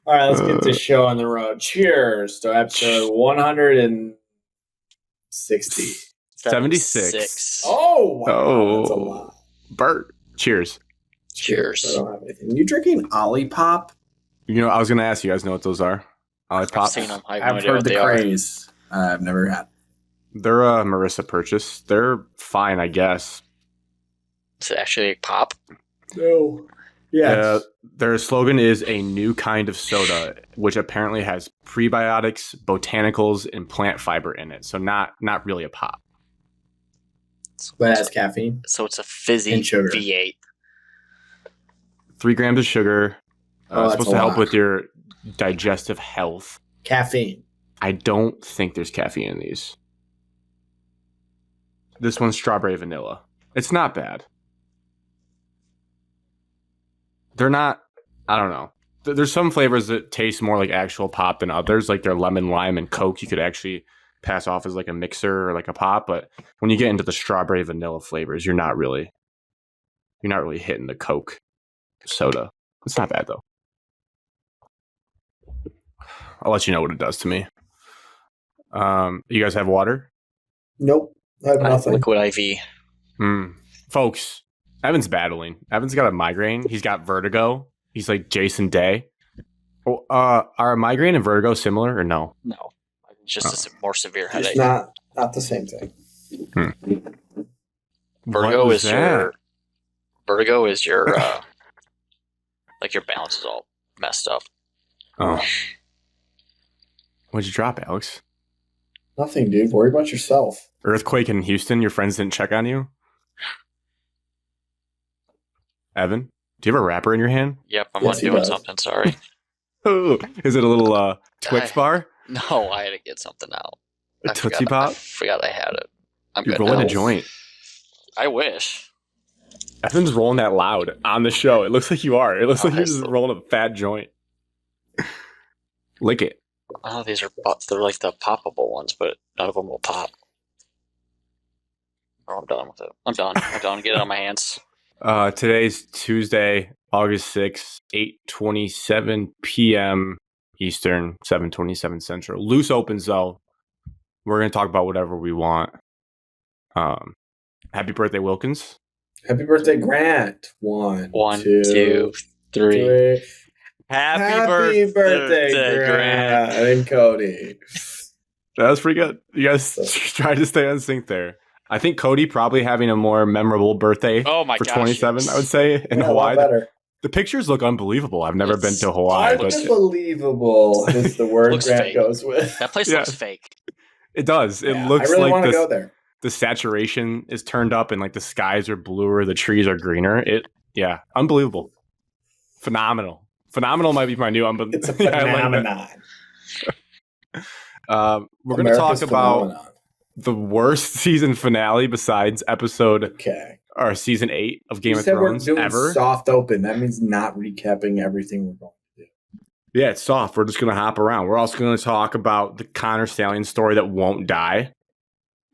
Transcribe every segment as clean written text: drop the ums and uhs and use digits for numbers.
All right, let's get this show on the road. Cheers to episode 160. 76. Oh, wow. That's a lot. Bert, cheers. Cheers. I don't have anything. You drinking Olipop? You know, I was going to ask you guys know what those are. Olipop. I've seen them. I've heard the craze. I've never had. They're a Marissa purchase. They're fine, I guess. Is it actually a pop? No. Yeah. Their slogan is a new kind of soda, which apparently has prebiotics, botanicals, and plant fiber in it. So not really a pop. But it has caffeine. So it's a fizzy And sugar. V8. 3 grams of sugar. That's supposed a to help lot. with your digestive health. Caffeine. I don't think there's caffeine in these. This one's strawberry vanilla. It's not bad. They're not, I don't know. There's some flavors that taste more like actual pop than others, like their lemon, lime, and Coke. You could actually pass off as like a mixer or like a pop, but when you get into the strawberry vanilla flavors, you're not really hitting the Coke soda. It's not bad though. I'll let you know what it does to me. You guys have water? Nope. I have nothing. Liquid IV. Folks, Evan's battling. Evan's got a migraine. He's got vertigo. He's like Jason Day. Are migraine and vertigo similar or no? No. It's just a more severe headache. It's not the same thing. Vertigo What is your like your balance is all messed up. Oh. What'd you drop, Alex? Nothing, dude. Worry about yourself. Earthquake in Houston? Your friends didn't check on you? Evan, do you have a wrapper in your hand? Yep, I'm Yes, he doing does. something. Sorry. Oh, is it a little Twix bar? No, I had to get something out. A Tootsie Pop? I forgot I had it. I'm You're good rolling now. a joint. I wish. Evan's rolling that loud on the show. It looks like you are. It looks like you're just rolling a fat joint. Lick it. Oh, they're like the poppable ones, but none of them will pop. Oh, I'm done with it. I'm done. Get it on my hands. Today's Tuesday, August 6th, 8:27 p.m. Eastern, 7:27 Central. Loose opens, though. We're going to talk about whatever we want. Happy birthday, Wilkins. Happy birthday, Grant. One, two, three. Happy birthday, Grant. And Cody. That was pretty good. You guys tried to stay on sync there. I think Cody probably having a more memorable birthday Oh my for gosh, 27, yes. I would say, in Yeah, Hawaii. a lot better. The pictures look unbelievable. I've never been to Hawaii, but Unbelievable is the word Looks Grant fake. goes with. That place Yeah. looks fake. it does. It Yeah, looks I really like want to this. go there. The saturation is turned up and like the skies are bluer, the trees are greener. Unbelievable. Phenomenal might be my new It's a I like that. phenomenon. We're going to talk America's about phenomenon. the worst season finale besides Okay. season 8 of Game You of said Thrones we're doing ever. soft open. That means not recapping everything we're going to do. Yeah, it's soft. We're just going to hop around. We're also going to talk about the Connor Stallions story that won't die.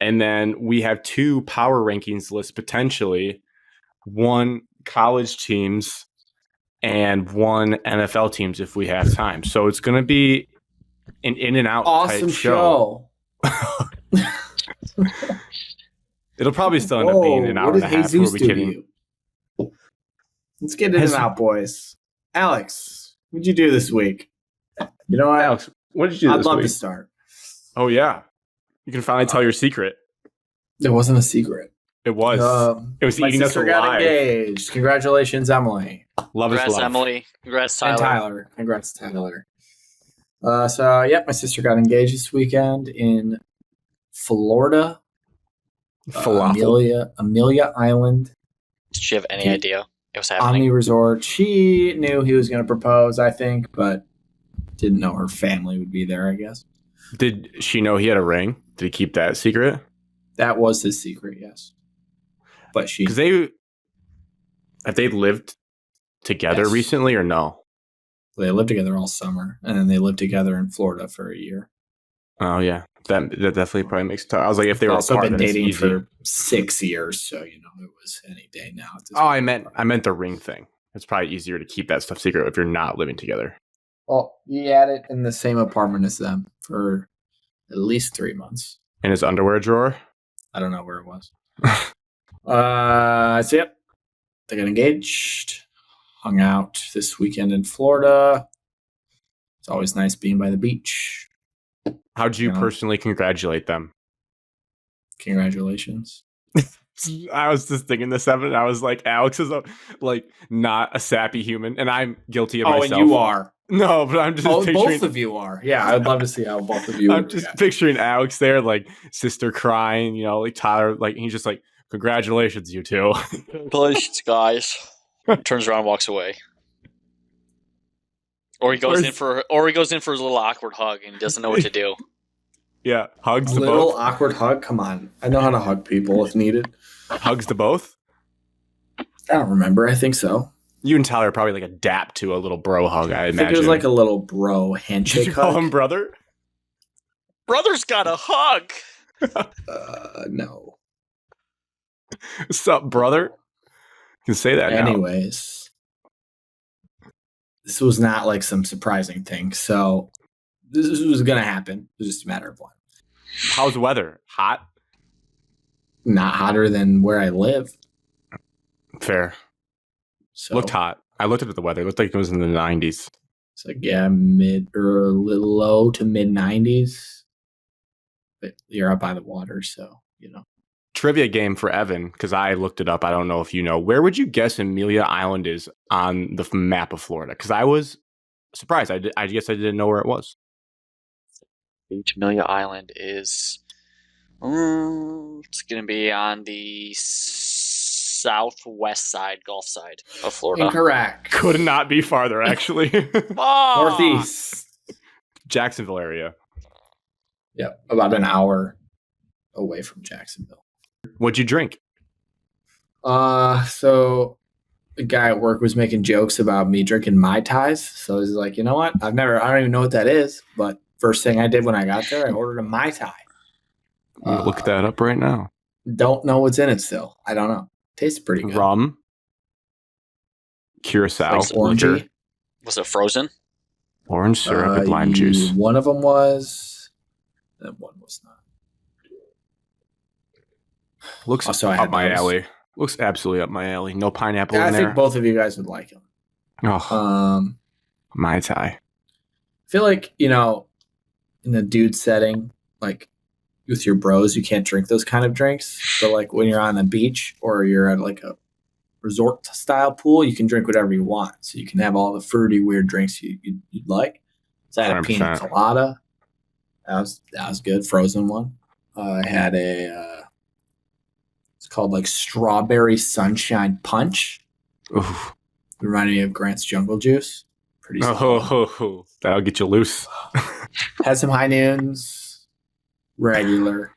And then we have 2 power rankings lists potentially, 1 college teams and 1 NFL teams if we have time. So it's going to be an in and out Awesome type show. It'll probably still end up being an hour what and a did half. Who are Jesus we do to kidding? you? Let's get in and out, boys. Alex, what'd you do this week? You know what? Alex, what did you do I'd this love week? to start. Oh, yeah. You can finally tell your secret. It wasn't a secret. It was. It was My eating us sister got alive. engaged. Congratulations, Emily. Love is Congrats, love. Emily. Congrats, Tyler. And Tyler. Congrats, Tyler. My sister got engaged this weekend in Florida. Falafel. Amelia Island. Did she have any idea it was happening? Omni Resort. She knew he was going to propose, I think, but didn't know her family would be there, I guess. Did she know he had a ring? Did he keep that secret? That was his secret, yes. But she... Because have they lived together Yes. recently or no? They lived together all summer, and then they lived together in Florida for a year. Oh, yeah. That definitely probably makes it tough. I was like, if they They've were also apart, been then it's dating easy. for 6 years, so it was any day now. At this Oh, point. I meant the ring thing. It's probably easier to keep that stuff secret if you're not living together. Well, he had it in the same apartment as them for at least 3 months. In his underwear drawer? I don't know where it was. So yep, they got engaged. Hung out this weekend in Florida. It's always nice being by the beach. How'd you personally congratulate them? Congratulations. I was just thinking this, Evan. I was like, Alex is not a sappy human, and I'm guilty of myself. And you are. No, but I'm just picturing... both of you are. Yeah, I'd love to see how both of you I'm just picturing Alex there, like, sister crying, like, Tyler, like, he's just like, congratulations, you two. Congratulations, guys. Turns around and walks away. Or he goes in for his little awkward hug and he doesn't know what to do. Yeah, hugs the both. Little awkward hug. Come on, I know how to hug people if needed. Hugs to both? I don't remember. I think so. You and Tyler are probably like adapt to a little bro hug, I imagine. I think it was like a little bro handshake. Did you call him brother? Brother's got a hug. No. What's up, brother? You can say that now. Anyways, this was not like some surprising thing. So this was going to happen. It was just a matter of when. How's the weather? Hot? Not hotter than where I live. Fair. So looked hot. I looked at the weather. It looked like it was in the 90s. It's like, yeah, mid or a little low to mid 90s. But you're up by the water, so, Trivia game for Evan, because I looked it up. I don't know if you know. Where would you guess Amelia Island is on the map of Florida? Because I was surprised. I guess I didn't know where it was. Beach Amelia Island is... it's going to be on the southwest side, Gulf side of Florida. Incorrect. Could not be farther, actually. Northeast. Jacksonville area. Yep, about an hour away from Jacksonville. What'd you drink? So the guy at work was making jokes about me drinking Mai Tais. So he's like, you know what? I don't even know what that is. But first thing I did when I got there, I ordered a Mai Tai. I'm gonna look that up right now. Don't know what's in it still. I don't know. Tastes pretty good. Rum. Curacao. Like orangey. Was it frozen? Orange syrup and lime juice. One of them was. Then one was not. Looks also, up my alley. Looks absolutely up my alley. No pineapple in there. I think both of you guys would like them. Oh, Mai Tai. I feel like, in a dude setting, like with your bros, you can't drink those kind of drinks. But like when you're on the beach or you're at like a resort style pool, you can drink whatever you want. So you can have all the fruity, weird drinks you'd like. So I had a 100%. pina colada. That was good. Frozen one. I had it's called like Strawberry Sunshine Punch. Oof. Reminded me of Grant's Jungle Juice. Pretty solid. That'll get you loose. Had some high noons, regular,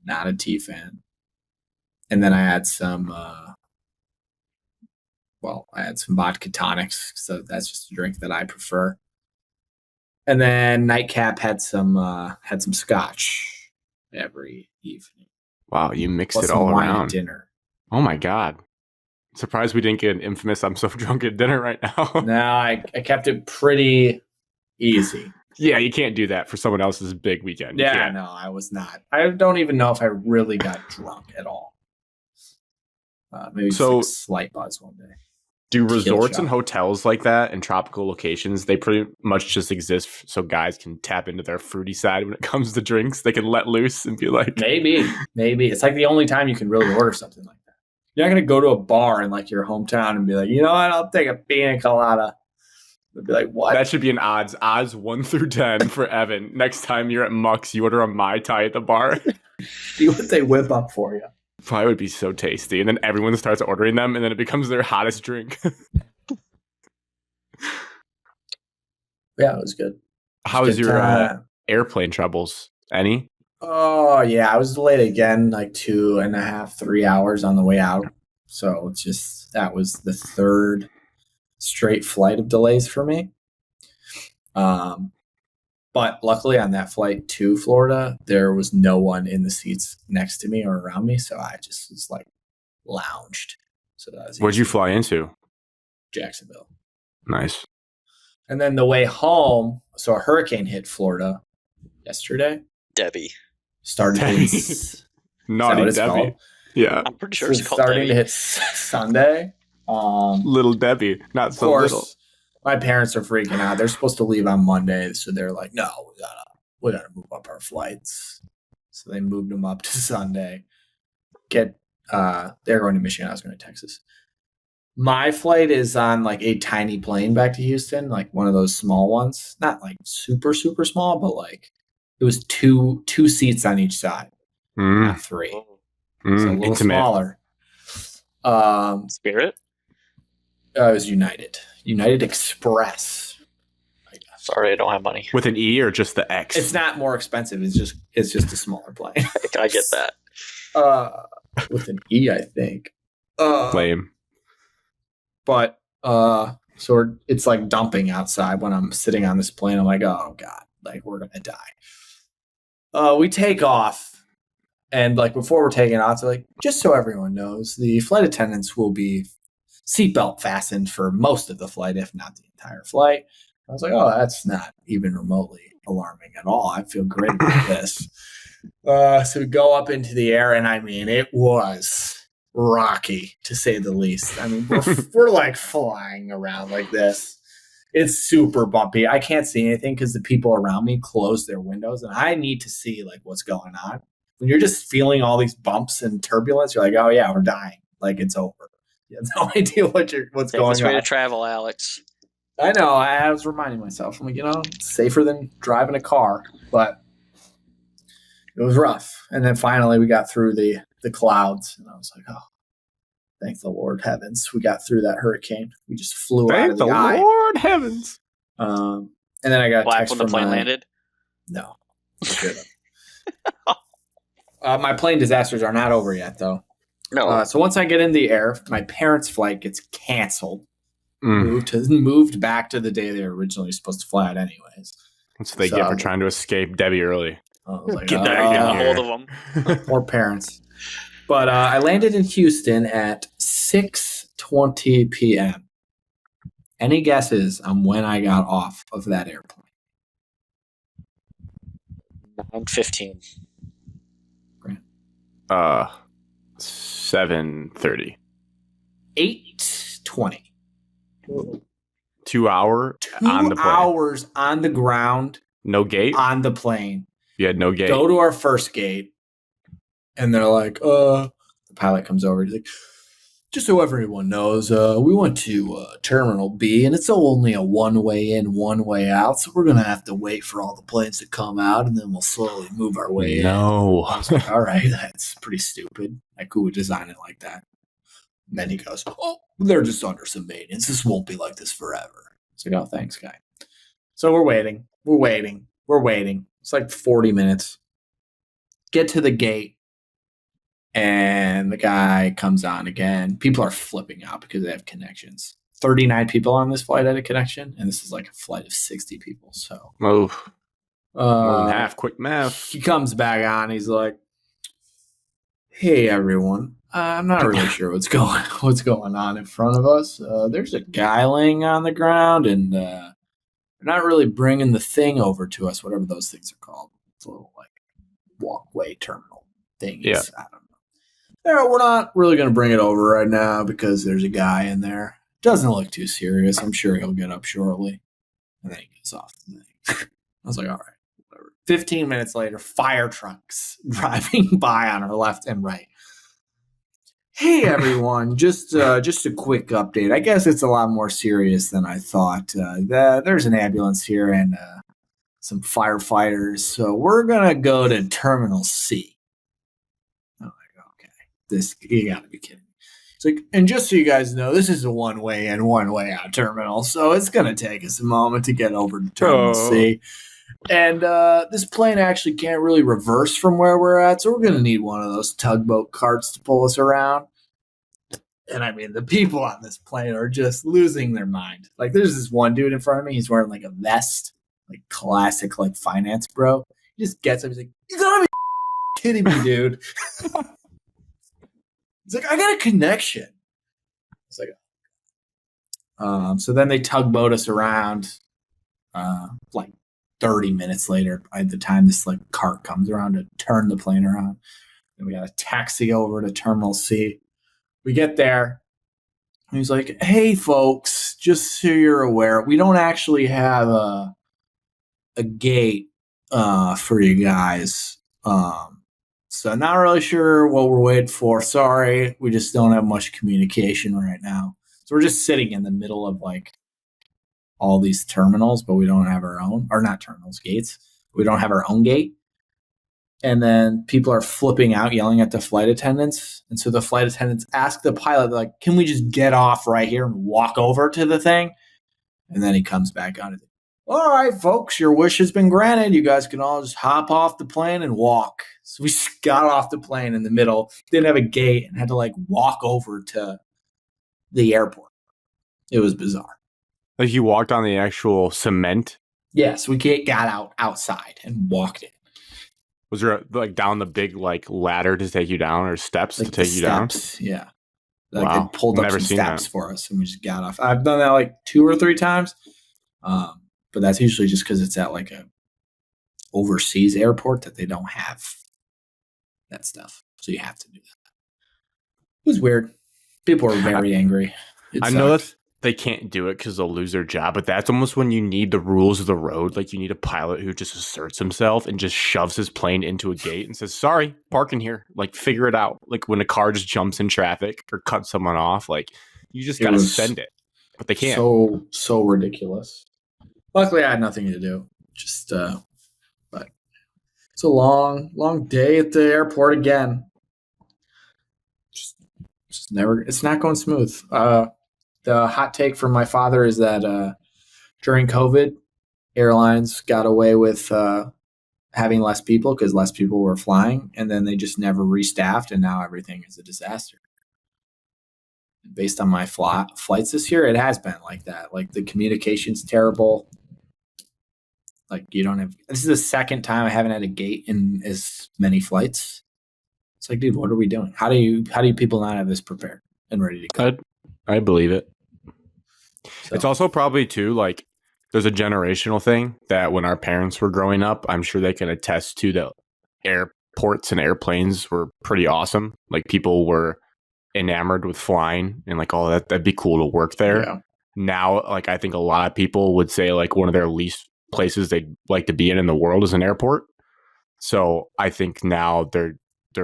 not a tea fan. And then I had some, I had some vodka tonics. So that's just a drink that I prefer. And then Nightcap had some scotch every evening. Wow, you mixed Plus it all some wine around. at dinner. Oh my God. Surprised we didn't get an infamous I'm so drunk at dinner right now. No, I kept it pretty easy. Yeah, you can't do that for someone else's big weekend. Yeah, no, I was not. I don't even know if I really got drunk at all. Maybe just like a slight buzz one day. Do resorts and hotels like that and tropical locations, they pretty much just exist so guys can tap into their fruity side when it comes to drinks? They can let loose and be like... Maybe. It's like the only time you can really order something like that. You're not going to go to a bar in like your hometown and be like, you know what, I'll take a pina colada. They'd be like, what? That should be an odds 1 through 10 for Evan. Next time you're at Muck's, you order a Mai Tai at the bar. See what they whip up for you. Probably would be so tasty. And then everyone starts ordering them, and then it becomes their hottest drink. Yeah, it was good. How was your airplane troubles? Any? Oh, yeah. I was delayed again, like 2.5, 3 hours on the way out. So it's just, that was the third straight flight of delays for me. But luckily on that flight to Florida, there was no one in the seats next to me or around me. So I just was like lounged. So that was Where'd you fly into? Jacksonville. Nice. And then the way home, so a hurricane hit Florida yesterday. Debbie. Started Debbie. hitting. Is that Naughty what it's Debbie. called? Yeah. I'm pretty sure it's called starting Debbie. to hit Sunday. Little Debbie. Not Of so course, little. my parents are freaking out. They're supposed to leave on Monday, so they're like, "No, we gotta move up our flights." So they moved them up to Sunday. They're going to Michigan. I was going to Texas. My flight is on like a tiny plane back to Houston, like one of those small ones. Not like super, super small, but like it was two seats on each side, not three. So a little Intimate. smaller. Spirit? It was United Express. Sorry, I don't have money. With an E or just the X? It's not more expensive. It's just a smaller plane. I get that. With an E, I think. Lame. But it's like dumping outside when I'm sitting on this plane. I'm like, oh God, like we're gonna die. We take off, and like before we're taking off, they're like, just so everyone knows, the flight attendants will be seatbelt fastened for most of the flight, if not the entire flight. I was like, oh, that's not even remotely alarming at all. I feel great about this. So we go up into the air, and I mean, it was rocky to say the least. I mean, we're like flying around like this. It's super bumpy. I can't see anything because the people around me close their windows, and I need to see like what's going on. When you're just feeling all these bumps and turbulence, you're like, oh yeah, we're dying. Like it's over. You have no idea what's going on. Safest way to travel, Alex. I know. I was reminding myself. I'm like, it's safer than driving a car, but it was rough. And then finally we got through the clouds, and I was like, oh, thank the Lord heavens. We got through that hurricane. We just flew out of the eye. Lord heavens. And then I got a text when the from plane landed? No. My plane disasters are not over yet, though. No. So once I get in the air, my parents' flight gets canceled. Moved back to the day they were originally supposed to fly out anyways. That's what they get for trying to escape Debbie early. I was like, Get a hold of them. Poor parents. But I landed in Houston at 6:20 p.m. Any guesses on when I got off of that airplane? 9:15. 7:30. 8:20. 2 hour on the 2 plane. hours on the ground. No gate? On the plane. You had no gate. Go to our first gate. And they're like, the pilot comes over. He's like, just so everyone knows, we went to Terminal B, and it's only a one-way in, one-way out. So we're going to have to wait for all the planes to come out, and then we'll slowly move our way in. No. I was like, all right, that's pretty stupid. Like, who would design it like that? And then he goes, oh, they're just under some maintenance. This won't be like this forever. It's like, oh, thanks, guy. So we're waiting. It's like 40 minutes. Get to the gate, and the guy comes on again. People are flipping out because they have connections. 39 people on this flight had a connection, and this is like a flight of 60 people. So, more than half. Quick math. He comes back on. He's like, hey, everyone. I'm not really sure what's going on in front of us. There's a guy laying on the ground, and they're not really bringing the thing over to us, whatever those things are called. It's a little like walkway terminal thing. Yeah. I don't know. Yeah, we're not really going to bring it over right now because there's a guy in there. Doesn't look too serious. I'm sure he'll get up shortly. And then he gets off the thing. I was like, all right, whatever. 15 minutes later, fire trucks driving by on our left and right. Hey, everyone. Just a quick update. I guess it's a lot more serious than I thought. There's an ambulance here and some firefighters. So we're going to go to Terminal C. I'm like, okay. You got to be kidding me. It's like, and just so you guys know, this is a one-way in, one-way out terminal. So it's going to take us a moment to get over to Terminal C. And this plane actually can't really reverse from where we're at, so we're going to need one of those tugboat carts to pull us around. And I mean, the people on this plane are just losing their mind. Like, there's this one dude in front of me. He's wearing like a vest, like classic, like finance bro. He just gets up. He's like, "You gotta be kidding me, dude!" He's like, "I got a connection." It's like, so then they tugboat us around. Like 30 minutes later, by the time this like cart comes around to turn the plane around, and we got a taxi over to Terminal C. We get there. And he's like, "Hey, folks, just so you're aware, we don't actually have a gate for you guys. So I'm not really sure what we're waiting for. Sorry, we just don't have much communication right now. So we're just sitting in the middle of like all these terminals, but we don't have our own, or not terminals, gates. We don't have our own gate. And then people are flipping out, yelling at the flight attendants. And so the flight attendants ask the pilot, like, can we just get off right here and walk over to the thing? And then he comes back on it. All right, folks, your wish has been granted. You guys can all just hop off the plane and walk. So we got off the plane in the middle, didn't have a gate, and had to like walk over to the airport. It was bizarre. Like you walked on the actual cement? Yes, we got outside and walked in. Was there like down the big like ladder to take you down or steps Like to take you down? Yeah. Like Wow. they pulled up Never some seen steps that. for us and we just got off. I've done that like 2 or 3 times. But that's usually just because it's at like a overseas airport that they don't have that stuff. So you have to do that. It was weird. People were very angry. I know that they can't do it because they'll lose their job, but that's almost when you need the rules of the road. Like you need a pilot who just asserts himself and just shoves his plane into a gate and says, sorry, park in here. Like figure it out. Like when a car just jumps in traffic or cuts someone off, like you just got to send it. But they can't. So ridiculous. Luckily, I had nothing to do. But it's a long day at the airport again. Just never. It's not going smooth. The hot take from my father is that during COVID, airlines got away with having less people because less people were flying, and then they just never restaffed, and now everything is a disaster. Based on my flights this year, it has been like that. Like the communication's terrible. Like you don't have. This is the second time I haven't had a gate in as many flights. It's like, dude, what are we doing? How do you people not have this prepared and ready to go? I believe it. So, It's also probably too like there's a generational thing that when our parents were growing up, I'm sure they can attest to that airports and airplanes were pretty awesome. Like people were enamored with flying and like, oh, that'd be cool to work there. yeah. Now, like I think a lot of people would say like one of their least places they'd like to be in the world is an airport. So I think now they're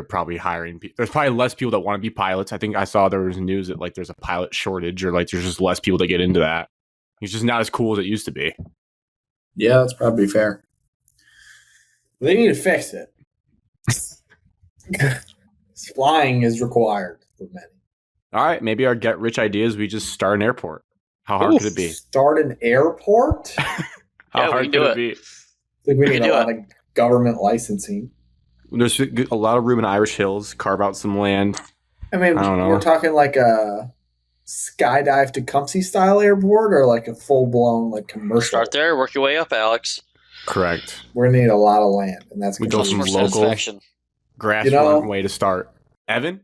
probably hiring people. There's probably less people that want to be pilots. I think I saw there was news that like there's a pilot shortage or like there's just less people that get into that. It's just not as cool as it used to be. Yeah, that's probably fair. They need to fix it. Flying is required for many. All right, maybe our get rich ideas, we just start an airport. How hard could it be? Start an airport? How hard could it be? I think we need a lot of government licensing. There's a lot of room in Irish Hills. Carve out some land. I mean, we're talking like a skydive to Tecumseh style airport or like a full-blown like commercial. Start there, work your way up, Alex. Correct. We're going to need a lot of land, and that's we go some local grassroots way to start. Evan,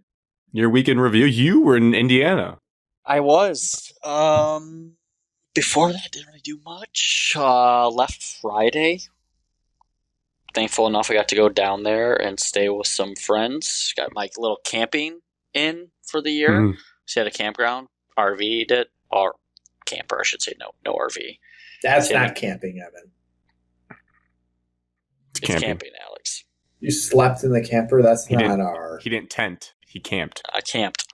your weekend review. You were in Indiana. I was. Before that, didn't really do much. Left Friday. Thankful enough, I got to go down there and stay with some friends. Got my little camping in for the year. Mm-hmm. So had a campground. RV'd it. Or camper, I should say. No RV. That's not camping, Evan. It's camping, Alex. You slept in the camper? That's He didn't tent. He camped. I camped.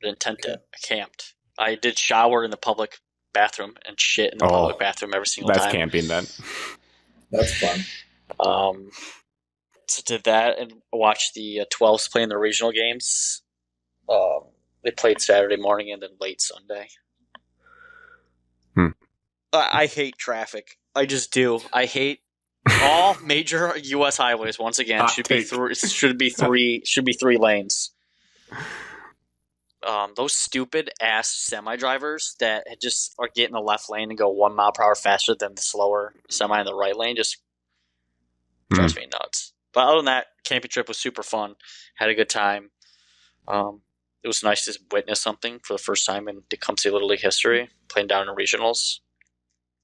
I didn't tent it. I camped. I did shower in the public bathroom and shit in the public bathroom every single time. That's camping then. That's fun. So did that and watched the 12s play in the regional games. They played Saturday morning and then late Sunday. I hate traffic. I just do. I hate all major U.S. highways. Once again, should be three lanes. Those stupid ass semi drivers that just are getting the left lane and go 1 mile per hour faster than the slower semi in the right lane just drives me nuts. But other than that, camping trip was super fun. Had a good time. It was nice to witness something for the first time in Tecumseh Little League history, playing down in regionals.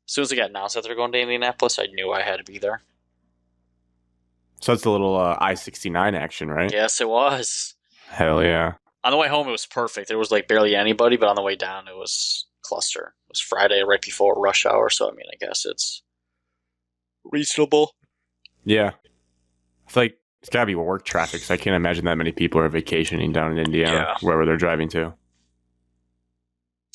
As soon as it got announced that they're going to Indianapolis, I knew I had to be there. So that's a little I-69 action, right? Yes, it was. Hell yeah. On the way home, it was perfect. There was like barely anybody, but on the way down, it was cluster. It was Friday right before rush hour, so I mean, I guess it's reasonable. Yeah. It's like it's gotta be work traffic, so I can't imagine that many people are vacationing down in Indiana, wherever they're driving to.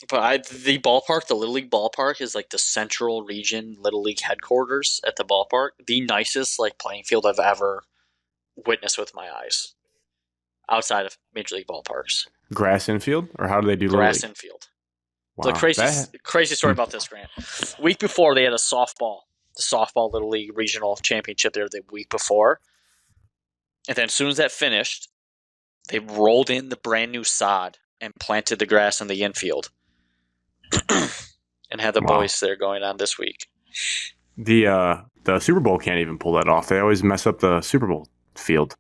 But the ballpark, the Little League ballpark, is like the Central Region Little League headquarters at the ballpark. The nicest like playing field I've ever witnessed with my eyes, outside of Major League ballparks. Grass infield, or how do they do grass Little League? infield? Wow. The crazy story about this, Grant. Week before, they had the softball Little League regional championship there the week before. And then as soon as that finished, they rolled in the brand new sod and planted the grass in the infield. And had the boys there going on this week. The Super Bowl can't even pull that off. They always mess up the Super Bowl field.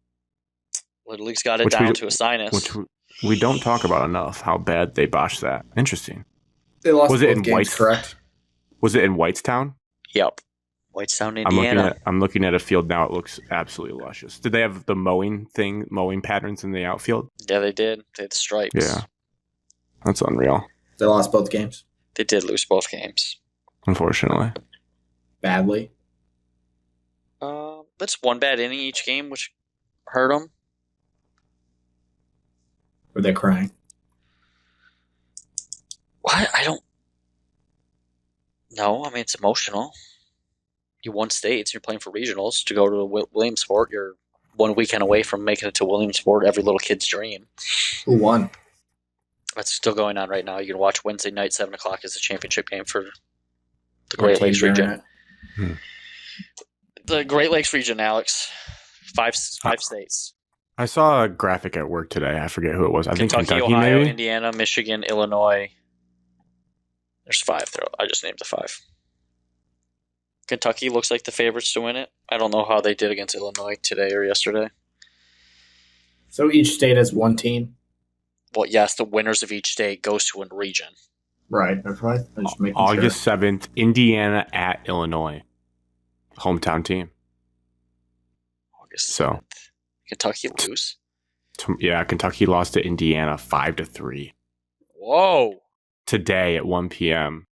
Little League's got it down to a sinus. Which we don't talk about enough, how bad they botched that. Interesting. They lost was it in games, correct? Was it in Whitestown? Yep. Whitestown, Indiana. I'm looking at a field now. It looks absolutely luscious. Did they have the mowing patterns in the outfield? Yeah, they did. They had the stripes. Yeah. That's unreal. They lost both games. They did lose both games. Unfortunately. Badly. That's one bad inning each game, which hurt them. Were they crying? What? I don't know. I mean, it's emotional. You won states. You're playing for regionals to go to Williamsport. You're 1 weekend away from making it to Williamsport. Every little kid's dream. Who won? That's still going on right now. You can watch Wednesday night, 7 o'clock is the championship game for the Great Lakes region. The Great Lakes region, Alex. Five states. I saw a graphic at work today. I forget who it was. I think Kentucky, Ohio, maybe? Indiana, Michigan, Illinois. There's 5 there. I just named the 5. Kentucky looks like the favorites to win it. I don't know how they did against Illinois today or yesterday. So each state has one team? Well, yes, the winners of each state goes to a region. Right. That's right. August 7th, Indiana at Illinois. Hometown team. August 7th. Kentucky lose? Yeah, Kentucky lost to Indiana 5-3. Whoa. Today at 1 p.m.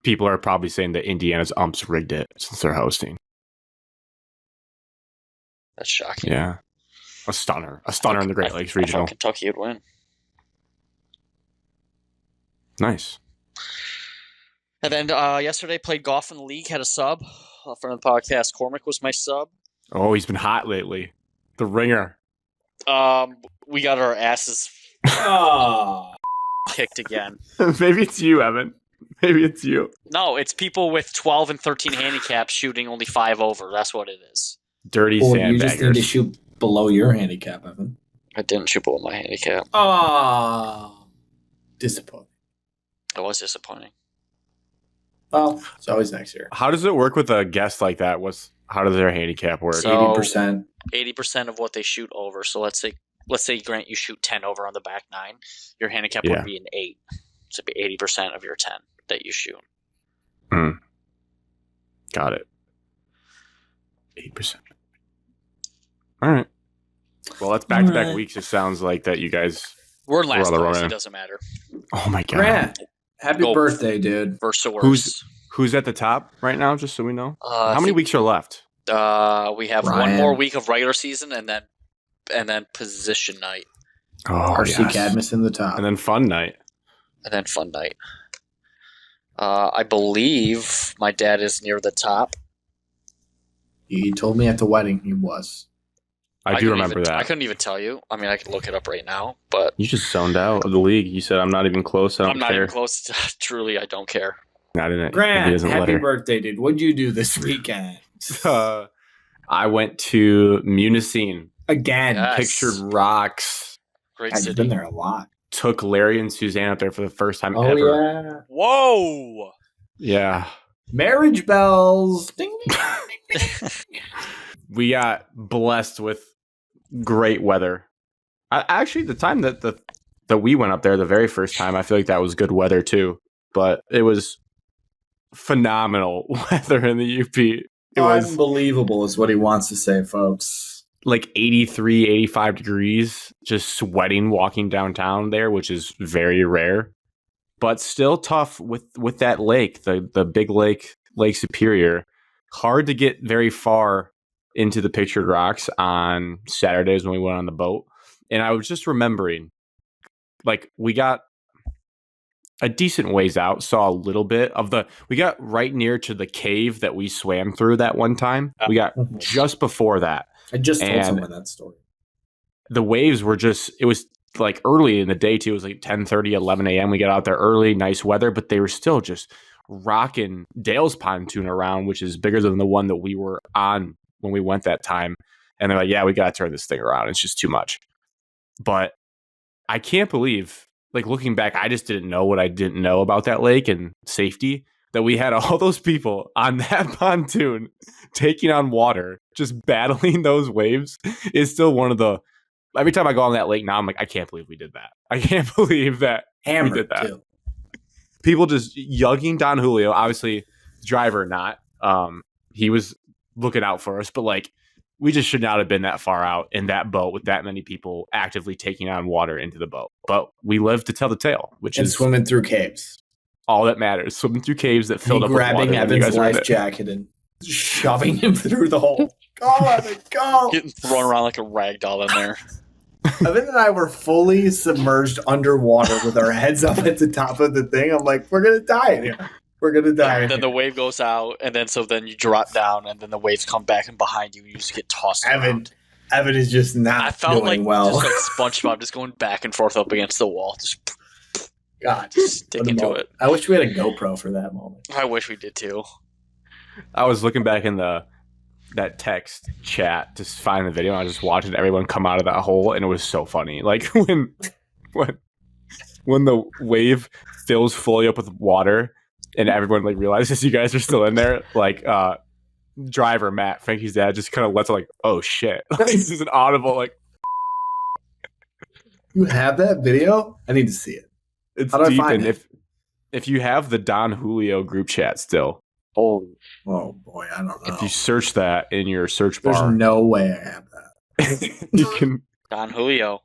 People are probably saying that Indiana's umps rigged it since they're hosting. That's shocking. Yeah. A stunner in the Great Lakes regional. I thought Kentucky would win. Nice. And then yesterday played golf in the league, had a sub. A friend of the podcast, Cormac, was my sub. Oh, he's been hot lately. The ringer. We got our asses kicked again. Maybe it's you, Evan. Maybe it's you. No, it's people with 12 and 13 handicaps shooting only 5 over. That's what it is. Dirty sandbaggers. You just need to shoot below your handicap, Evan. I didn't shoot below my handicap. Oh, disappointing. It was disappointing. Well, it's always next year. How does it work with a guest like that? How does their handicap work? So, 80%. 80% of what they shoot over. So let's say Grant, you shoot 10 over on the back 9. Your handicap would be an 8. So it'd be 80% of your 10 that you shoot. Got it. 8%. All right. Well, that's back-to-back weeks. It sounds like that you guys... We're in last place. It doesn't matter. Oh, my God. Grant, happy birthday, dude. First or worse. Who's at the top right now, just so we know? How many weeks are left? We have one more week of regular season and then position night. Oh, RC Cadmus in the top. And then fun night. I believe my dad is near the top. He told me at the wedding he was. I do remember that. I couldn't even tell you. I mean, I could look it up right now, but... You just zoned out of the league. You said, I'm not even close. I'm not even close. Truly, I don't care. Grant, happy birthday, dude. What'd you do this weekend? I went to Munising. Again. Yes. Pictured rocks. Great city. I've been there a lot. Took Larry and Suzanne out there for the first time ever. Yeah. Whoa! Yeah. Marriage bells. Ding, ding, ding, ding. We got blessed with great weather. Actually, the time that we went up there, the very first time, I feel like that was good weather too. But it was phenomenal weather in the UP. It was unbelievable is what he wants to say, folks. like 83, 85 degrees, just sweating walking downtown there, which is very rare, but still tough with that lake, the big lake, Lake Superior. Hard to get very far into the pictured rocks on Saturdays when we went on the boat. And I was just remembering, like, we got a decent ways out, saw a little bit of we got right near to the cave that we swam through that one time. We got just before that. I just told someone that story. The waves were it was like early in the day too. It was like 10:30, 11 a.m. We got out there early, nice weather, but they were still just rocking Dale's pontoon around, which is bigger than the one that we were on when we went that time. And they're like, yeah, we got to turn this thing around. It's just too much. But I can't believe, like, looking back, I just didn't know what I didn't know about that lake and safety, that we had all those people on that pontoon taking on water, just battling those waves is still one of the, every time I go on that lake now, I'm like, I can't believe we did that. I can't believe that we did that. Too. People just yugging Don Julio, obviously driver not. He was looking out for us, but like, we just should not have been that far out in that boat with that many people actively taking on water into the boat. But we lived to tell the tale, which is swimming through caves. All that matters. Swimming through caves that filled up with water. Grabbing Evan's life jacket and shoving him through the hole. Go! Getting thrown around like a rag doll in there. Evan and I were fully submerged underwater with our heads up at the top of the thing. I'm like, we're going to die in here. We're going to die. And then the wave goes out, and then you drop down, and then the waves come back and behind you, and you just get tossed around. Evan is just not I felt doing like, well. just like SpongeBob, just going back and forth up against the wall. Just stick into it. I wish we had a GoPro for that moment. I wish we did too. I was looking back in that text chat to find the video, and I was just watching everyone come out of that hole, and it was so funny. Like when the wave fills fully up with water, and everyone like realizes you guys are still in there. Like driver Matt, Frankie's dad, just kind of lets it like, oh shit, this is an audible like. You have that video? I need to see it. It's deep, and if you have the Don Julio group chat still, oh boy, I don't know. If you search that in your search bar, there's no way I have that. You can Don Julio.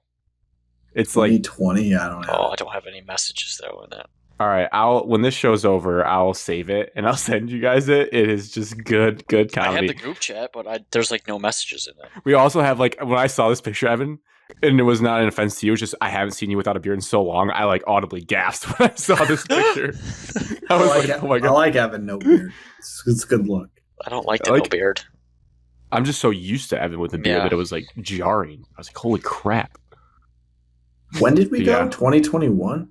It's like 20. I don't know. Oh, I don't have any messages though in that. All right, when this show's over, I'll save it and I'll send you guys it. It is just good comedy. I have the group chat, but there's like no messages in it. We also have like, when I saw this picture, Evan, and it was not an offense to you, it's just I haven't seen you without a beard in so long. I like audibly gasped when I saw this picture. I was like, oh my god. I like Evan no beard. It's a good look. I don't like the no beard. I'm just so used to Evan with a beard that it was like jarring. I was like, holy crap. When did we go? 2021?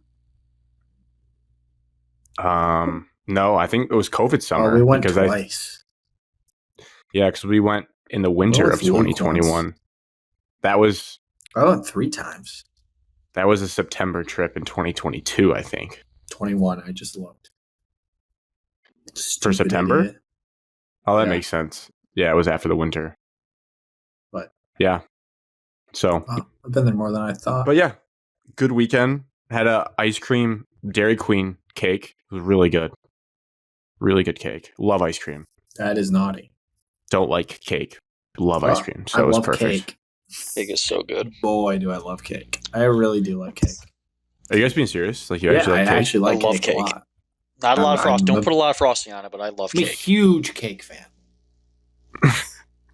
No, I think it was COVID summer. We went twice. Because we went in the winter of 2021. That was... I went 3 times. That was a September trip in 2022, I think. 21, I just looked. For September? Idiot. Oh, that makes sense. Yeah, it was after the winter. But yeah. So I've been there more than I thought. But yeah, good weekend. Had a ice cream Dairy Queen cake. It was really good. Really good cake. Love ice cream. That is naughty. Don't like cake. Love ice cream. So it was perfect. Cake. Cake is so good. Boy, do I love cake. I really do like cake. Are you guys being serious? Like you actually like cake? I actually like love cake. A lot. Not a lot of frosting. Don't put a lot of frosting on it, but I love cake. I'm a huge cake fan.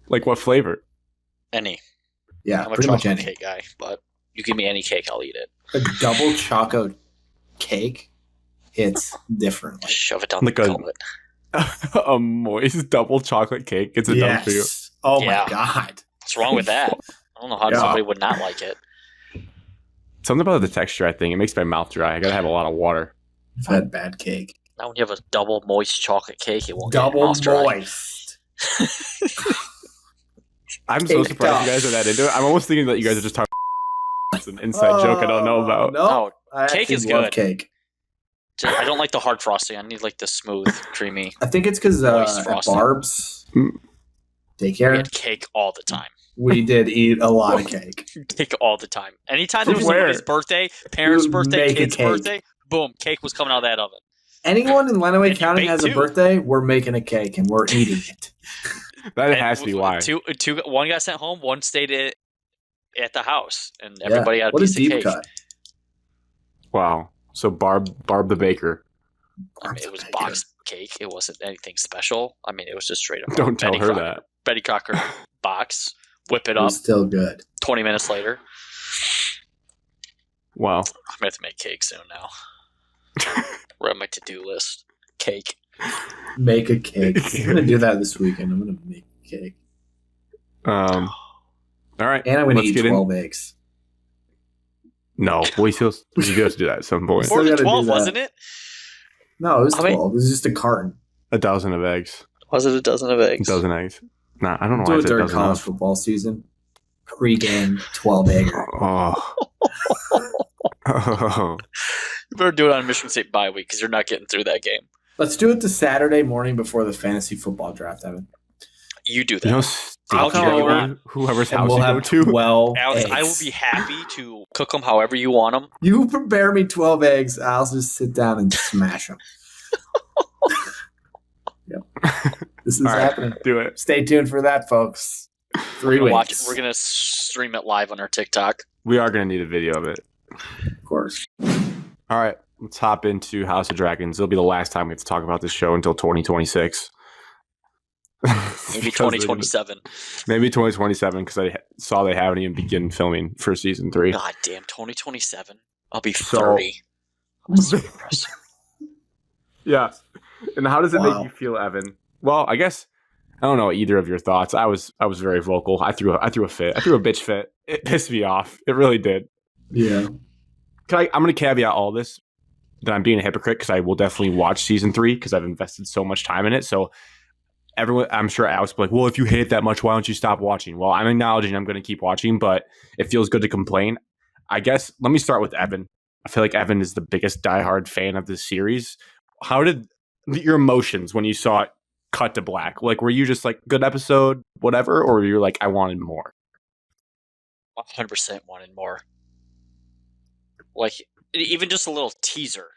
Like what flavor? Any. Yeah, I'm a chocolate cake guy, but you give me any cake, I'll eat it. A double chocolate cake, it's different. Just shove it down like the gullet. A moist double chocolate cake. It's enough for you. Oh my god. What's wrong with that? I don't know how somebody would not like it. Something about the texture, I think. It makes my mouth dry. I gotta have a lot of water. I've had bad cake. Now when you have a double moist chocolate cake, it won't double get mouth moist. I'm so surprised you guys are that into it. I'm almost thinking that you guys are just talking. It's an inside joke I don't know about. No, cake is good. Cake. I don't like the hard frosting. I need like the smooth, creamy. I think it's because at Barb's daycare, we had cake all the time. We did eat a lot of cake. Cake all the time. Anytime there was somebody's birthday, parents' birthday, kid's birthday, boom, cake was coming out of that oven. Anyone in Lenawee And you County bake has a too. birthday, we're making a cake and we're eating it. That And has to be why. one got sent home, one stayed at the house, and Yeah. everybody got a What a piece of deep cake. cut. Wow. So Barb the baker. I mean, it was box cake. It wasn't anything special. I mean, it was just straight up. Don't tell Betty her Crocker, that. Betty Crocker box. Whip it It up. was still good. 20 minutes later. Wow. I'm gonna have to make cake soon now. We're on my to-do list. Cake. Make a cake. I'm going to do that this weekend. I'm going to make a cake. All right. And I'm going to let's eat get 12 eggs. No, we still have to do that at some point. Still More than gotta do 12, that. wasn't it? No, it was How 12. many- It was just a carton. A dozen of eggs. Was it a dozen of eggs? A dozen eggs. Nah, I don't know Do why I it said during dozen college of. football season. Pre-game, 12 egger. Oh. Oh. You better do it on Michigan State bye week because you're not getting through that game. Let's do it the Saturday morning before the fantasy football draft, Evan. You do that. You know, I'll steak come you over want, whoever's And house we'll you go have to. 12 Alex, eggs. I will be happy to cook them however you want them. You prepare me 12 eggs, I'll just sit down and smash them. Yep. This is All right, happening. do it. Stay tuned for that, folks. 3 We're weeks. gonna stream it live on our TikTok. We are going to need a video of it. Of course. All right, let's hop into House of Dragons. It'll be the last time we have to talk about this show until 2026. Maybe 2027. Maybe 2027 because I saw they haven't even begun filming for season 3. God damn, 2027. I'll be So- 30. That's so impressive. Yeah. And how does it Wow. make you feel, Evan? Well, I guess I don't know either of your thoughts. I was very vocal. I threw a fit. I threw a bitch fit. It pissed me off. It really did. Yeah. I'm going to caveat all this that I'm being a hypocrite because I will definitely watch season 3 because I've invested so much time in it. So everyone, I'm sure Alex will be like, well, if you hate it that much, why don't you stop watching? Well, I'm acknowledging I'm going to keep watching, but it feels good to complain. I guess let me start with Evan. I feel like Evan is the biggest diehard fan of this series. How did your emotions when you saw it cut to black? Like, were you just like, good episode, whatever? Or were you like, I wanted more? 100% wanted more. Like, even just a little teaser.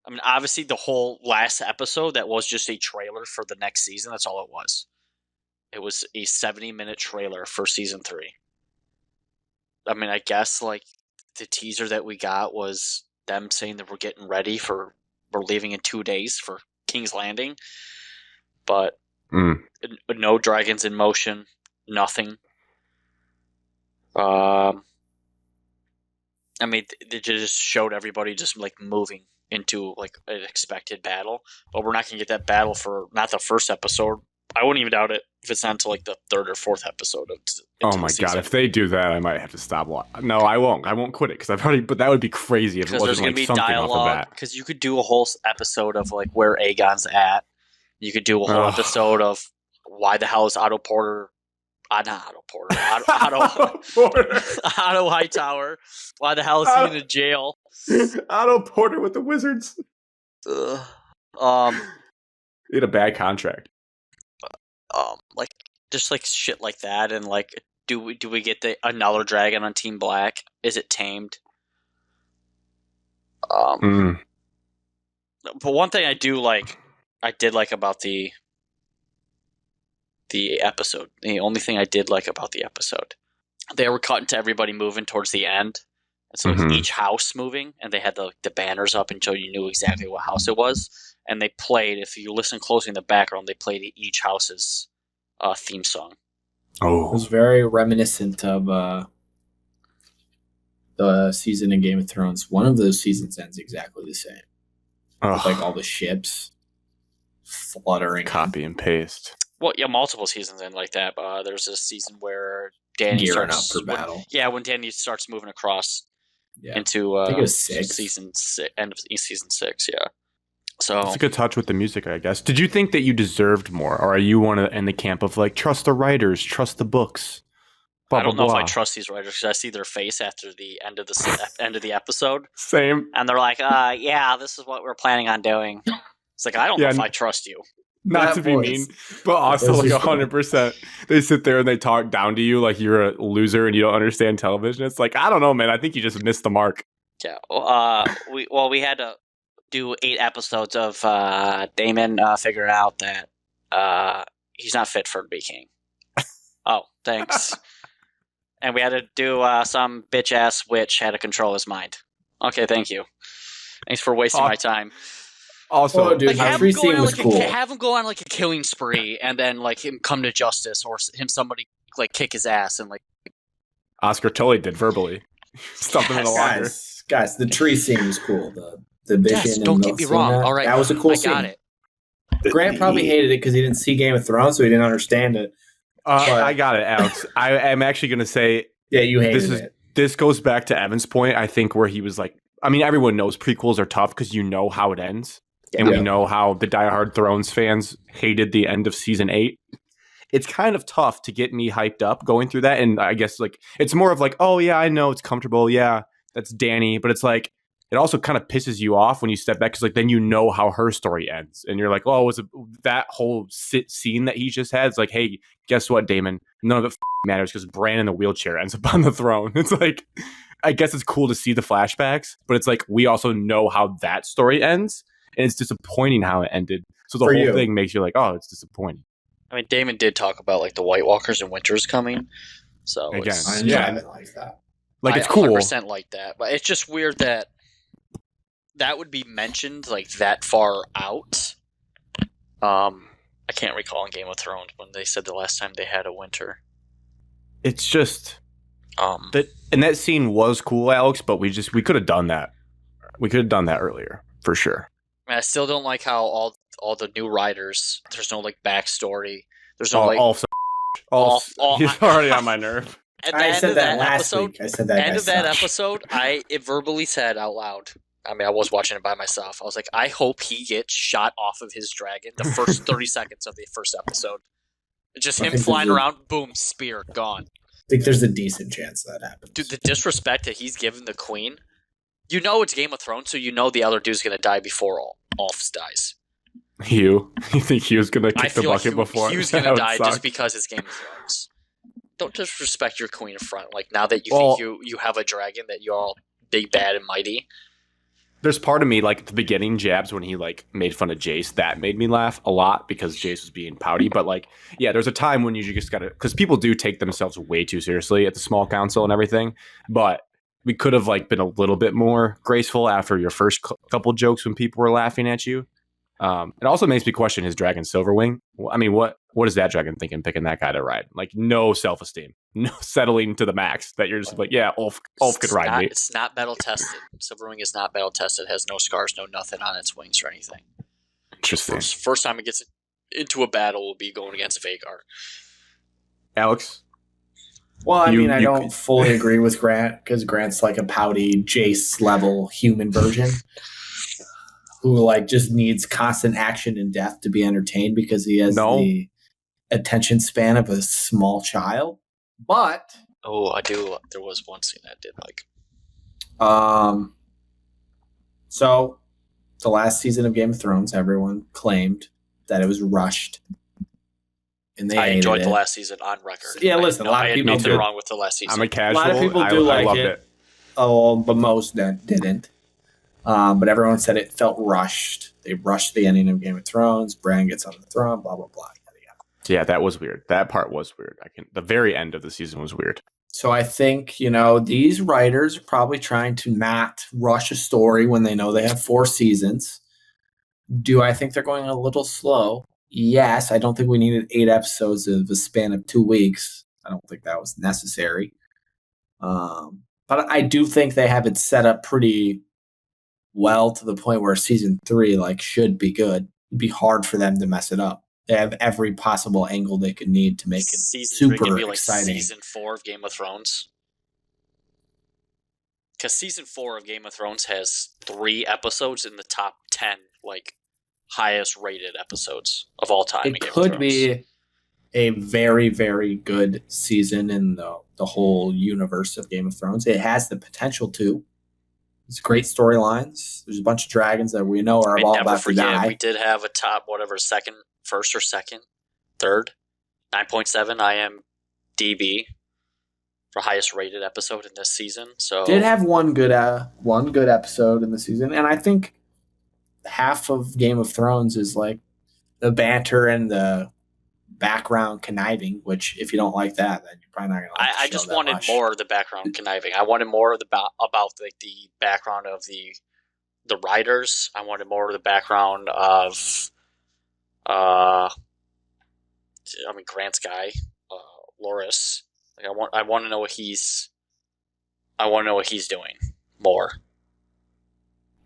I mean, obviously, the whole last episode, that was just a trailer for the next season. That's all it was. It was a 70-minute trailer for season 3. I mean, I guess, like, the teaser that we got was them saying that we're leaving in 2 days for King's Landing. But no dragons in motion, nothing. I mean, they just showed everybody just like moving into like an expected battle, but we're not going to get that battle for not the first episode. I wouldn't even doubt it if it's not until like the 3rd or 4th episode of. Oh my god! If they do that, I might have to stop watching. No, I won't. I won't quit it because I've already. But that would be crazy if it Because there's wasn't going to like be something off of dialogue. that. Because you could do a whole episode of like where Aegon's at. You could do a whole episode of why the hell is Otto Porter. Not Otto Porter. Otto Hightower. Why the hell is he in a jail? Otto Porter with the Wizards. He had a bad contract. Like just like shit like that, and like do we get another dragon on Team Black? Is it tamed? But one thing I did like about the episode. The only thing I did like about the episode, they were cutting to everybody moving towards the end. And so like each house moving, and they had the banners up until you knew exactly what house it was. And they played, if you listen closely in the background, they played each house's theme song. It was very reminiscent of the season in Game of Thrones. One of those seasons ends exactly the same. With like all the ships fluttering. Copy and paste. Well, yeah, multiple seasons end like that. There's a season where Danny gearing starts up for battle. when Danny starts moving across Yeah. into I think it was 6. season 6, end of season 6. Yeah. So it's a good touch with the music, I guess. Did you think that you deserved more, or are you one in the camp of like trust the writers, trust the books? Blah, I don't blah, know blah. if I trust these writers because I see their face after the end of the end of the episode, Same. and they're like, "Yeah, this is what we're planning on doing." It's like I don't know if I trust you. Not That to be voice. mean, but also That like voice is 100%. They sit there and they talk down to you like you're a loser and you don't understand television. It's like, I don't know, man. I think you just missed the mark. Yeah. We had to do 8 episodes of Damon figuring out that he's not fit for to be king. Oh, thanks. And we had to do some bitch ass witch had to control his mind. Okay, thank you. Thanks for wasting my time. Also, dude, Like the tree scene was cool. have him go on like a killing spree, and then like him come to justice, or him somebody like kick his ass, and like Oscar totally did verbally. Stuffed him in the locker. Guys, the tree scene was cool. The vision. yes, don't get me wrong. All right, that was a cool scene. I got it. Grant probably hated it because he didn't see Game of Thrones, so he didn't understand it. I got it, Alex. I am actually going to say, yeah, you hated it. This goes back to Evan's point. I think where he was like, I mean, everyone knows prequels are tough because you know how it ends. And we know how the diehard Thrones fans hated the end of season 8. It's kind of tough to get me hyped up going through that. And I guess like it's more of like, oh, yeah, I know it's comfortable. Yeah, that's Dany. But it's like it also kind of pisses you off when you step back because like then you know how her story ends. And you're like, oh, was it that whole scene that he just had? It's like, hey, guess what, Damon? None of it matters because Bran in the wheelchair ends up on the throne. It's like, I guess it's cool to see the flashbacks, but it's like we also know how that story ends. And it's disappointing how it ended. So the whole thing makes you like, oh, it's disappointing. I mean, Damon did talk about like the White Walkers and winter's coming. So again, I didn't like that. Like it's cool. 100% like that, but it's just weird that would be mentioned like that far out. I can't recall in Game of Thrones when they said the last time they had a winter. It's just and that scene was cool, Alex, but we could have done that. We could have done that earlier for sure. I still don't like how all the new writers. There's no like backstory. There's no he's already on my nerve. I said that last week. I said that. End of that episode, it verbally said out loud. I mean, I was watching it by myself. I was like, I hope he gets shot off of his dragon the first 30 seconds of the first episode. Just him flying around, boom, spear, gone. I think there's a decent chance that happens. Dude, the disrespect that he's given the queen. You know it's Game of Thrones, so you know the other dude's going to die before Ulf dies. You think he was going to kick the bucket before? He was going to die just because it's Game of Thrones. Don't disrespect your queen in front. Like, now that you think you have a dragon, that you're all big, bad, and mighty. There's part of me, like, at the beginning jabs when he, like, made fun of Jace. That made me laugh a lot because Jace was being pouty. But, like, yeah, there's a time when you just got to... Because people do take themselves way too seriously at the small council and everything. But... we could have like been a little bit more graceful after your first couple jokes when people were laughing at you. It also makes me question his dragon Silverwing. I mean, what is that dragon thinking picking that guy to ride? Like no self-esteem, no settling to the max that you're just like, yeah, Ulf could ride me. It's not battle tested. Silverwing is not battle tested. It has no scars, no nothing on its wings or anything. Interesting. First time it gets into a battle will be going against Vhagar. Alex? Well, I mean, I don't fully agree with Grant because Grant's like a pouty Jace level human version who like just needs constant action and death to be entertained because he has the attention span of a small child. But I do. There was one scene I did like. So the last season of Game of Thrones, everyone claimed that it was rushed. And I enjoyed the last season on record. Yeah, listen, a lot of people nothing wrong with the last season. I'm a casual. A lot of people do like it. Oh, but most didn't. But everyone said it felt rushed. They rushed the ending of Game of Thrones. Bran gets on the throne. Blah blah blah. Yeah, that was weird. That part was weird. The very end of the season was weird. So I think these writers are probably trying to not rush a story when they know they have 4 seasons. Do I think they're going a little slow? Yes, I don't think we needed 8 episodes of a span of 2 weeks. I don't think that was necessary. But I do think they have it set up pretty well to the point where season 3 should be good. It'd be hard for them to mess it up. They have every possible angle they could need to make it season super 3 could be exciting. Season 4 of Game of Thrones. Because season 4 of Game of Thrones has 3 episodes in the top 10, highest rated episodes of all time. It could be a very, very good season in the whole universe of Game of Thrones. It has the potential to. It's great storylines. There's a bunch of dragons that we know are all about to die. We did have a top, first or second, third, 9.7 IMDb for highest rated episode in this season. So did have one good episode in the season, and I think half of Game of Thrones is like the banter and the background conniving, which if you don't like that, then you're probably not going to like the I show just that wanted much. more of the background conniving. I wanted more of the about like the background of the writers. I wanted more of the background of Grant's guy, Loris. Like I want to know what he's doing more.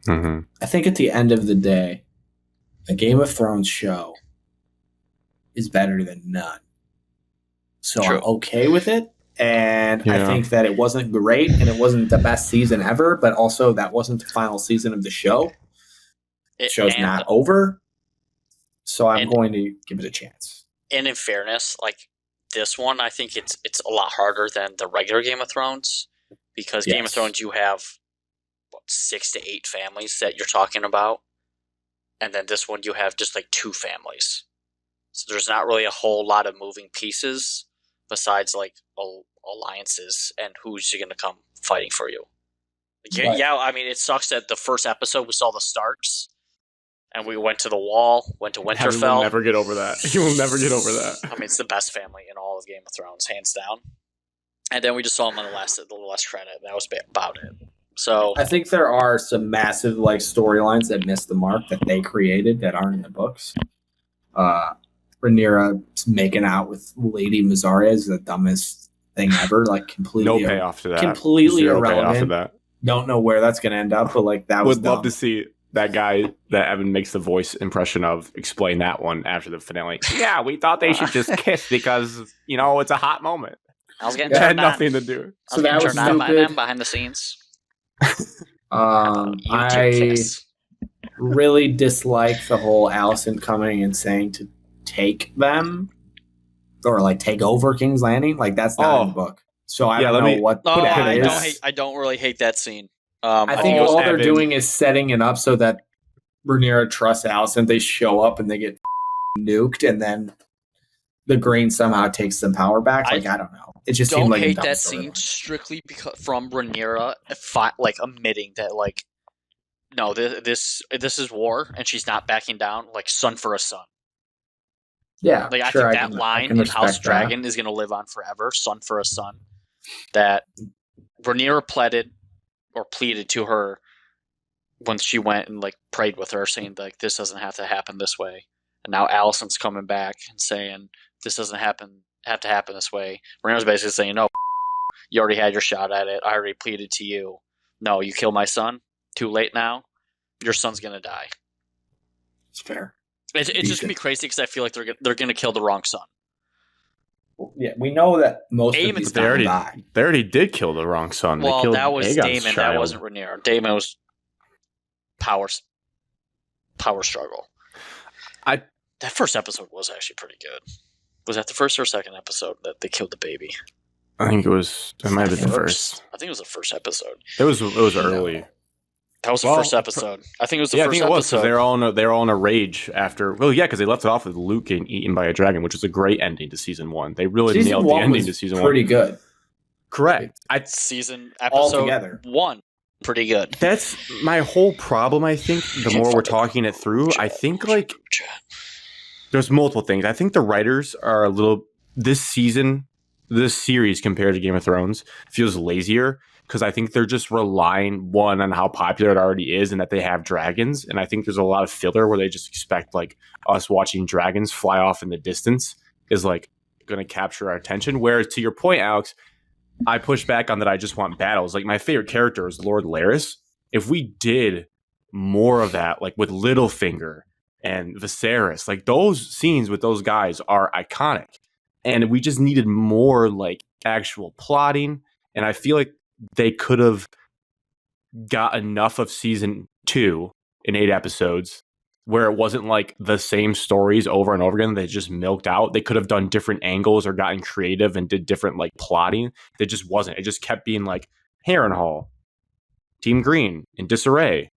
Mm-hmm. I think at the end of the day, a Game of Thrones show is better than none. So True. I'm okay with it. And I Yeah. think that it wasn't great and it wasn't the best season ever, but also that wasn't the final season of the show. The show's not over. So I'm going to give it a chance. And in fairness, like this one, I think it's a lot harder than the regular Game of Thrones because Game of Thrones you have 6 to 8 families that you're talking about, and then this one you have just like 2 families. So there's not really a whole lot of moving pieces besides like alliances and who's going to come fighting for you. Right. Yeah, I mean, it sucks that the first episode we saw the Starks, and we went to the Wall, went to Winterfell. You will never get over that. You will never get over that. I mean, it's the best family in all of Game of Thrones, hands down. And then we just saw them on the last credit. That was about it. So I think there are some massive like storylines that missed the mark that they created that aren't in the books. Rhaenyra making out with Lady Mazarya is the dumbest thing ever. Like completely no payoff to that. Completely Zero irrelevant. Payoff to that. Don't know where that's going to end up, but like that was. Would love to see that guy that Evan makes the voice impression of explain that one after the finale. Yeah, we thought they should just kiss because it's a hot moment. I was getting it had turned nothing on. to do. I was getting turned on by them behind the scenes. I really dislike the whole Alicent coming and saying to take them or like take over King's Landing. Like that's not in the book. So I don't know what it is. I don't really hate that scene. I think all they're doing is setting it up so that Rhaenyra trusts Alicent. They show up and they get nuked, and then the Green somehow takes some power back. Like I don't know. It just seemed like hate that scene strictly because from Rhaenyra like admitting that like no, this is war and she's not backing down. Like son for a son. Yeah, like I think that line in House Dragon is going to live on forever. Son for a son. That Rhaenyra pleaded to her when she went and like prayed with her, saying like this doesn't have to happen this way. And now Alicent's coming back and saying this doesn't have to happen this way. Rhaenyra's basically saying no, you already had your shot at it. I already pleaded to you. No, you killed my son. Too late now. Your son's gonna die. It's fair. It's just gonna be crazy because I feel like they're gonna kill the wrong son. Yeah, we know that most of these die. They already did kill the wrong son. Well, they killed that was Aegon's Daemon. child. That wasn't Rhaenyra. Daemon was power struggle. That first episode was actually pretty good. Was that the first or second episode that they killed the baby? I think it might have been the first. I think it was the first episode. It was early. That was the first episode. I think it was the first episode. I think it was because they're all in a rage after. Well, yeah, because they left it off with Luke getting eaten by a dragon, which is a great ending to season 1. They really nailed the ending to season 1. Pretty good. Correct. Episode altogether. 1. Pretty good. That's my whole problem. I think the more we're talking it through, I think like there's multiple things. I think the writers are a little this series compared to Game of Thrones feels lazier. Because I think they're just relying, one, on how popular it already is and that they have dragons. And I think there's a lot of filler where they just expect like us watching dragons fly off in the distance is like going to capture our attention. Whereas to your point, Alex, I push back on that. I just want battles. Like my favorite character is Lord Larys. If we did more of that, like with Littlefinger and Viserys, like those scenes with those guys are iconic. And we just needed more like actual plotting. And I feel like they could have got enough of season 2 in 8 episodes where it wasn't like the same stories over and over again. They just milked out. They could have done different angles or gotten creative and did different like plotting. It just wasn't. It just kept being like Harrenhal, Team Green in disarray,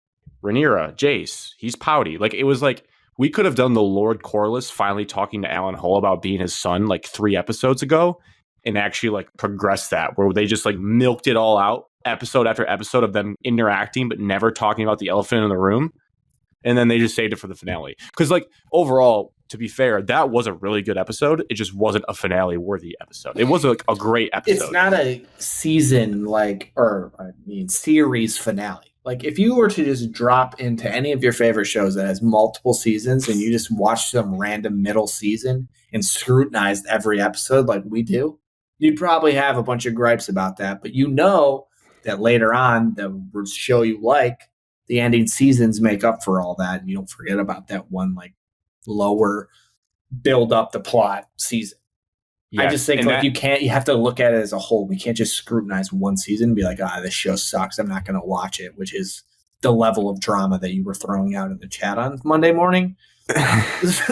Rhaenyra, Jace, he's pouty. Like it was like we could have done the Lord Corlys finally talking to Alan Hull about being his son like 3 episodes ago. And actually like progress that where they just like milked it all out episode after episode of them interacting but never talking about the elephant in the room. and then they just saved it for the finale. Because like overall, to be fair, that was a really good episode. It just wasn't a finale worthy episode. It was like a great episode. It's not a season series finale. Like if you were to just drop into any of your favorite shows that has multiple seasons and you just watch some random middle season and scrutinize every episode like we do, you'd probably have a bunch of gripes about that. But you know that later on, the show you like, the ending seasons make up for all that, and you don't forget about that one like lower build up the plot season. I just think like you have to look at it as a whole. We can't just scrutinize one season and be like, this show sucks, I'm not going to watch it, which is the level of drama that you were throwing out in the chat on Monday morning,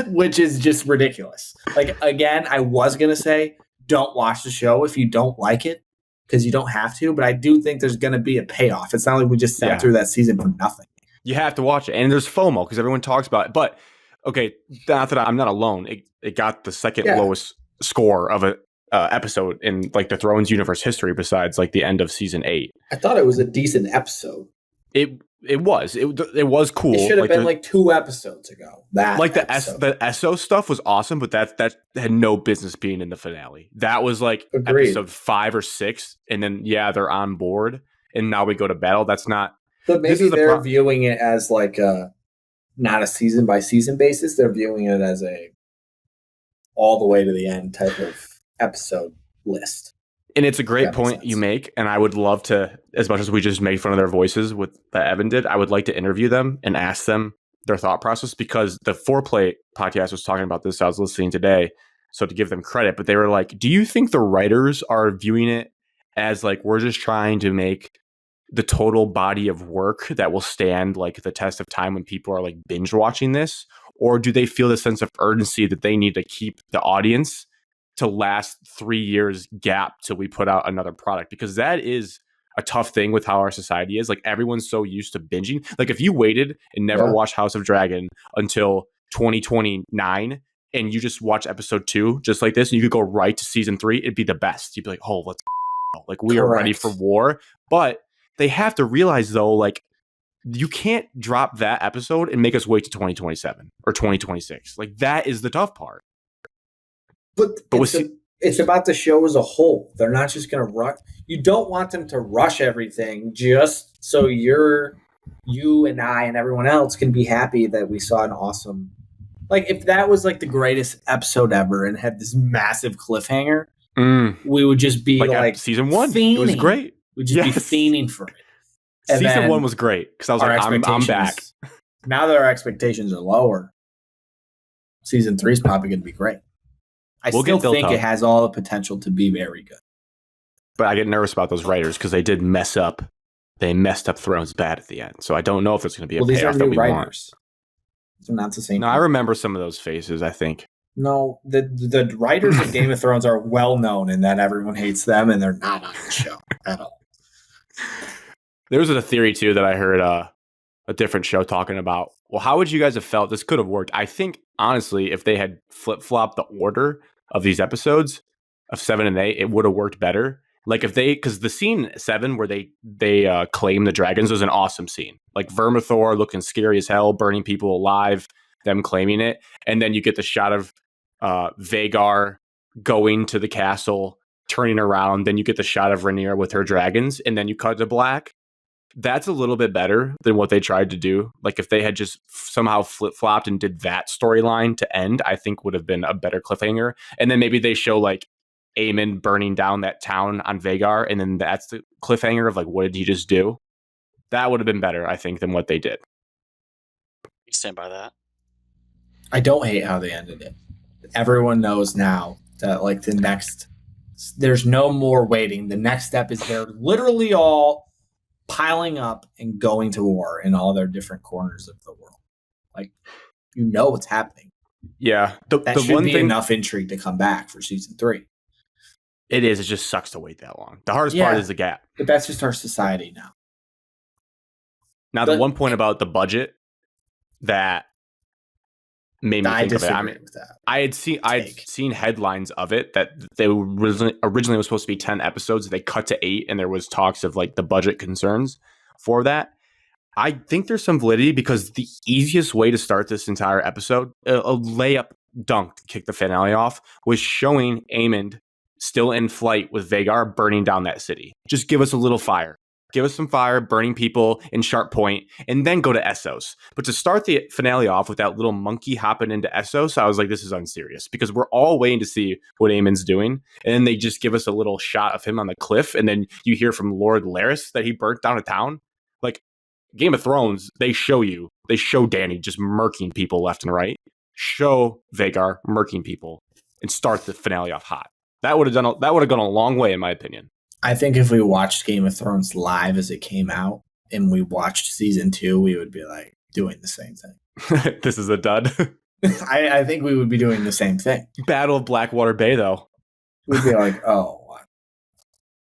which is just ridiculous. Like, again, I was going to say, don't watch the show if you don't like it, because you don't have to, but I do think there's going to be a payoff. It's not like we just sat through that season for nothing. You have to watch it. And there's FOMO because everyone talks about it. But, okay, not that I'm not alone. It got the second lowest score of a episode in like the Thrones universe history besides like the end of season 8. I thought it was a decent episode. It was cool. It should have been like 2 episodes ago. The ESO stuff was awesome, but that had no business being in the finale. That was like episode 5 or 6, and then they're on board, and now we go to battle. That's not. But maybe they're viewing it as like not a season by season basis. They're viewing it as a all the way to the end type of episode list. And it's a great point you make, and I would love to, as much as we just made fun of their voices with that Evan did, I would like to interview them and ask them their thought process, because the Foreplay podcast was talking about this. I was listening today, so to give them credit, but they were like, do you think the writers are viewing it as like, we're just trying to make the total body of work that will stand like the test of time when people are like binge watching this? Or do they feel the sense of urgency that they need to keep the audience to last 3 years gap till we put out another product? Because that is a tough thing with how our society is. Like, everyone's so used to binging. Like, if you waited and never watched House of Dragon until 2029 and you just watch episode 2 just like this, and you could go right to season 3, it'd be the best. You'd be like, oh, let's go. Like, we are ready for war. But they have to realize, though, like, you can't drop that episode and make us wait to 2027 or 2026. Like, that is the tough part. But it's about the show as a whole. They're not just going to rush. You don't want them to rush everything just so you and I and everyone else can be happy that we saw an awesome. Like, if that was like the greatest episode ever and had this massive cliffhanger, we would just be like season 1. Fiending. It was great. We'd just be fiending for it. And season 1 was great because I was like, I'm back. Now that our expectations are lower, season 3 is probably going to be great. I still think it has all the potential to be very good. But I get nervous about those writers because they did mess up. They messed up Thrones bad at the end. So I don't know if there's going to be a payoff that we want. They're not the same. No, I remember some of those faces, I think. No, the writers of Game of Thrones are well known in that everyone hates them and they're not on the show at all. There was a theory, too, that I heard a different show talking about. Well, how would you guys have felt? This could have worked. I think, honestly, if they had flip-flopped the order of these episodes of 7 and 8, it would have worked better. Like, if they, because the scene 7 where they claim the dragons was an awesome scene. Like, Vermithor looking scary as hell, burning people alive, them claiming it. And then you get the shot of Vhagar going to the castle, turning around. Then you get the shot of Rhaenyra with her dragons, and then you cut to black. That's a little bit better than what they tried to do. Like, if they had just somehow flip-flopped and did that storyline to end, I think would have been a better cliffhanger. And then maybe they show like Aemon burning down that town on Vhagar, and then that's the cliffhanger of like, what did he just do? That would have been better, I think, than what they did. You stand by that. I don't hate how they ended it. Everyone knows now that like there's no more waiting. The next step is they're literally all piling up and going to war in all their different corners of the world. Like, you know what's happening. Yeah. That should be enough intrigue to come back for season 3. It is. It just sucks to wait that long. The hardest part is the gap. But that's just our society now. Now, the one point about the budget that made me think of it. I mean, I had seen headlines of it that they originally was supposed to be 10 episodes. They cut to 8, and there was talks of like the budget concerns for that. I think there's some validity because the easiest way to start this entire episode, a layup dunk to kick the finale off, was showing Aemond still in flight with Vhagar burning down that city. Just give us a little fire. Give us some fire, burning people in Sharp Point, and then go to Essos. But to start the finale off with that little monkey hopping into Essos, I was like, this is unserious because we're all waiting to see what Aemond's doing. And then they just give us a little shot of him on the cliff. And then you hear from Lord Larys that he burnt down a town. Like Game of Thrones, they show Dany just murking people left and right. Show Vhagar murking people and start the finale off hot. That would have gone a long way, in my opinion. I think if we watched Game of Thrones live as it came out and we watched season 2, we would be like doing the same thing. This is a dud. I think we would be doing the same thing. Battle of Blackwater Bay, though. We'd be like, oh,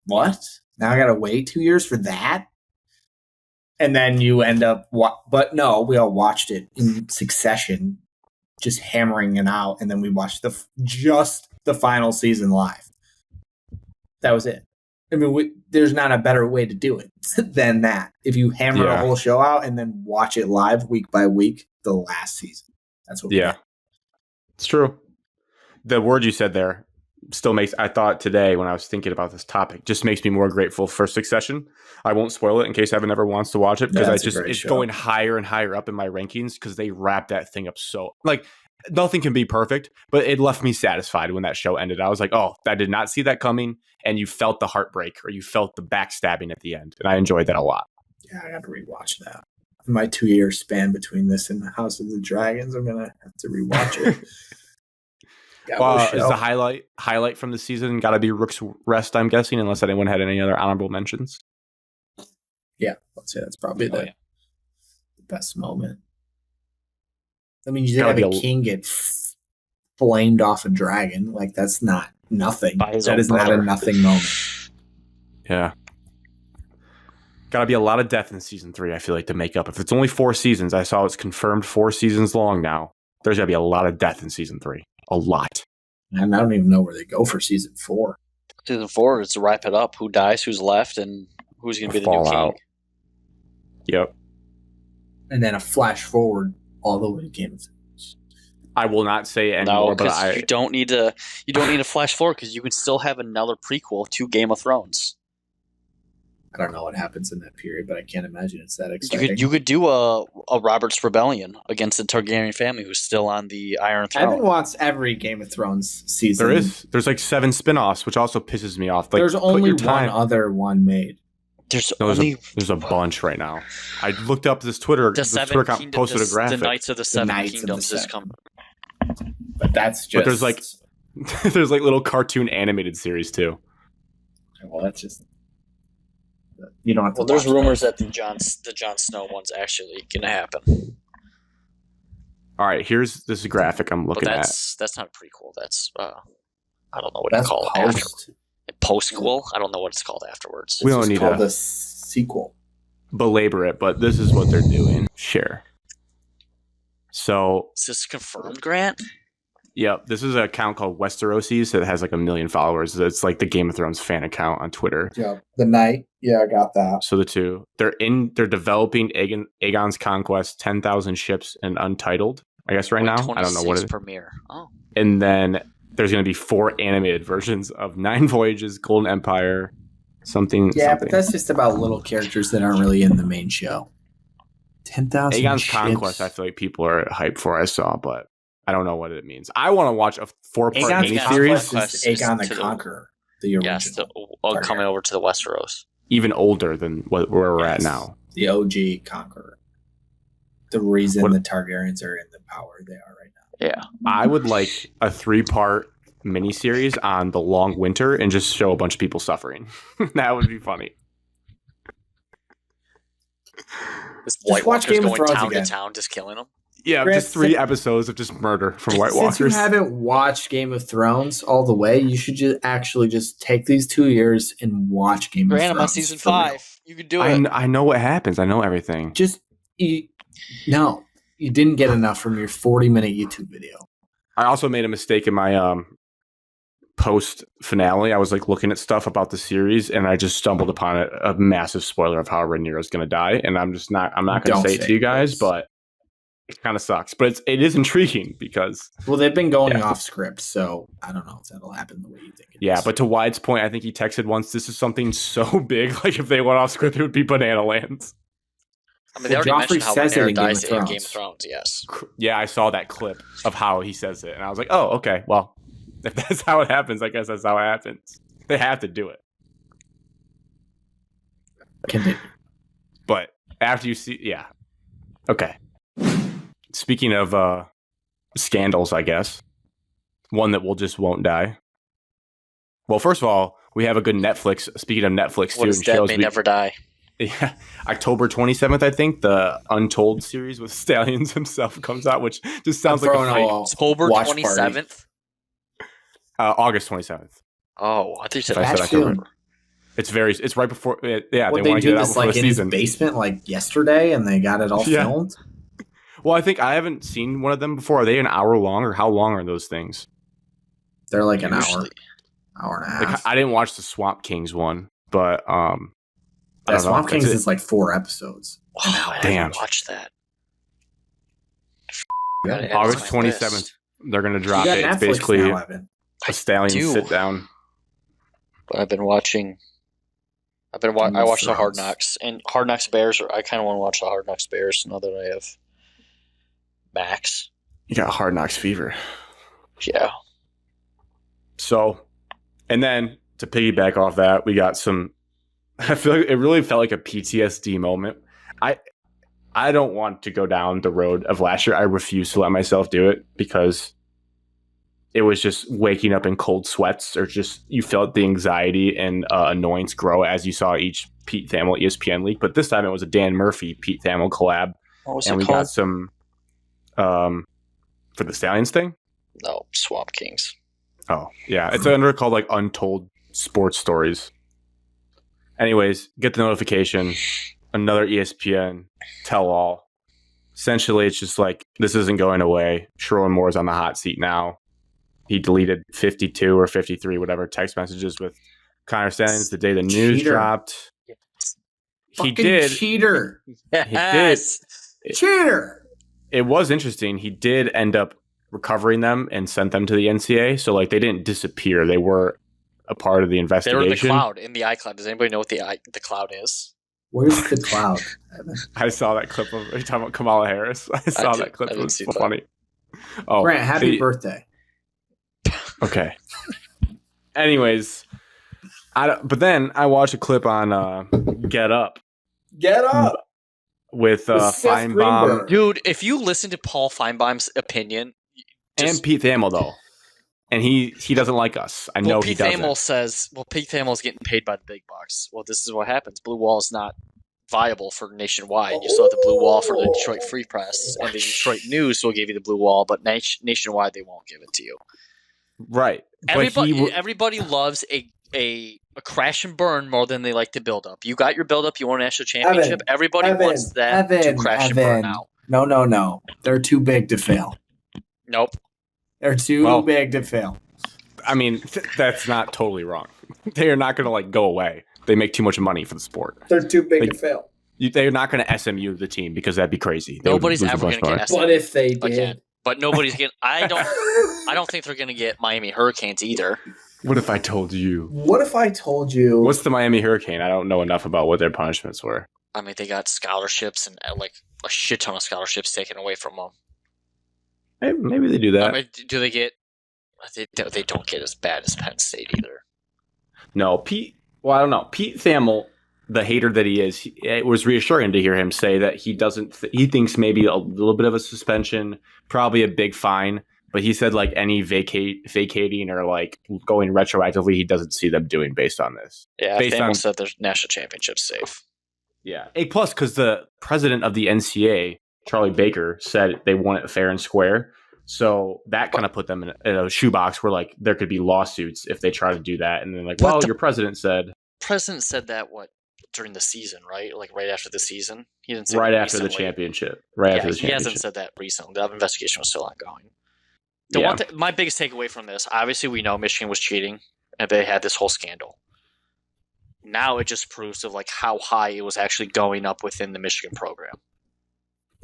what? Now I got to wait 2 years for that? And then you end up, but no, we all watched it in succession, just hammering it out. And then we watched just the final season live. That was it. I mean, there's not a better way to do it than that. If you hammer a whole show out and then watch it live week by week, the last season. That's what we did. It's true. The word you said there still makes, I thought today when I was thinking about this topic, just makes me more grateful for Succession. I won't spoil it in case Evan ever wants to watch it because it's going higher and higher up in my rankings because they wrap that thing up so, like, nothing can be perfect, but it left me satisfied when that show ended. I was like, oh, I did not see that coming. And you felt the heartbreak or you felt the backstabbing at the end. And I enjoyed that a lot. Yeah, I got to rewatch that. In my 2-year span between this and House of the Dragons, I'm going to have to rewatch it. Is the highlight from the season got to be Rook's Rest, I'm guessing, unless anyone had any other honorable mentions? Yeah, I'd say that's probably the best moment. I mean, you did have a king get flamed off a dragon. Like, that's not nothing. That is not a nothing moment. Yeah. Got to be a lot of death in season 3, I feel like, to make up. If it's only 4 seasons, I saw it's confirmed 4 seasons long now. There's got to be a lot of death in season 3. A lot. And I don't even know where they go for season 4. Season 4 is to wrap it up. Who dies, who's left, and who's going to be the new king. Yep. And then a flash forward all the way to Game of Thrones. I will not say anymore, but you don't need to flash forward because you can still have another prequel to Game of Thrones. I don't know what happens in that period, but I can't imagine it's that exciting. You could do a Robert's Rebellion against the Targaryen family who's still on the Iron Throne. Evan wants every Game of Thrones season. There's like 7 spin-offs, which also pisses me off. Like, there's only one other one made. There's a bunch right now. I looked up this Twitter. This Twitter account posted a graphic. The Knights of the Seven Kingdoms is coming. But that's just. But there's like little cartoon animated series too. Well, that's just. You don't have to. Well, there's rumors that the Jon Snow one's actually going to happen. All right, this is a graphic I'm looking at. That's not a prequel. That's I don't know what it's called. Postquel? I don't know what it's called afterwards. We don't need a sequel. Belabor it, but this is what they're doing. Share. So is this confirmed, Grant? Yep, this is an account called Westeroses that has like 1 million followers. It's like the Game of Thrones fan account on Twitter. Yeah, the Knight. Yeah, I got that. So the two, they're developing Aegon's Conquest, 10,000 ships, and Untitled. I guess right now, I don't know what it is. Premiere. Oh, and then there's going to be 4 animated versions of 9 Voyages, Golden Empire, something. Yeah, but that's just about little characters that aren't really in the main show. 10,000 Aegon's Conquest, I feel like people are hyped for. I saw, but I don't know what it means. I want to watch a 4-part miniseries. Aegon the Conqueror, the original. Coming over to the Westeros. Even older than where we're at now. The OG Conqueror. The reason the Targaryens are in the power they are right now. Yeah. I would like a 3-part miniseries on the long winter and just show a bunch of people suffering. That would be funny. Just watch Game of Thrones town to town, just killing them. Yeah, Grant, just 3 episodes of just murder from White Walkers. Since you haven't watched Game of Thrones all the way, you should just take these 2 years and watch Game of Thrones. I'm on season 5. You could do it. I know what happens. I know everything. No, you didn't get enough from your 40-minute YouTube video. I also made a mistake in my post finale, I was like looking at stuff about the series, and I just stumbled upon a massive spoiler of how Rhaenyra is going to die, and I'm not going to say it to you guys, but it kind of sucks. But it is intriguing because they've been going off script, so I don't know if that'll happen the way you think it is. But to Wyatt's point, I think he texted once, this is something so big, like if they went off script, it would be Banana Lands. I mean, they already mentioned how Rhaenyra dies in Game of Thrones, yes. Yeah, I saw that clip of how he says it, and I was like, oh, okay, well, if that's how it happens, I guess that's how it happens. They have to do it. Continue. But after you see, okay. Speaking of scandals, I guess, one that won't die. Well, first of all, we have a good Netflix. Speaking of Netflix, what is dead may never die. Yeah, October 27th, I think, the Untold series with Stalions himself comes out, which just sounds like a fight. October 27th? August 27th. Oh, I think you said October. It's right before. They want to get it out before the season. In his basement like yesterday, and they got it all filmed. Well, I think I haven't seen one of them before. Are they an hour long, or how long are those things? They're like an hour and a half. Like, I didn't watch the Swamp Kings one, but Swamp Kings is like 4 episodes. Oh, damn! Watch that. August 27th, they're gonna drop it. It's basically a Stallion sit down. But I watched the Hard Knocks and Hard Knocks Bears. I kind of want to watch the Hard Knocks Bears now that I have Max. You got Hard Knocks fever. Yeah. So, and then to piggyback off that, we got some. I feel like it really felt like a PTSD moment. I don't want to go down the road of last year. I refuse to let myself do it because it was just waking up in cold sweats, or just you felt the anxiety and annoyance grow as you saw each Pete Thamel ESPN leak. But this time it was a Dan Murphy Pete Thamel collab, and we got some for the Stallions thing. No, Swamp Kings. Oh yeah, it's under called like Untold Sports Stories. Anyways, get the notification. Another ESPN tell-all. Essentially, it's just like, this isn't going away. Sherrone Moore's on the hot seat now. He deleted 52 or 53, whatever, text messages with Connor Stalions the day the news dropped. He did. Cheater. Yes. He did. Cheater. It was interesting. He did end up recovering them and sent them to the NCA. So, like, they didn't disappear. They were a part of the investigation. They were in the cloud, in the iCloud. Does anybody know what the cloud is? Where's the cloud? I saw that clip of. Are you talking about Kamala Harris? I saw that clip. It was so funny. Oh, Grant, happy birthday. Okay. Anyways, but then I watched a clip on Get Up. Get Up with Feinbaum. Dude, if you listen to Paul Feinbaum's opinion, and Pete Thamel though. And he doesn't like us. I know he doesn't. Pete Thamel says, Pete Thamel's getting paid by the big bucks. Well, this is what happens. Blue Wall is not viable for nationwide. You still have the Blue Wall for the Detroit Free Press, and the Detroit News will give you the Blue Wall, but nationwide they won't give it to you. Right. Everybody loves a crash and burn more than they like to build up. You got your build up. You won a national championship. Everybody wants that to crash and burn out. No. They're too big to fail. Nope. They're too big to fail. I mean, that's not totally wrong. They are not going to like go away. They make too much money for the sport. They're too big to fail. They're not going to SMU the team because that'd be crazy. Nobody's ever going to get SMU. What if they did? Again, but nobody's getting. I don't think they're going to get Miami Hurricanes either. What if I told you? What's the Miami Hurricane? I don't know enough about what their punishments were. I mean, they got scholarships and like a shit ton of scholarships taken away from them. Maybe they do that. I mean, do they get? They don't get as bad as Penn State either. No, Pete. Well, I don't know. Pete Thamel, the hater that he is, it was reassuring to hear him say that he doesn't. He thinks maybe a little bit of a suspension, probably a big fine. But he said like any vacating or like going retroactively, he doesn't see them doing based on this. Yeah, Thamel said there's national championships safe. Yeah, plus because the president of the NCAA, Charlie Baker, said they want it fair and square. So that kind of put them in a shoebox where like there could be lawsuits if they try to do that. And then like, well, your president said. President said that during the season, right? Like right after the season. He didn't say right after the championship. Right after the championship. He hasn't said that recently. That investigation was still ongoing. My biggest takeaway from this, obviously we know Michigan was cheating and they had this whole scandal. Now it just proves of like how high it was actually going up within the Michigan program.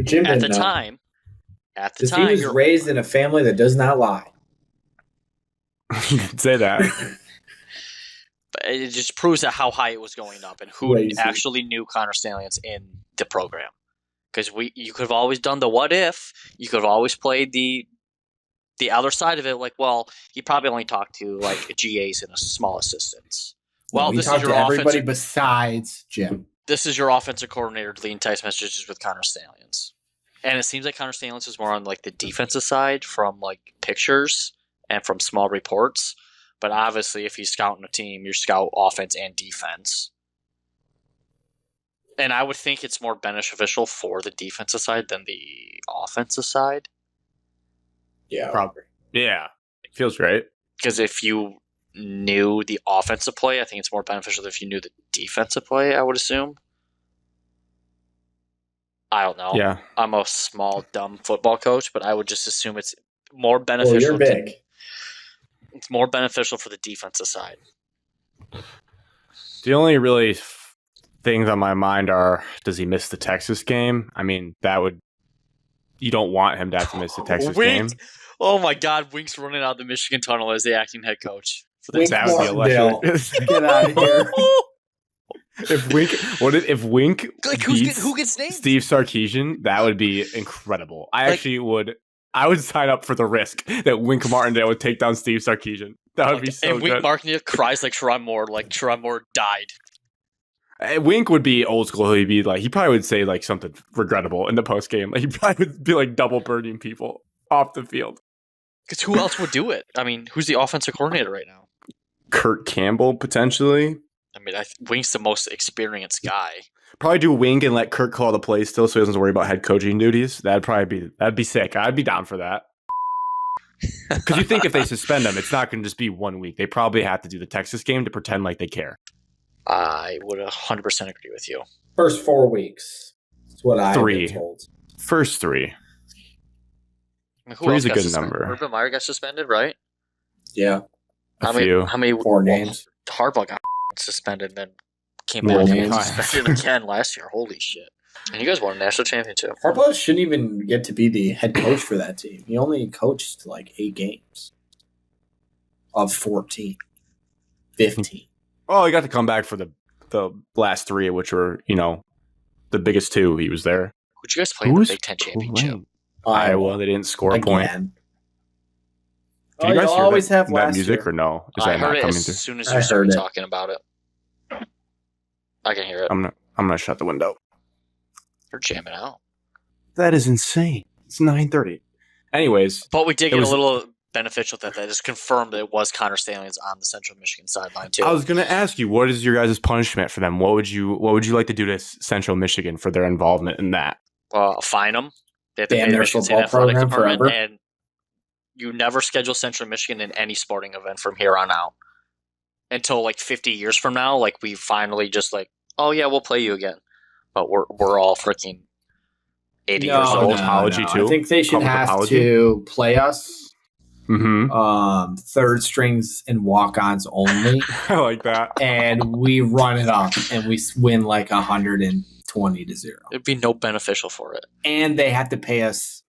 Jim At didn't the know. time, He was raised in a family that does not lie. Say that. But it just proves that how high it was going up and who Crazy. actually knew Connor Stalions in the program. Because you could have always done the what if. You could have always played the other side of it. Like, well, he probably only talked to like GAs and small assistants. Well, he this talked is your to everybody offensive. besides Jim. This is your offensive coordinator deleting text messages with Connor Stalions, and it seems like Connor Stalions is more on like the defensive side from like pictures and from small reports. But obviously, if he's scouting a team, you scout offense and defense. And I would think it's more beneficial for the defensive side than the offensive side. Yeah, probably. Yeah, feels right. Because if you knew the offensive play, I think it's more beneficial than if you knew the defensive play, I would assume. I don't know. Yeah. I'm a small, dumb football coach, but I would just assume it's more beneficial. Well, you're big. It's more beneficial for the defensive side. The only really things on my mind are, does he miss the Texas game? I mean, you don't want him to have to miss the Texas game. Oh my God, Wink's running out of the Michigan tunnel as the acting head coach. That would be electric. Get out of here. If Wink like beats who gets named? Steve Sarkisian, that would be incredible. I would sign up for the risk that Wink Martindale would take down Steve Sarkisian. That would be so and good. Wink Martindale cries like Sherrone Moore died. Wink would be old school. He probably would say like something regrettable in the post game. Like he probably would be like double birding people off the field. Because who else would do it? I mean, who's the offensive coordinator right now? Kurt Campbell potentially. I mean, Wink's the most experienced guy. Probably do Wink and let Kurt call the plays still, so he doesn't have to worry about head coaching duties. That'd be sick. I'd be down for that. Because you think if they suspend him, it's not going to just be 1 week. They probably have to do the Texas game to pretend like they care. I would 100% agree with you. First 4 weeks. That's what I've been told. First 3. I mean, 3 is a good number. Urban Meyer got suspended, right? Yeah. How many 4 games. Harbaugh got suspended and then came back and suspended again last year. Holy shit. And you guys won a national championship. Harbaugh shouldn't even get to be the head coach for that team. He only coached like 8 games of 14, 15. Oh, he got to come back for the last 3, which were, the biggest 2. He was there. Who'd you guys play in the Big Ten championship? Iowa. They didn't score a point. Did you guys hear always have that music year. Or no? Is I that heard not it coming as through? soon as you started talking about it. I can hear it. I'm gonna shut the window. You're jamming out. That is insane. It's 9:30. Anyways, but we did get a little beneficial that just confirmed that it was Connor Stalions on the Central Michigan sideline too. I was gonna ask you, what is your guys' punishment for them? What would you like to do to Central Michigan for their involvement in that? Fine them. They have to ban pay the their Michigan State football Athletic program Department, forever. and you never schedule Central Michigan in any sporting event from here on out until like 50 years from now. Like we finally just like, oh yeah, we'll play you again, but we're all freaking 80 years old. Apology too. I think they should have to play us. Mm-hmm. Third strings and walk-ons only. I like that. And we run it up and we win like 120-0. It'd be no beneficial for it. And they have to pay us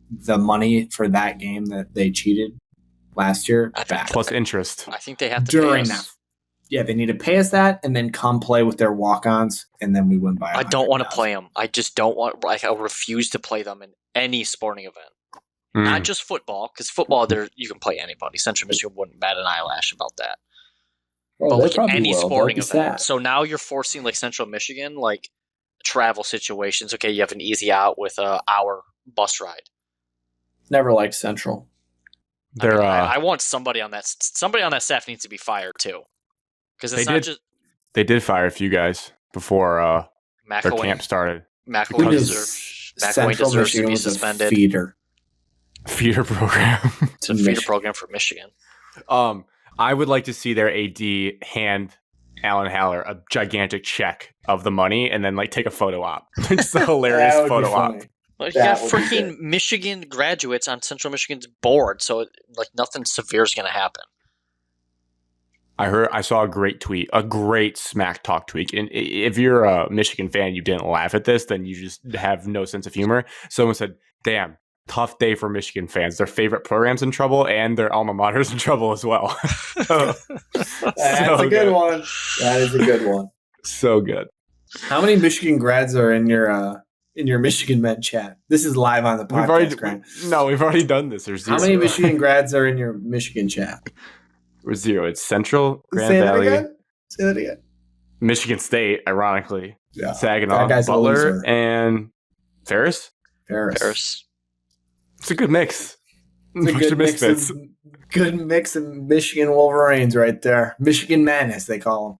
the money for that game that they cheated last year back. Plus interest. I think they have to during pay us. that. Yeah, they need to pay us that and then come play with their walk-ons and then we win by 100,000. I don't want to play them. I just don't want. I refuse to play them in any sporting event. Not just football, because football, you can play anybody. Central Michigan wouldn't bat an eyelash about that. Oh, but like any sporting event. So now you're forcing like Central Michigan, like travel situations. Okay, you have an easy out with an hour bus ride. Never liked Central. I want somebody on that. Somebody on that staff needs to be fired too, because it's not just. They did fire a few guys before their McElwain, camp started. McElwain deserves to be suspended. Feeder program. It's a feeder program for Michigan. I would like to see their AD hand Alan Haller a gigantic check of the money and then like take a photo op. It's a hilarious photo op. Like, you got freaking Michigan graduates on Central Michigan's board, so like nothing severe is going to happen. I saw a great tweet, a great smack talk tweet. And if you're a Michigan fan, you didn't laugh at this, then you just have no sense of humor. Someone said, "Damn, tough day for Michigan fans. Their favorite program's in trouble and their alma mater's in trouble as well." That's a good one. That is a good one. So good. How many Michigan grads are in your Michigan Med chat? This is live on the podcast. We've already done this. There's how many Michigan grads are in your Michigan chat? Or 0. It's Central, Grand Valley. Say that again. Michigan State, ironically. Yeah. Saginaw, Butler, and Ferris. Ferris. It's a good mix. It's a good mix of Michigan Wolverines right there. Michigan Men, as they call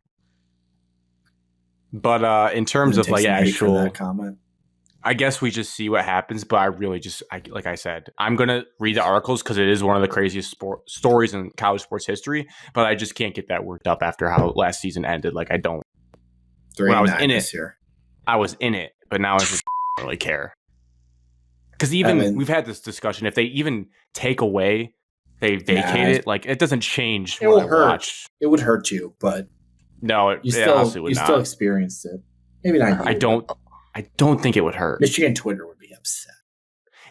them. But in terms of like actual that comment. I guess we just see what happens, but I really like I said, I'm going to read the articles because it is one of the craziest stories in college sports history, but I just can't get that worked up after how last season ended. Like, I don't. When I was in it, I was in it, but now I just don't really care. Because we've had this discussion, if they even take away, they vacate it, like, it doesn't change what I watch. It would hurt you, but no, you still experienced it. Maybe not. I don't think it would hurt. Michigan Twitter would be upset.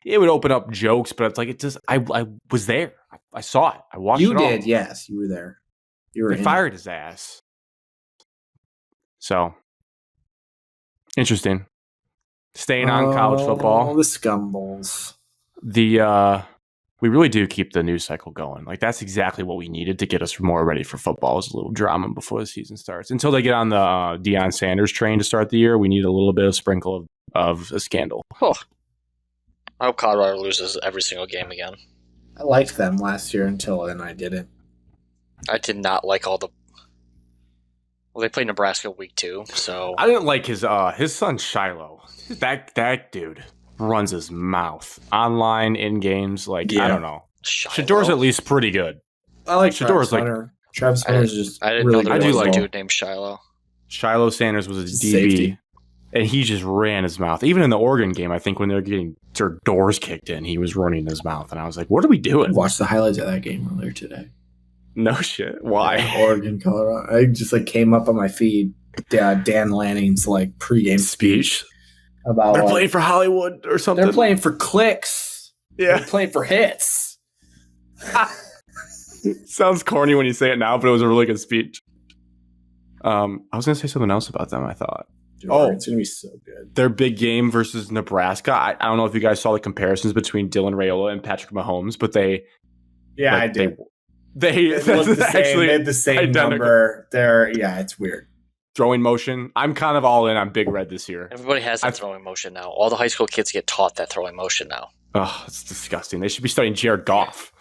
It would open up jokes, but it's like it just. I was there. I saw it. I watched it. You did, yes. You were there. They fired his ass. So interesting. Staying on college football. The scumballs. We really do keep the news cycle going. Like, that's exactly what we needed to get us more ready for football, is a little drama before the season starts. Until they get on the Deion Sanders train to start the year, we need a little bit of sprinkle of a scandal. Oh. I hope Colorado loses every single game again. I liked them last year until then I didn't. I did not like all the... Well, they played Nebraska week 2, so... I didn't like his son, Shiloh. That dude runs his mouth online in games. Like, yeah. I don't know. Shador's at least pretty good. I like Shador's Travis Hunter's just I didn't know there was a dude named Shiloh. Shiloh Sanders was a DB, safety. And he just ran his mouth. Even in the Oregon game, I think when they were getting their doors kicked in, he was running his mouth, and I was like, "What are we doing?" I watched the highlights of that game earlier today. No shit. Why? Oregon, Colorado. I just came up on my feed. Dan Lanning's pregame speech. About they're playing for Hollywood or something. They're playing for clicks. Yeah. They're playing for hits. Sounds corny when you say it now, but it was a really good speech. I was going to say something else about them, I thought. It's going to be so good. Their big game versus Nebraska. I don't know if you guys saw the comparisons between Dylan Raiola and Patrick Mahomes, but they... Yeah, I did. They had the same identical number. It's weird. Throwing motion. I'm kind of all in on Big Red this year. Everybody has that throwing motion now. All the high school kids get taught that throwing motion now. Oh, it's disgusting. They should be studying Jared Goff.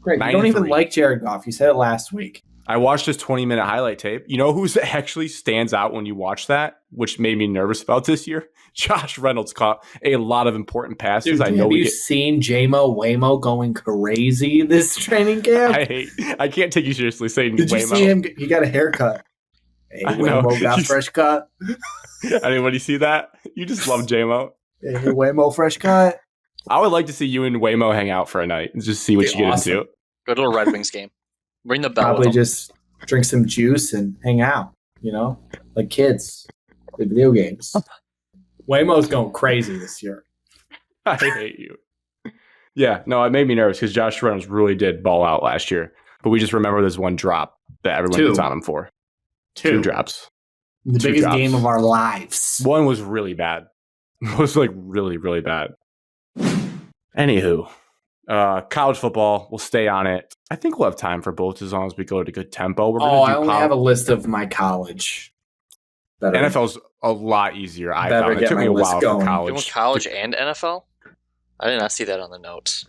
Greg, you don't even like Jared Goff. You said it last week. I watched his 20-minute highlight tape. You know who's actually stands out when you watch that, which made me nervous about this year? Josh Reynolds caught a lot of important passes. Dude, have you seen J-Mo Waymo going crazy this training camp? I can't take you seriously saying Did you see him? He got a haircut. Hey, Waymo got fresh cut. Anybody see that? You just love J-Mo. Hey, Waymo fresh cut. I would like to see you and Waymo hang out for a night and just see what you get into. Go to a Red Wings game. Ring the bell. Probably just drink some juice and hang out, like kids. Play video games. Waymo's going crazy this year. I hate you. Yeah, no, it made me nervous because Josh Reynolds really did ball out last year. But we just remember there's one drop that everyone gets on him for. Two drops. The biggest game of our lives. One was really bad. It was really, really bad. Anywho. College football, we'll stay on it. I think we'll have time for both as long as we go at a good tempo. I only have a list of my college. NFL's a lot easier. I found it took me a while for college. Doing college and NFL? I did not see that on the notes.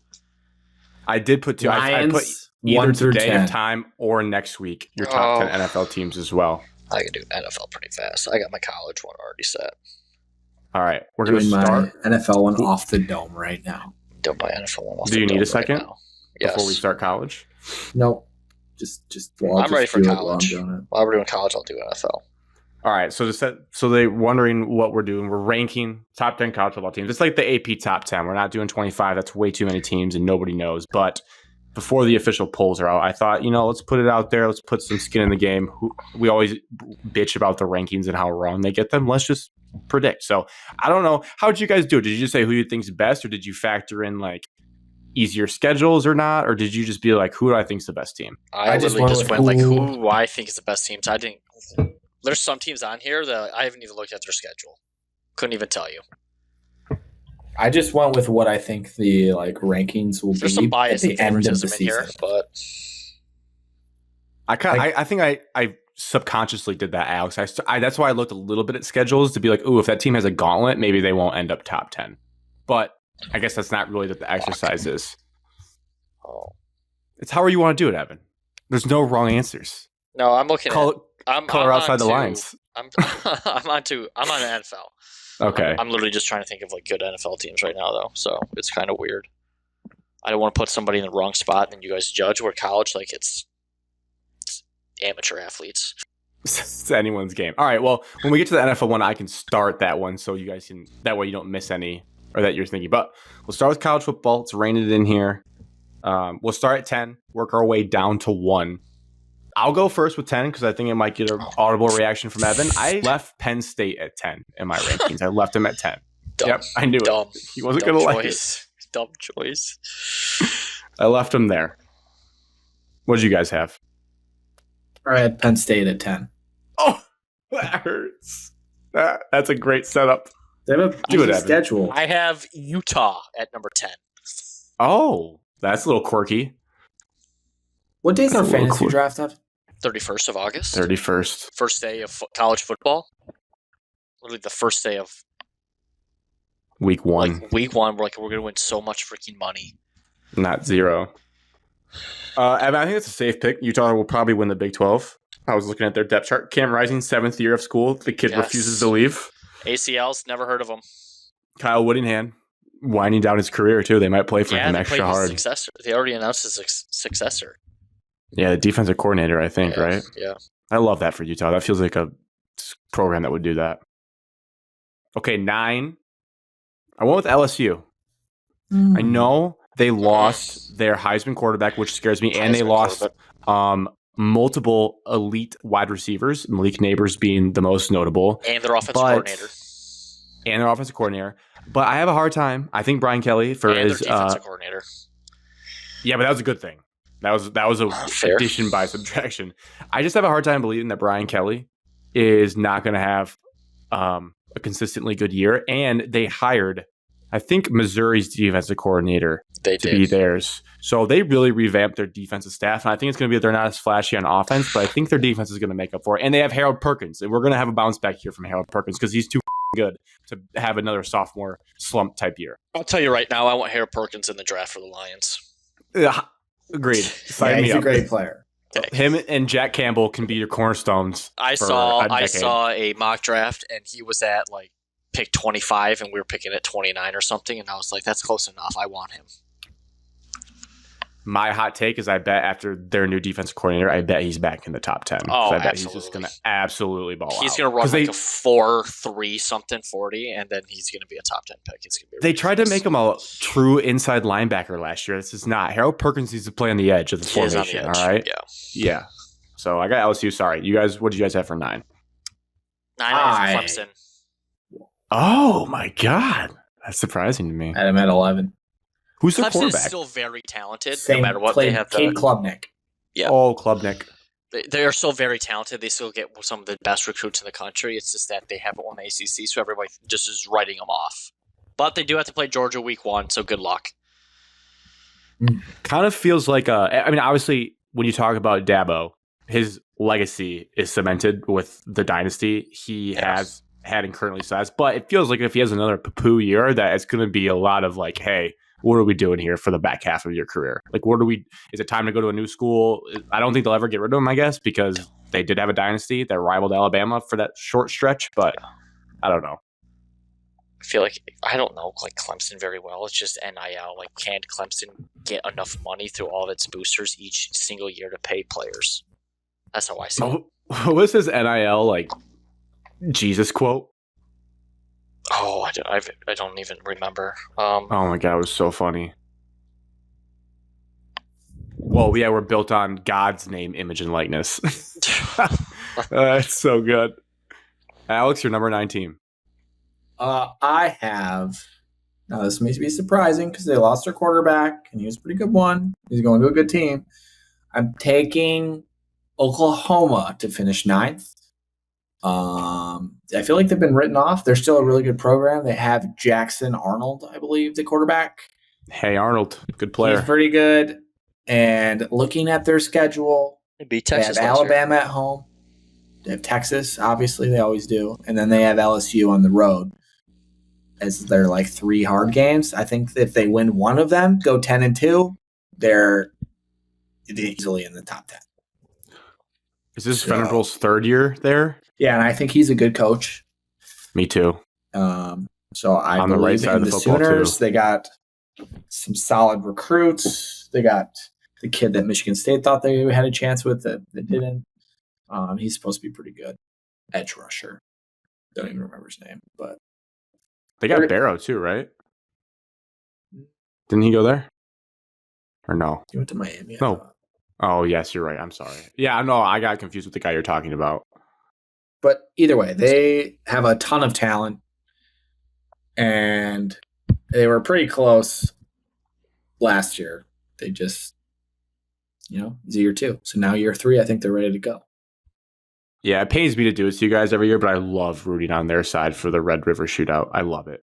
I did put two. I put either today of time or next week your top 10 NFL teams as well. I can do NFL pretty fast. I got my college one already set. All right, we're going to start my NFL one off the dome right now. Don't buy NFL one off. Do you need a second yes. before we start college? Nope. Just I'm ready for college. While we're doing college, I'll do NFL. All right, so they're wondering what we're doing. We're ranking top 10 college football teams. It's like the AP top 10. We're not doing 25. That's way too many teams, and nobody knows. But before the official polls are out, I thought, let's put it out there. Let's put some skin in the game. We always bitch about the rankings and how wrong they get them. Let's just predict. So I don't know. How did you guys do it? Did you just say who you think's best, or did you factor in like easier schedules or not, or did you just be like, who do I think's the best team? I just literally just went like who- who I think is the best teams. I didn't. There's some teams on here that I haven't even looked at their schedule. Couldn't even tell you. I just went with what I think the rankings will There's be some bias at and the end of the favoritism in here, season. but I think I subconsciously did that, Alex. That's why I looked a little bit at schedules to be like, ooh, if that team has a gauntlet, maybe they won't end up top 10. But I guess that's not really what the exercise is. oh. It's however you want to do it, Evan. There's no wrong answers. No, I'm looking Color at. I'm outside the onto- lines. I'm on the NFL. Okay. I'm literally just trying to think of like good NFL teams right now, though. So it's kind of weird. I don't want to put somebody in the wrong spot, and then you guys judge. Where college, like it's amateur athletes. It's anyone's game. All right. Well, when we get to the NFL one, I can start that one so you guys can. That way you don't miss any or that you're thinking. But we'll start with college football. Let's rein it in here. We'll start at 10, work our way down to 1. I'll go first with 10 because I think it might get an audible reaction from Evan. I left Penn State at 10 in my rankings. I left him at 10. Dumb, Yep, I knew dumb, it. He wasn't going to like it. Dumb choice. I left him there. What did you guys have? I had Penn State at 10. Oh, that hurts. That's a great setup. They have a Do it, easy Evan. schedule. I have Utah at number 10. Oh, that's a little quirky. What days That's are a little fantasy cool. draft at? 31st of August. 31st. First day of college football. Literally the first day of Week 1. like week 1. We're going to win so much freaking money. Not 0. Evan, I think it's a safe pick. Utah will probably win the Big 12. I was looking at their depth chart. Cam Rising, 7th year of school. The kid Yes. refuses to leave. ACLs, never heard of them. Kyle Whittingham winding down his career, too. They might play for him they extra played his hard. successor. They already announced his successor. Yeah, the defensive coordinator, I think, Yeah, right? Yeah. I love that for Utah. That feels like a program that would do that. Okay, 9. I went with LSU. I know they lost their Heisman quarterback, which scares me, and they Heisman lost quarterback. multiple elite wide receivers, Malik Neighbors being the most notable, And their offensive coordinator. and their offensive coordinator. But I have a hard time. I think Brian Kelly for And his their defensive coordinator. yeah, but that was a good thing. That was a Fair. addition by subtraction. I just have a hard time believing that Brian Kelly is not going to have a consistently good year. And they hired, I think, Missouri's defensive coordinator They to did. be theirs. So they really revamped their defensive staff. And I think it's going to be that they're not as flashy on offense, but I think their defense is going to make up for it. And they have Harold Perkins. And we're going to have a bounce back here from Harold Perkins because he's too good to have another sophomore slump type year. I'll tell you right now, I want Harold Perkins in the draft for the Lions. Agreed. Sign Yeah, me he's a up. great player. Him and Jack Campbell can be your cornerstones. I for saw a decade. a mock draft, and he was at like pick 25, and we were picking at 29 or something, and I was like, that's close enough. I want him. My hot take is I bet after their new defensive coordinator, I bet he's back in the top 10. Oh, I bet he's just absolutely. going to absolutely ball out. He's going to run 'Cause like a 4.3 something 40, and then he's going to be a top 10 pick. It's gonna be they tried to ridiculous. make him a true inside linebacker last year. This is not. Harold Perkins needs to play on the edge of the He is on the formation. edge. All right. Yeah. Yeah. So I got LSU. Sorry. You guys, what did you guys have for 9? 9 I- Clemson. Oh, my God. That's surprising to me. I had him at 11. Who's the Clemson is quarterback? still very talented, Same no matter what. played They have Cade the, Klubnik. Yeah. Oh, Klubnik. they are still very talented. They still get some of the best recruits in the country. It's just that they haven't won the ACC, so everybody just is writing them off. But they do have to play Georgia week 1, so good luck. Kind of feels like I mean, obviously, when you talk about Dabo, his legacy is cemented with the dynasty he has had and currently has. But it feels like if he has another poo year, that it's going to be a lot of like, hey, what are we doing here for the back half of your career? Like, is it time to go to a new school? I don't think they'll ever get rid of him, I guess, because they did have a dynasty that rivaled Alabama for that short stretch. But I don't know. I feel like I don't know like Clemson very well. It's just NIL. Like, can Clemson get enough money through all of its boosters each single year to pay players? That's how I see it. What was his NIL like Jesus quote. Oh, I don't even remember. Oh my God, it was so funny. Well, yeah, we're built on God's name, image, and likeness. It's so good. Alex, your number 9 team. I have. Now, this may be surprising because they lost their quarterback, and he was a pretty good one. He's going to a good team. I'm taking Oklahoma to finish 9th. I feel like they've been written off. They're still a really good program. They have Jackson Arnold, I believe, the quarterback. Hey, Arnold, good player. He's pretty good. And looking at their schedule, Beat they Texas have last year. Alabama at home. They have Texas, obviously, they always do. And then they have LSU on the road as their 3 hard games. I think if they win one of them, go 10-2, they're easily in the top 10. Is this Venables' 3rd year there? Yeah, and I think he's a good coach. Me too. So I On the believe right side in of the the football, Sooners. too. They got some solid recruits. They got the kid that Michigan State thought they had a chance with that they didn't. He's supposed to be pretty good. Edge rusher. Don't even remember his name, but They got Barrow too, right? Didn't he go there? Or no? he went to Miami. I No. thought. Oh, yes, you're right. I'm sorry. Yeah, no, I got confused with the guy you're talking about. But either way, they have a ton of talent, and they were pretty close last year. They just, it's year 2. So now year 3, I think they're ready to go. Yeah, it pains me to do it to you guys every year, but I love rooting on their side for the Red River Shootout. I love it.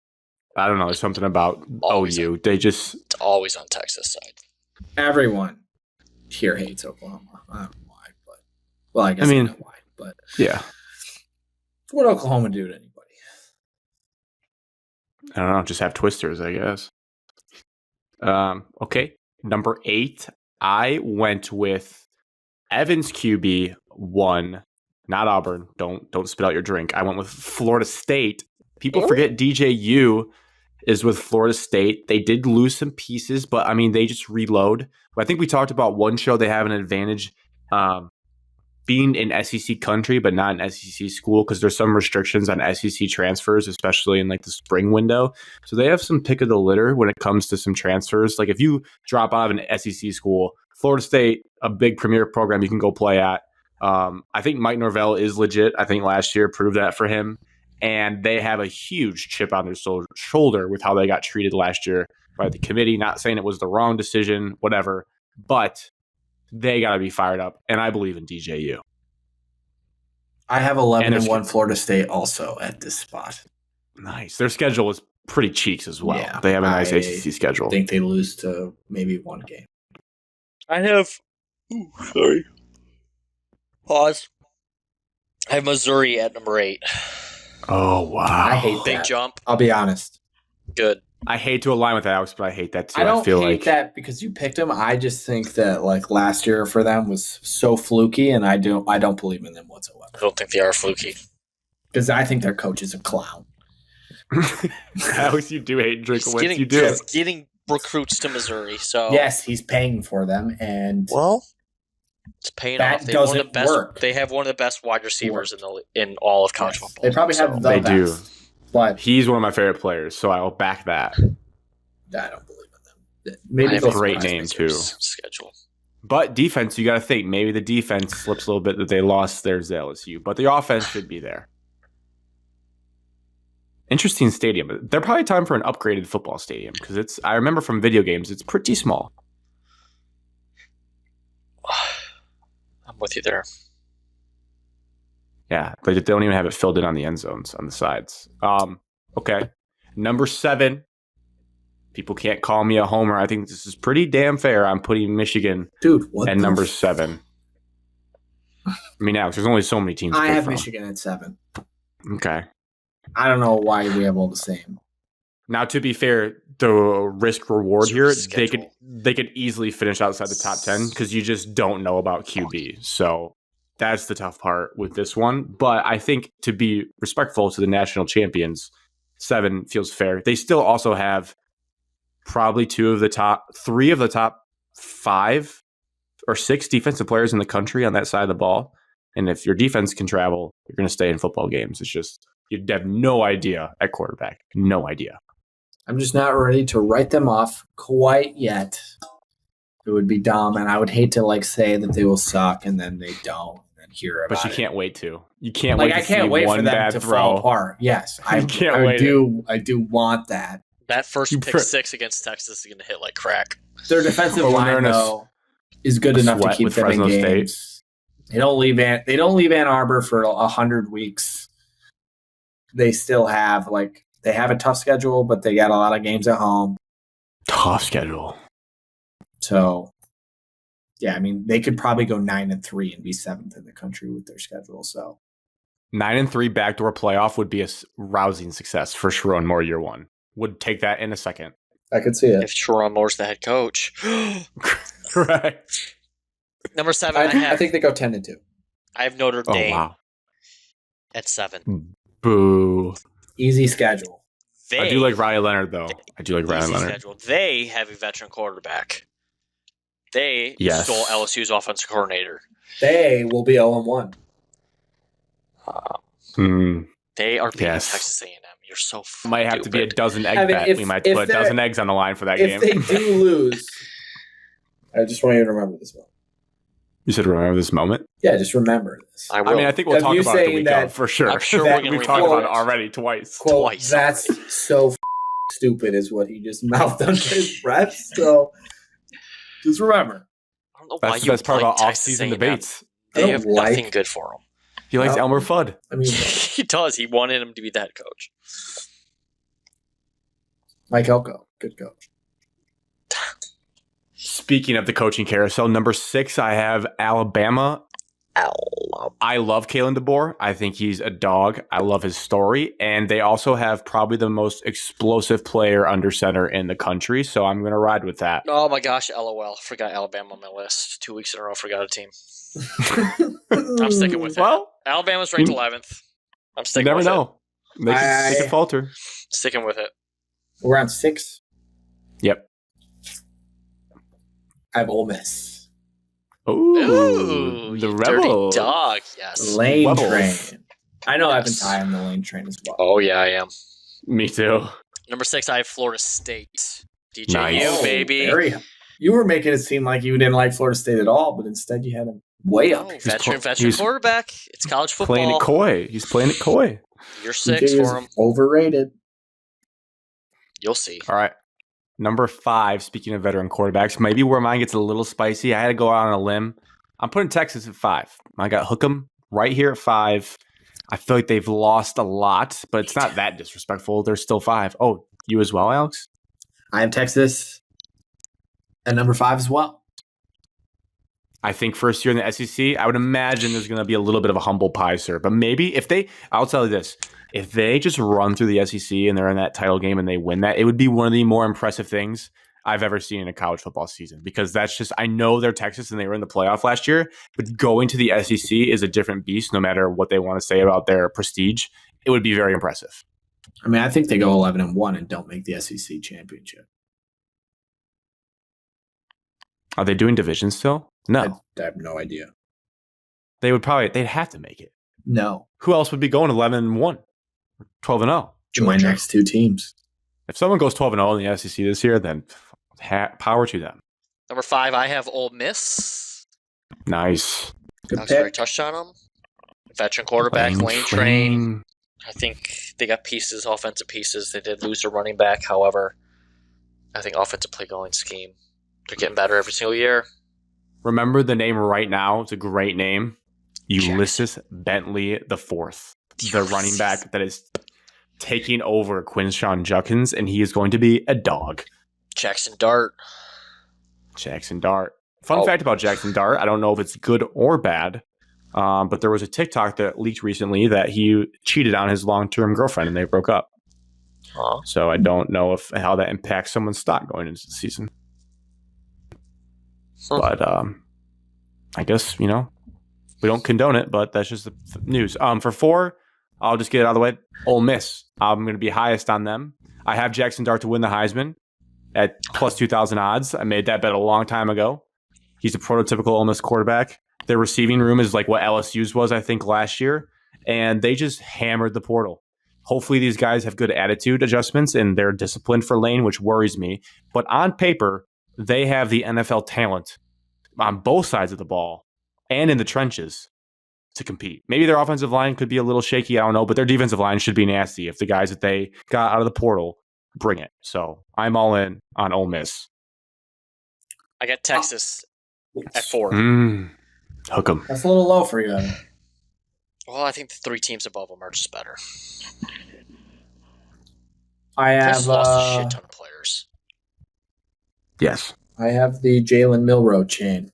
I don't know. There's something about OU. They just... It's always on Texas side. Everyone here hates Oklahoma. I don't know why, but... Well, I guess I know why, but... Yeah. What would Oklahoma do to anybody? I don't know. Just have twisters, I guess. Okay. Number 8, I went with Evans QB 1. Not Auburn. Don't spit out your drink. I went with Florida State. People forget DJU is with Florida State. They did lose some pieces, but I mean, they just reload. But I think we talked about one show. They have an advantage being in SEC country, but not an SEC school because there's some restrictions on SEC transfers, especially in the spring window. So they have some pick of the litter when it comes to some transfers. Like if you drop out of an SEC school, Florida State, a big premier program you can go play at. I think Mike Norvell is legit. I think last year proved that for him. And they have a huge chip on their shoulder with how they got treated last year by the committee. Not saying it was the wrong decision, whatever, but they got to be fired up. And I believe in DJU. I have 11-1 Florida State also at this spot. Nice. Their schedule is pretty cheeks as well. Yeah, they have a nice ACC schedule. I think they lose to maybe one game. I have... sorry. Pause. I have Missouri at number 8. Oh, wow. I hate Big that. jump. I'll be honest. Good. I hate to align with Alex, but I hate that too. I don't feel hate that because you picked them. I just think that last year for them was so fluky, and I don't believe in them whatsoever. I don't think they are fluky. Because I think their coach is a clown. Alex, you do hate drink wins. You do. He's getting recruits to Missouri, so yes, he's paying for them, and it's paying that off. doesn't work. They have one of the best wide receivers in all of college football. They probably have the they best. Do. But he's one of my favorite players, so I will back that. I don't believe in them. Maybe I have a great name too. Schedule. But defense, you got to think maybe the defense slips a little bit that they lost their LSU, but the offense should be there. Interesting stadium. They're probably time for an upgraded football stadium because I remember from video games, it's pretty small. I'm with you there. Yeah, they don't even have it filled in on the end zones on the sides. Okay. Number 7. People can't call me a homer. I think this is pretty damn fair. I'm putting Michigan at number 7. I mean, Alex, there's only so many teams. I have Michigan at 7. Okay. I don't know why we have all the same. Now, to be fair, the risk reward here, they could easily finish outside the top 10 because you just don't know about QB. So that's the tough part with this one. But I think to be respectful to the national champions, 7 feels fair. They still also have probably 3 of the top 5 or 6 defensive players in the country on that side of the ball. And if your defense can travel, you're going to stay in football games. It's just, you have no idea at quarterback. No idea. I'm just not ready to write them off quite yet. It would be dumb, and I would hate to like say that they will suck and then they don't, and then hear about it. But you can't wait to. You can't like wait to I can't see wait one for them bad to throw. fall apart. Yes, I do want that. That first pick six against Texas is going to hit like crack. Their defensive line though is good enough to keep them Fresno in games. State. They don't leave Ann Arbor for 100 weeks. They still have they have a tough schedule, but they got a lot of games at home. Tough schedule. So, yeah, I mean, they could probably go 9-3 and be 7th in the country with their schedule. So, 9-3 backdoor playoff would be a rousing success for Sherrone Moore year one. Would take that in a second. I could see it if Sherrone Moore's the head coach. Correct. Number 7, I think they go 10-2. I have Notre Dame at 7. Boo. Easy schedule. I do like Riley Leonard, though. I do like Riley Leonard. Schedule. They have a veteran quarterback. They stole LSU's offensive coordinator. They will be 0-1. They are beating Texas A&M. You're so stupid. Might have to be a dozen egg bet. We might put a dozen eggs on the line for that game. If they do lose, I just want you to remember this one. You said remember this moment? Yeah, just remember this. I will. I think we'll talk about it the week of, for sure. I'm sure we're going to we've talked about it already twice. Quote, that's so stupid is what he just mouthed under his breath. So just remember. I don't know why that's part of our off-season debates. They have nothing good for him. He likes Elmer Fudd. I mean, he does. He wanted him to be the head coach. Mike Elko, good coach. Speaking of the coaching carousel, number 6, I have Alabama. I love Kalen DeBoer. I think he's a dog. I love his story. And they also have probably the most explosive player under center in the country. So I'm going to ride with that. Oh my gosh, LOL. Forgot Alabama on my list. 2 weeks in a row, forgot a team. I'm sticking with it. Well, Alabama's ranked 11th. I'm sticking with it. You never know. They could falter. Sticking with it. We're on 6. Yep. I have Ole Miss. Ooh, the Rebel dirty dog. Yes. Lane Train. I know I've been tied on the Lane Train as well. Oh yeah, I am. Me too. Number 6, I have Florida State. DJU, Nice. baby. You were making it seem like you didn't like Florida State at all, but instead you had him way up. Veteran quarterback. It's college football. Playing it coy. He's playing it coy. You're 6 for him. Overrated. You'll see. All right. Number 5, speaking of veteran quarterbacks, maybe where mine gets a little spicy. I had to go out on a limb. I'm putting Texas at 5. I got Hookem right here at 5. I feel like they've lost a lot, but it's not that disrespectful. They're still 5. Oh, you as well, Alex? I have Texas at number 5 as well. I think first year in the SEC, I would imagine there's going to be a little bit of a humble pie, sir. But maybe I'll tell you this. If they just run through the SEC and they're in that title game and they win that, it would be one of the more impressive things I've ever seen in a college football season. Because that's just, I know they're Texas and they were in the playoff last year, but going to the SEC is a different beast no matter what they want to say about their prestige. It would be very impressive. I mean, I think they go 11-1 and don't make the SEC championship. Are they doing division still? No. I have no idea. They'd have to make it. No. Who else would be going 11-1? 12-0. My next 2 teams. If someone goes 12-0 in the SEC this year, then power to them. Number 5, I have Ole Miss. Nice. Good Alex already touched on them. Veteran quarterback, Lane Train. I think they got pieces, offensive pieces. They did lose their running back. However, I think offensive play going scheme. They're getting better every single year. Remember the name right now. It's a great name. Ulysses Bentley IV. The running back that is taking over Quinshawn Judkins, and he is going to be a dog. Jackson Dart. Fun fact about Jackson Dart, I don't know if it's good or bad, but there was a TikTok that leaked recently that he cheated on his long-term girlfriend, and they broke up. Huh? So I don't know how that impacts someone's stock going into the season. But I guess, we don't condone it, but that's just the news. For 4, I'll just get it out of the way. Ole Miss. I'm going to be highest on them. I have Jackson Dart to win the Heisman at plus 2,000 odds. I made that bet a long time ago. He's a prototypical Ole Miss quarterback. Their receiving room is like what LSU's was, I think, last year. And they just hammered the portal. Hopefully these guys have good attitude adjustments and they're disciplined for Lane, which worries me. But on paper, they have the NFL talent on both sides of the ball and in the trenches to compete. Maybe their offensive line could be a little shaky, I don't know, but their defensive line should be nasty if the guys that they got out of the portal bring it. So I'm all in on Ole Miss. I got Texas at 4. Hook them. That's a little low for you, Evan. Well, I think the 3 teams above them are just better. I Texas have lost a shit ton of players. Yes. I have the Jalen Milroe train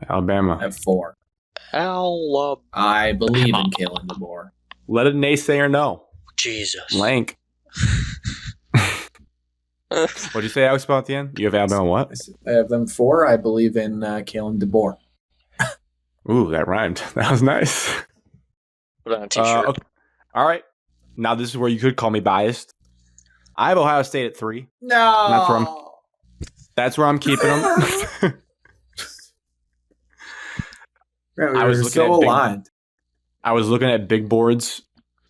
Alabama. at 4. Alabama. I believe in Kalen DeBoer. Let a naysayer know. Jesus. Lank. What'd you say, Alex, about the end? You have Alabama what? I have them 4. I believe in Kalen DeBoer. Ooh, that rhymed. That was nice. Put on a t-shirt. Okay. All right. Now this is where you could call me biased. I have Ohio State at 3. No. That's where I'm keeping them. I was so aligned. I was looking at big boards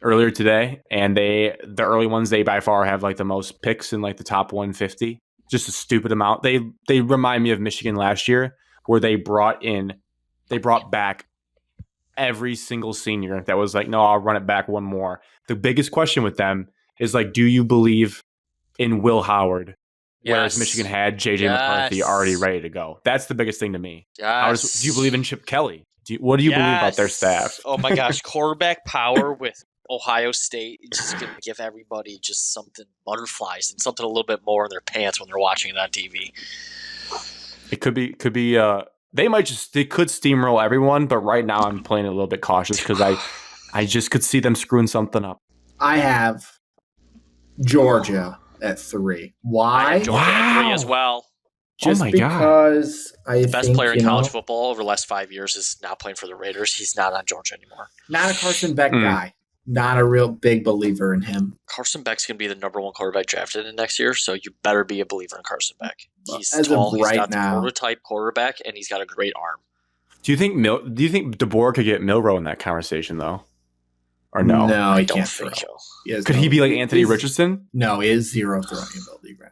earlier today, and the early ones, they by far have like the most picks in like the top 150. Just a stupid amount. They remind me of Michigan last year, where they brought back every single senior that was like, no, I'll run it back one more. The biggest question with them is like, do you believe in Will Howard? Whereas Michigan had J.J. McCarthy already ready to go. That's the biggest thing to me. Yes. Do you believe in Chip Kelly? What do you believe about their staff? Oh my gosh, quarterback power with Ohio State is just going to give everybody just something, butterflies and something a little bit more in their pants when they're watching it on TV. It could be. They could steamroll everyone, but right now I'm playing a little bit cautious because I just could see them screwing something up. I have Georgia at 3. Why? Georgia at 3 as well. Just because I think, best player in college football over the last 5 years is now playing for the Raiders. He's not on Georgia anymore. Not a Carson Beck guy. Not a real big believer in him. Carson Beck's going to be the number 1 quarterback drafted in next year, so you better be a believer in Carson Beck. He's tall, he's got the prototype quarterback, and he's got a great arm. Do you think DeBoer could get Milroe in that conversation though, or no? No, I he don't can't think throw. so. Could he be like Anthony Richardson? No, he is 0 throwing ability, Brad.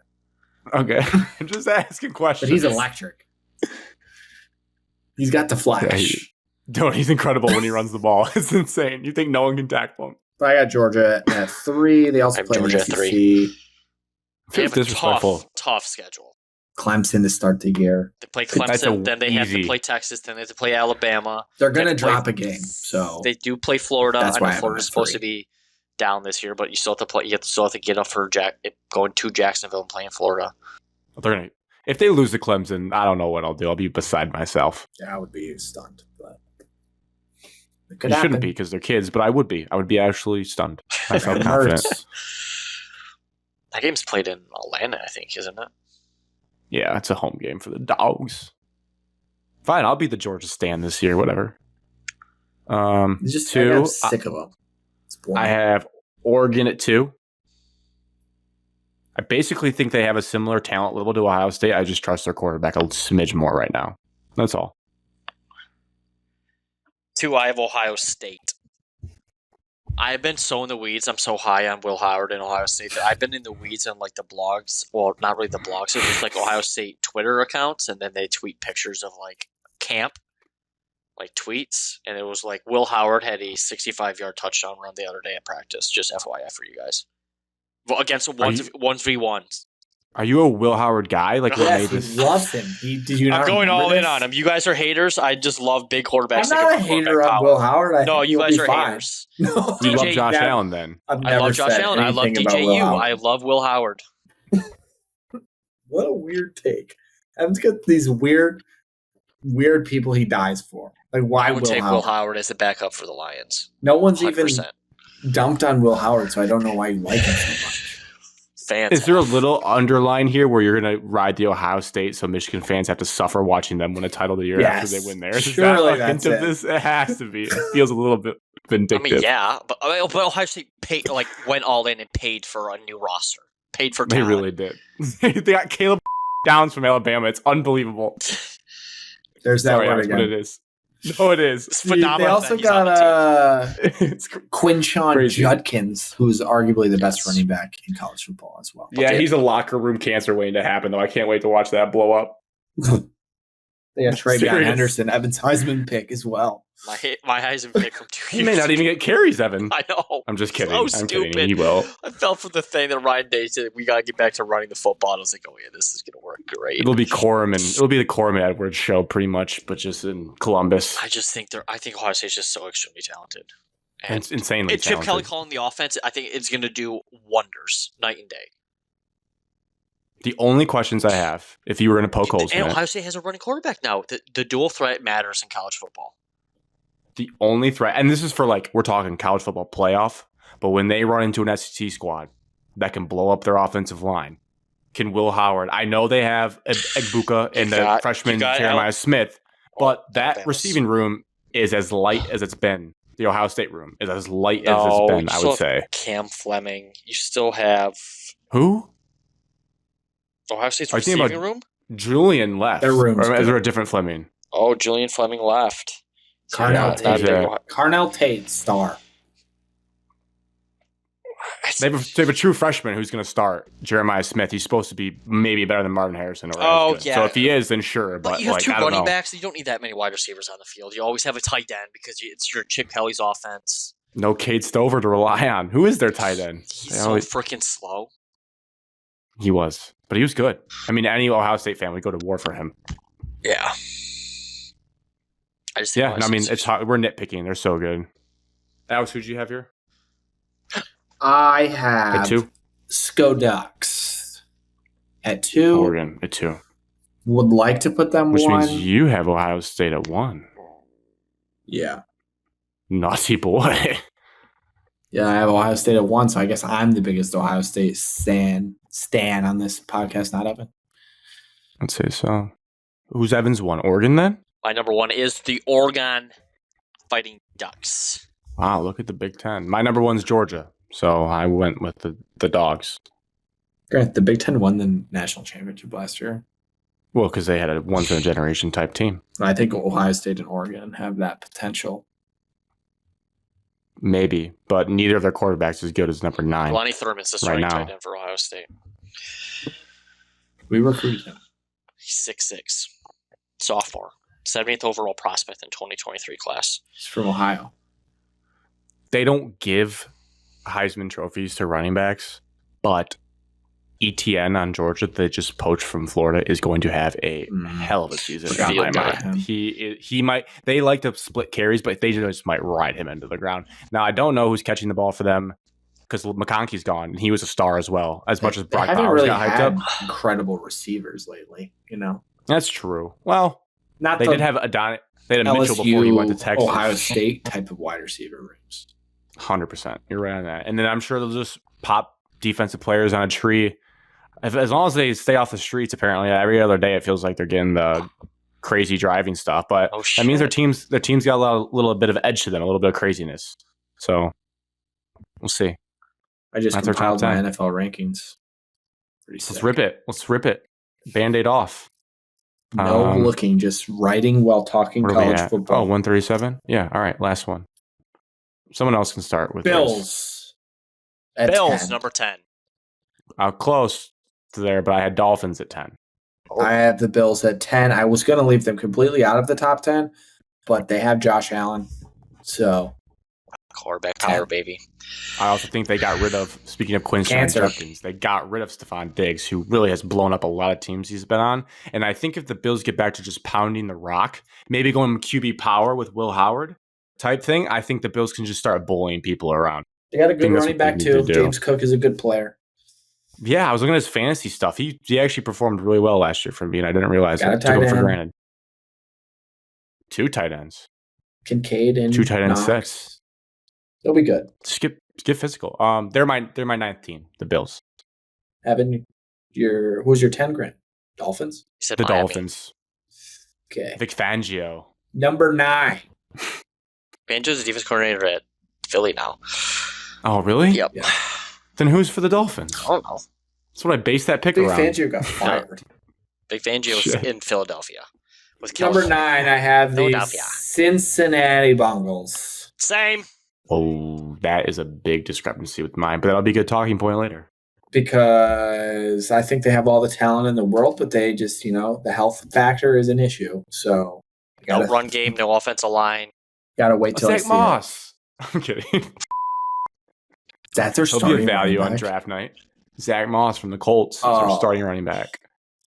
Okay, I'm just asking questions. But he's electric. He's got the flash. He's incredible when he runs the ball. It's insane. You think no one can tackle him? But I got Georgia at 3. They also play Georgia the at 3. They have a tough schedule. Clemson to start the year. They play Clemson, then they have to play Texas, then they have to play Alabama. They're going to drop a game, so they do play Florida. That's I know Florida's supposed to be down this year, but you still have to play. You still have to get up for going to Jacksonville and playing Florida. If they lose to Clemson, I don't know what I'll do. I'll be beside myself. Yeah, I would be stunned. But it shouldn't be because they're kids, but I would be. I would be actually stunned. I felt confident. That game's played in Atlanta, I think, isn't it? Yeah, it's a home game for the Dogs. Fine, I'll be the Georgia Stan this year, whatever. Just 2. I'm sick of them. I have Oregon at 2. I basically think they have a similar talent level to Ohio State. I just trust their quarterback a smidge more right now. That's all. 2, I have Ohio State. I've been so in the weeds. I'm so high on Will Howard and Ohio State that I've been in the weeds on like the blogs. Well, not really the blogs. It's just like Ohio State Twitter accounts, and then they tweet pictures of like camp, like tweets. And it was like Will Howard had a 65-yard touchdown run the other day at practice. Just FYI for you guys. Well, against 1v1s. Are you a Will Howard guy? Like, what made this? He loves him. Did you not? I'm going all in on him. You guys are haters. I just love big quarterbacks. I'm not a hater on Will Howard. No, you guys are haters. No, you love Josh Allen then. I love Josh Allen. I love DJU. I love Will Howard. What a weird take. Evan's got these weird people he dies for. Like, why I would take Will Howard as the backup for the Lions. No one's 100%. even dumped on Will Howard, so I don't know why you like him so much. Fantastic. Is there a little underline here where you're going to ride the Ohio State so Michigan fans have to suffer watching them win a title the year after they win theirs? Surely that's it. This? It has to be. It feels a little bit vindictive. I mean, yeah, but Ohio State went all in and paid for a new roster. Paid for talent. They really did. They got Caleb Downs from Alabama. It's unbelievable. There's that Sorry, word that's again. what it is. No, it is. It's They phenomenal. also that he's on the got team. It's Quinshawn Crazy. Judkins, who's arguably the best Yes. running back in college football as well. yeah, he's a locker room cancer waiting to happen, though. I can't wait to watch that blow up. They got Travion Serious. Henderson, Evans Heisman pick as well. My Heisman pick from 2 He years may not even get carries, Evan. I know. I'm just kidding. So I'm kidding. stupid. He will. I fell for the thing that Ryan Day said, we got to get back to running the football. And I was like, oh, yeah, this is going to work great. It'll be It'll be the Corum Edwards show, pretty much, but just in Columbus. I think Ohio State's just so extremely talented. And it's insanely And Chip talented. Kelly calling the offense, I think it's going to do wonders night and day. The only questions I have, if you were going to poke holes in And it, Ohio State has a running quarterback now. The dual threat matters in college football. the only threat, and this is for we're talking college football playoff, but when they run into an SEC squad that can blow up their offensive line, can Will Howard, I know they have Egbuka and the freshman Jeremiah Smith, but that receiving room is as light as it's been. The Ohio State room is as light as it's been, I would say. Cam Fleming. You still have Who? Ohio State's Are you thinking receiving about- room? Julian left. Their room's Or is good. there a different Fleming? Oh, Julian Fleming left. Carnell Not Tate. big Yeah. Ohio- Carnell Tate, star. They have a true freshman who's going to start, Jeremiah Smith. He's supposed to be maybe better than Marvin Harrison. Or Oh, as good. yeah. So if he is, then sure. But But you have two I don't running know. backs. You don't need that many wide receivers on the field. You always have a tight end because it's your Chip Kelly's offense. No Cade Stover to rely on. Who is their tight end? He's They so always- freaking slow. He was, but he was good. I mean, any Ohio State fan would go to war for him. Yeah. I just think Yeah, Ohio no, I mean, State's- we're nitpicking. They're so good. Alex, who'd you have here? I have At 2? Scoducks at 2. Oregon at 2. Would like to put them Which 1. means you have Ohio State at 1. Yeah. Naughty boy. Yeah, I have Ohio State at 1, so I guess I'm the biggest Ohio State stan on this podcast, not Evan. I'd say so. Who's Evans 1? Oregon then? My number 1 is the Oregon Fighting Ducks. Wow, look at the Big Ten. My number 1's Georgia, so I went with the Dogs. Grant, the Big Ten won the national championship last year. Well, because they had a once-in-a-generation type team. I think Ohio State and Oregon have that potential. Maybe, but neither of their quarterbacks is as good as number 9. Lonnie Thurman's the starting tight end for Ohio State. We recruited him. He's 6'6". Sophomore. 70th overall prospect in 2023 class. He's from Ohio. They don't give Heisman trophies to running backs, but ETN on Georgia that just poached from Florida is going to have a hell of a season. Forgot in my about mind. him. He might. They like to split carries, but they just might ride him into the ground. Now I don't know who's catching the ball for them because McConkey's gone, and he was a star as well. As much as They Brock haven't Bowers really got hyped had up, incredible receivers lately, you know. that's true. Well, Not they the did have They had a Mitchell LSU, before he went to Texas. Ohio State type of wide receiver rooms. 100%. You're right on that. And then I'm sure they'll just pop defensive players on a tree. As long as they stay off the streets, apparently every other day it feels like they're getting the crazy driving stuff. But that means their teams got a little bit of edge to them, a little bit of craziness. So we'll see. I just That's our compiled top my 10. NFL rankings. Pretty sick. Let's rip it. Band-Aid off. No looking, just writing while talking What are we college at? football. Oh, 137? Yeah. All right. Last one. Someone else can start with this. Bills. At Bills, 10. number 10. Close to there, but I had Dolphins at 10. I have the Bills at 10. I was going to leave them completely out of the top 10, but they have Josh Allen. So, Quarterback power, baby. I also think they got rid of, speaking of Quinshawn Judkins, they got rid of Stephon Diggs, who really has blown up a lot of teams he's been on. And I think if the Bills get back to just pounding the rock, maybe going QB power with Will Howard type thing, I think the Bills can just start bullying people around. they got a good think that's running what back, they need too. to do. James Cook is a good player. Yeah, I was looking at his fantasy stuff. He actually performed really well last year for me, and I didn't realize Got a it. Took him tight for end. granted. 2 tight ends. Kincaid and 2 tight end Knox. sets. They'll be good. Just get physical. They're my ninth team, the Bills. Evan, who's your 10, Grant? Dolphins? He said The Miami. Dolphins. Okay. Vic Fangio. Number 9. Banjo's the defense coordinator at Philly now. Oh, really? Yep. Yeah. Then who's for the Dolphins? I don't know. That's what I based that pick Big around. Fangio got fired. Big Fangio's Shit. in Philadelphia With Number California. 9, I have the Philadelphia. Cincinnati Bengals. Same. Oh, that is a big discrepancy with mine, but that'll be a good talking point later. Because I think they have all the talent in the world, but they just, the health factor is an issue. So No run game, no offensive line. Gotta wait till I Zach see Moss. I'm kidding. That's their He'll be starting a value running on back. Draft night. Zach Moss from the Colts is their Oh. starting running back.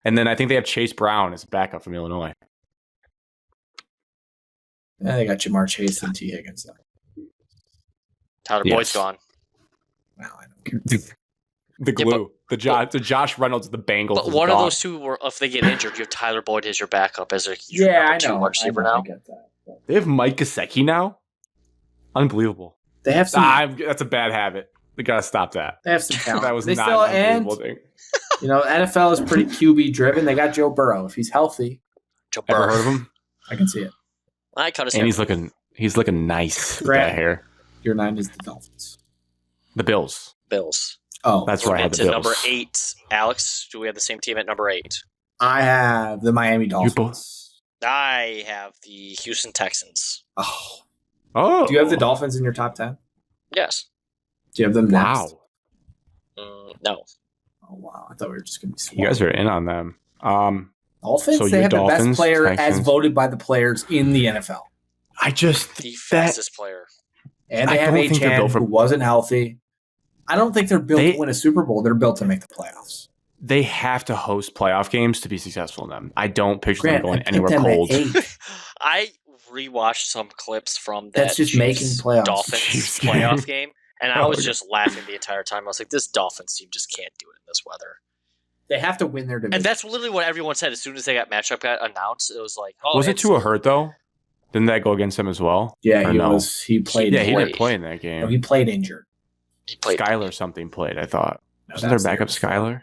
And then I think they have Chase Brown as a backup from Illinois. Yeah, they got Jamar Chase and T. Higgins. Tyler Yes. Boyd's gone. Wow, I don't care. The glue. the Josh Reynolds of the Bengals. But is one of gone. those two, were, if they get injured, you have Tyler Boyd as your backup as a Yeah, number I 2 know. wide receiver I now. get that. But They have Mike Gesicki now? Unbelievable. they have some. That's a bad habit. They got to stop that. They have some talent. That was they not still, an and unbelievable thing. NFL is pretty QB driven. They got Joe Burrow. If he's healthy, Joe Ever Burrow. heard of him? I can see it. I cut his And hair. he's looking nice with Grant. that hair. Your 9 is the Dolphins. The Bills. Bills. Oh, That's where I had the Into Bills. number 8. Alex, do we have the same team at number 8? I have the Miami Dolphins. I have the Houston Texans. Oh, Oh. do you have the Dolphins in your top 10? Yes. Do you have them Wow. next? No. Oh wow, I thought we were just gonna be. You guys are in on them. Dolphins. So they your have the Dolphins, best player as Texans. voted by the players in the NFL, I just The fastest player. and I they have don't think they're Achan, built for- who wasn't healthy. I don't think they're built to win a Super Bowl. They're built to make the playoffs. they have to host playoff games to be successful in them. I don't picture Grant, them going I picked anywhere them at cold. 8. I rewatched some clips from that That's just making Chiefs playoffs. Dolphins Chiefs playoff game, and I was Okay. just laughing the entire time. I was like, this Dolphins team just can't do it in this weather. They have to win their division. And that's literally what everyone said as soon as they got matchup got announced. It was like, oh, Was it it's- to a hurt though? Didn't that go against him as well? yeah, Or he no? was. He played. Yeah, he played. didn't play in that No, game. he played injured. He played Skylar something played, I thought. No, Wasn't their that's the year backup before. Skylar?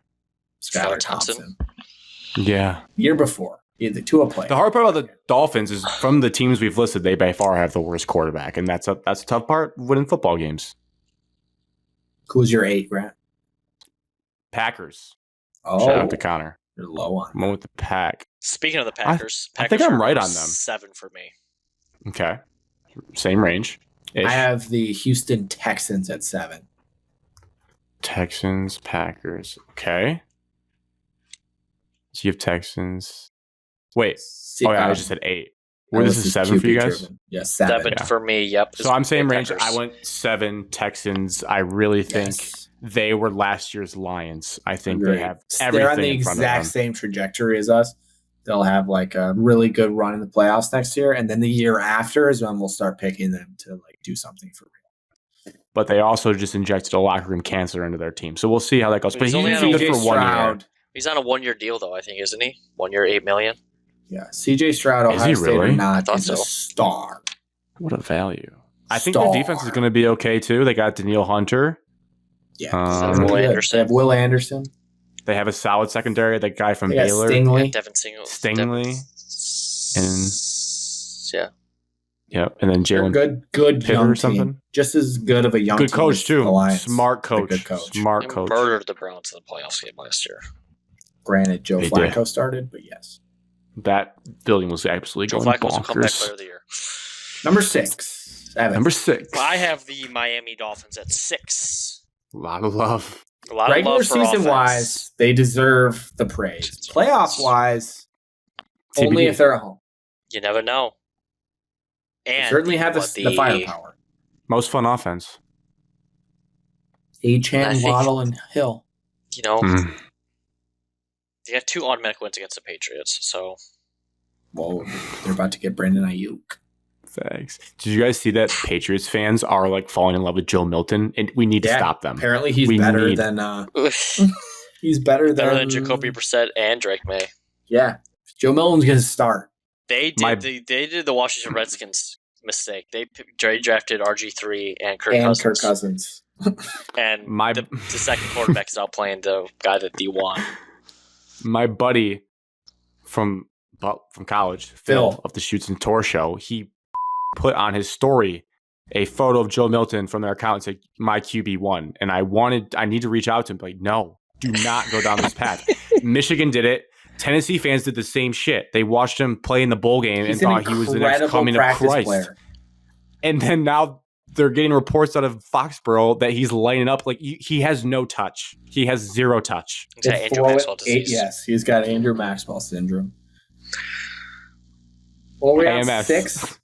Skylar Skylar Thompson. Thompson. Yeah. Year before, the Tua played. The hard part about the Dolphins is from the teams we've listed, they by far have the worst quarterback, and that's a tough part winning football games. Who's your 8, Grant? Packers. Oh, Shout out to Connor. you're low on. I'm going with the Pack. Speaking of the Packers, I think Packers I'm are right number on them. 7 for me. Okay. Same range. I have the Houston Texans at 7. Texans, Packers. Okay. So you have Texans. Wait. Oh, yeah, I just said 8. Where this is 7 for you guys? Yes, 7. 7 yeah. for me, yep. So I'm saying range. Packers. I went 7 Texans. I really think Yes. they were last year's Lions. I think Agreed. they have They're everything on the in front of exact them. same trajectory as us. They'll have like a really good run in the playoffs next year, and then the year after is when we'll start picking them to like do something for real. But they also just injected a locker room cancer into their team. So we'll see how that goes. But But he's he's only only on good a- for 1 year. He's on a 1-year deal, though, I think, isn't he? 1 year, $8 million. Yeah, CJ Stroud, Is Ohio he State or really? I not, thought is a so. star. What a value. I think their defense is going to be okay, too. They got Daniil Hunter. Yeah, Um, they're Will good. Anderson. They have Will Anderson. They have a solid secondary. That guy from They got Baylor. Stingley. Devin Single. Stingley. Yeah. Yep. And then They're Jalen. good Pitter young or something? team. Just as good of a young Good team coach, as too. the Lions. Smart They're coach. good coach. Smart They coach. murdered the Browns in the playoffs game last year. Granted, Joe They Flacco did. started, but yes. That building was absolutely Joe going Flacco was a comeback bonkers. player of the year. Number 6. Evan. Number 6. I have the Miami Dolphins at 6. A lot of love. A lot of Regular love for season offense. wise, they deserve the praise. Playoff wise, only TBD. if they're at home. You never know. They And certainly have what the firepower. Most fun offense. I Achan, think- Waddle, and Hill. You know, Mm. they got 2 automatic wins against the Patriots, so Whoa, they're about to get Brandon Ayuk. Thanks. Did you guys see that Patriots fans are like falling in love with Joe Milton, and we need to Yeah, stop them. Apparently, he's We better need- than better he's better than Jacoby Brissett and Drake May. Yeah, Joe Milton's gonna start. They did My- they did the Washington Redskins mistake. They drafted RG3 and Kirk and Cousins. Kirk Cousins. And My- the second quarterback is out playing the guy that they won. My buddy from college, Phil of the Shoots and Tour show, he put on his story a photo of Joe Milton from their account and said, "My QB1." And I need to reach out to him, but like, no, do not go down this path. Michigan did it. Tennessee fans did the same shit. They watched him play in the bowl game and thought he was the next coming of Christ. Player. And then now they're getting reports out of Foxborough that he's lining up like he has no touch. He has zero touch. He's got Andrew Maxwell disease. Yes, he's got Andrew Maxwell syndrome. Well, we got 6.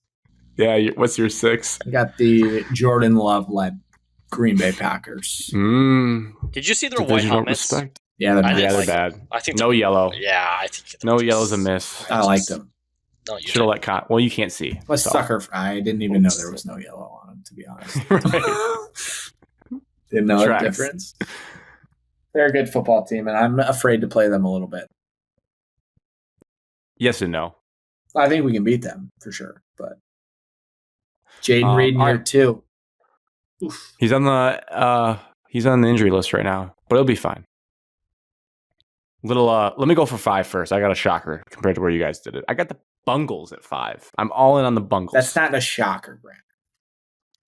Yeah, what's your 6? I got the Jordan Love-led Green Bay Packers. Did you see their white helmets? Yeah, they're bad. I think no yellow. Yeah, I think no yellow's a miss. I liked them. No, should have let Well, you can't see. I'm a sucker. I didn't even know there was no yellow on them, to be honest. Didn't know the difference. They're a good football team, and I'm afraid to play them a little bit. Yes and no. I think we can beat them for sure, but Jaden Reed in year 2. Oof. He's on the injury list right now, but it'll be fine. Let me go for 5 first. I got a shocker compared to where you guys did it. I got the Bungles at 5. I'm all in on the Bungles. That's not a shocker, Grant.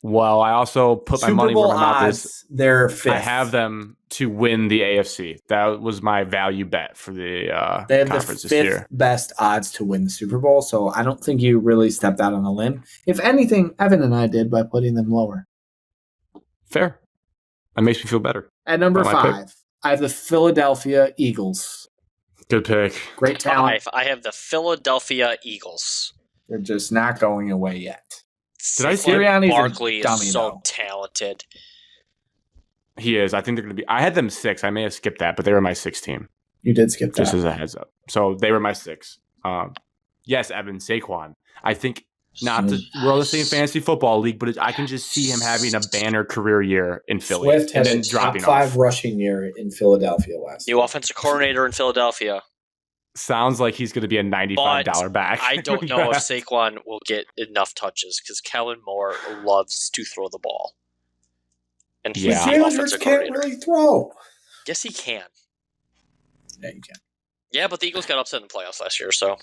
Well, I also put my money where my mouth is. They're 5th. I have them to win the AFC. That was my value bet for the they have conference the 5th this year. Best odds to win the Super Bowl, so I don't think you really stepped out on a limb. If anything, Evan and I did by putting them lower. Fair. That makes me feel better. At number 5, I have the Philadelphia Eagles. Good pick. Great talent. 5, I have the Philadelphia Eagles. They're just not going away yet. Did I see Barkley is so talented. He is. I think they're going to be. I had them 6. I may have skipped that, but they were my 6 team. You did skip that. Just as a heads up. So they were my 6. Yes, Evan, Saquon. I think we're all the same fantasy football league, but I can just see him having a banner career year in Philly. Swift had a top 5 rushing year in Philadelphia last year. New offensive coordinator in Philadelphia. Sounds like he's going to be a $95 back. I don't know if Saquon will get enough touches because Kellen Moore loves to throw the ball. And he's the offensive coordinator. Can't really throw. Yes, he can. Yeah, you can. Yeah, but the Eagles got upset in the playoffs last year, so.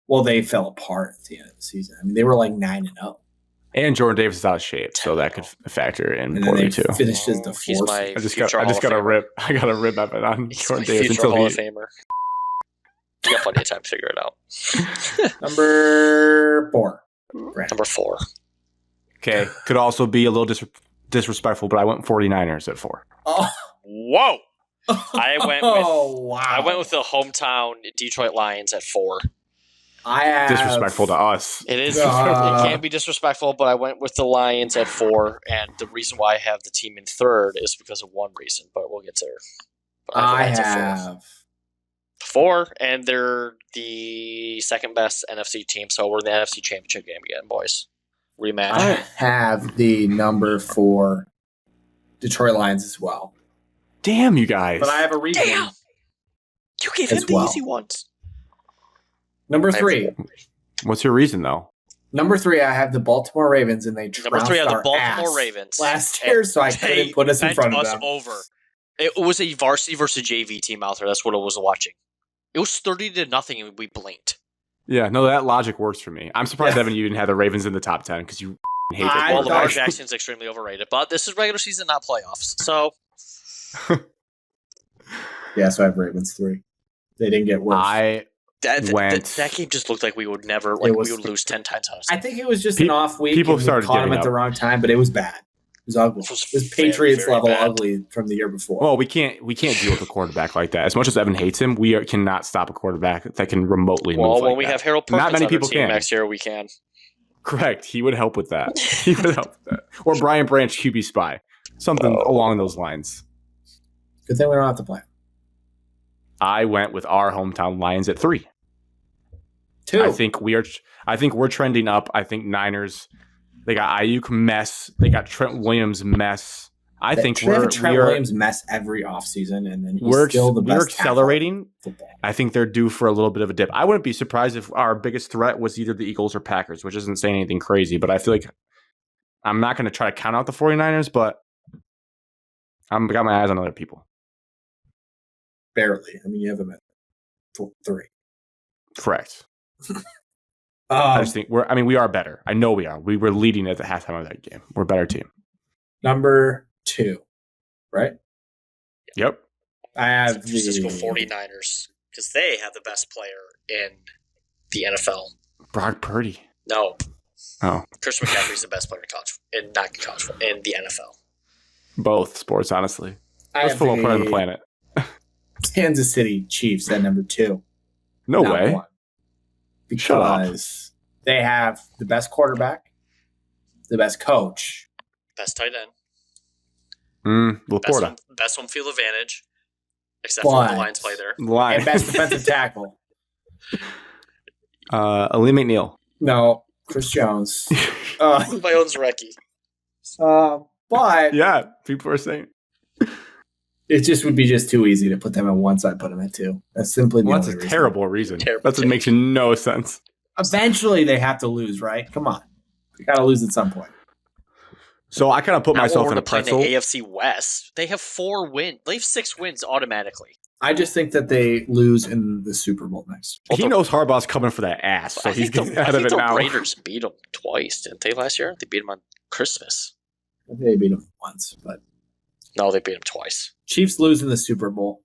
Well, they fell apart at the end of the season. I mean, they were like 9-0. And Jordan Davis is out of shape, so that could factor in poorly too. Finished as the 4th. I just got a rip. I got a rip up on Jordan Davis until Hall of Famer. You got plenty of time to figure it out. Number 4. Number 4. Okay, could also be a little disrespectful, but I went 49ers at 4. Oh, whoa! I went with the hometown Detroit Lions at 4. Disrespectful to us. It is. It can't be disrespectful, but I went with the Lions at 4, and the reason why I have the team in 3rd is because of one reason, but we'll get there. I have 4, and they're the second best NFC team, so we're in the NFC Championship game again, boys. Rematch. I have the number 4 Detroit Lions as well. Damn, you guys. But I have a reason. Damn! You gave him the easy ones. Number 3. What's your reason, though? Number 3, I have the Baltimore Ravens, and they trounced our ass the Baltimore Ravens last year, so I couldn't put us in front of them. Over. It was a varsity versus JV team out there. That's what I was watching. It was 30-0, and we blinked. Yeah, no, that logic works for me. I'm surprised, Evan, you didn't have the Ravens in the top 10 because you hate it. Well, Lamar Jackson's extremely overrated, but this is regular season, not playoffs. So, so I have Ravens 3. They didn't get worse. That game just looked like we would never, we would lose 10 times. I think it was just an off week. People started caught him up at the wrong time, but it was bad. It was ugly. It was Patriots level bad. Ugly from the year before. Well, we can't deal with a quarterback like that. As much as Evan hates him, we cannot stop a quarterback that can remotely move. Well, when we have Harold Perkins not many people can. Next year, we can. Correct. He would help with that. Or Brian Branch, QB spy, something along those lines. Good thing we don't have to play. I went with our hometown Lions at 3. 2. I think we're trending up. I think Niners. They got Ayuk mess. They got Trent Williams mess. I think Trent Williams mess every offseason, and then we're still the best. We're accelerating. I think they're due for a little bit of a dip. I wouldn't be surprised if our biggest threat was either the Eagles or Packers, which isn't saying anything crazy. But I feel like I'm not going to try to count out the 49ers, but I've got my eyes on other people. Barely. I mean, you have them at 3. Correct. I just think we are better. I know we are. We were leading at the halftime of that game. We're a better team. Number 2, right? Yep. I have San Francisco 49ers because they have the best player in the NFL. Brock Purdy. No. Oh. Christian McCaffrey's the best player in the NFL. Both sports, honestly. I Best have football player on the planet. Kansas City Chiefs at number 2. No way. One. Because they have the best quarterback, the best coach, best tight end, Laporta. best home field advantage, except for the Lions play there, and best defensive tackle. Ali McNeil. No, Chris Jones. My own's Recchi. But yeah, people are saying it just would be just too easy to put them at 1, so I put them at 2. That's simply the that's only a reason. terrible reason. Terrible That's what makes no sense. Eventually, they have to lose, right? Come on, they got to lose at some point. So I kind of put myself in a pretzel. The AFC West, they have 4 wins. They have 6 wins automatically. I just think that they lose in the Super Bowl next. He knows Harbaugh's coming for that ass, so he's getting out of it now. The Raiders beat them twice, didn't they, last year? They beat them on Christmas. They beat them once, but no, they beat them twice. Chiefs lose in the Super Bowl.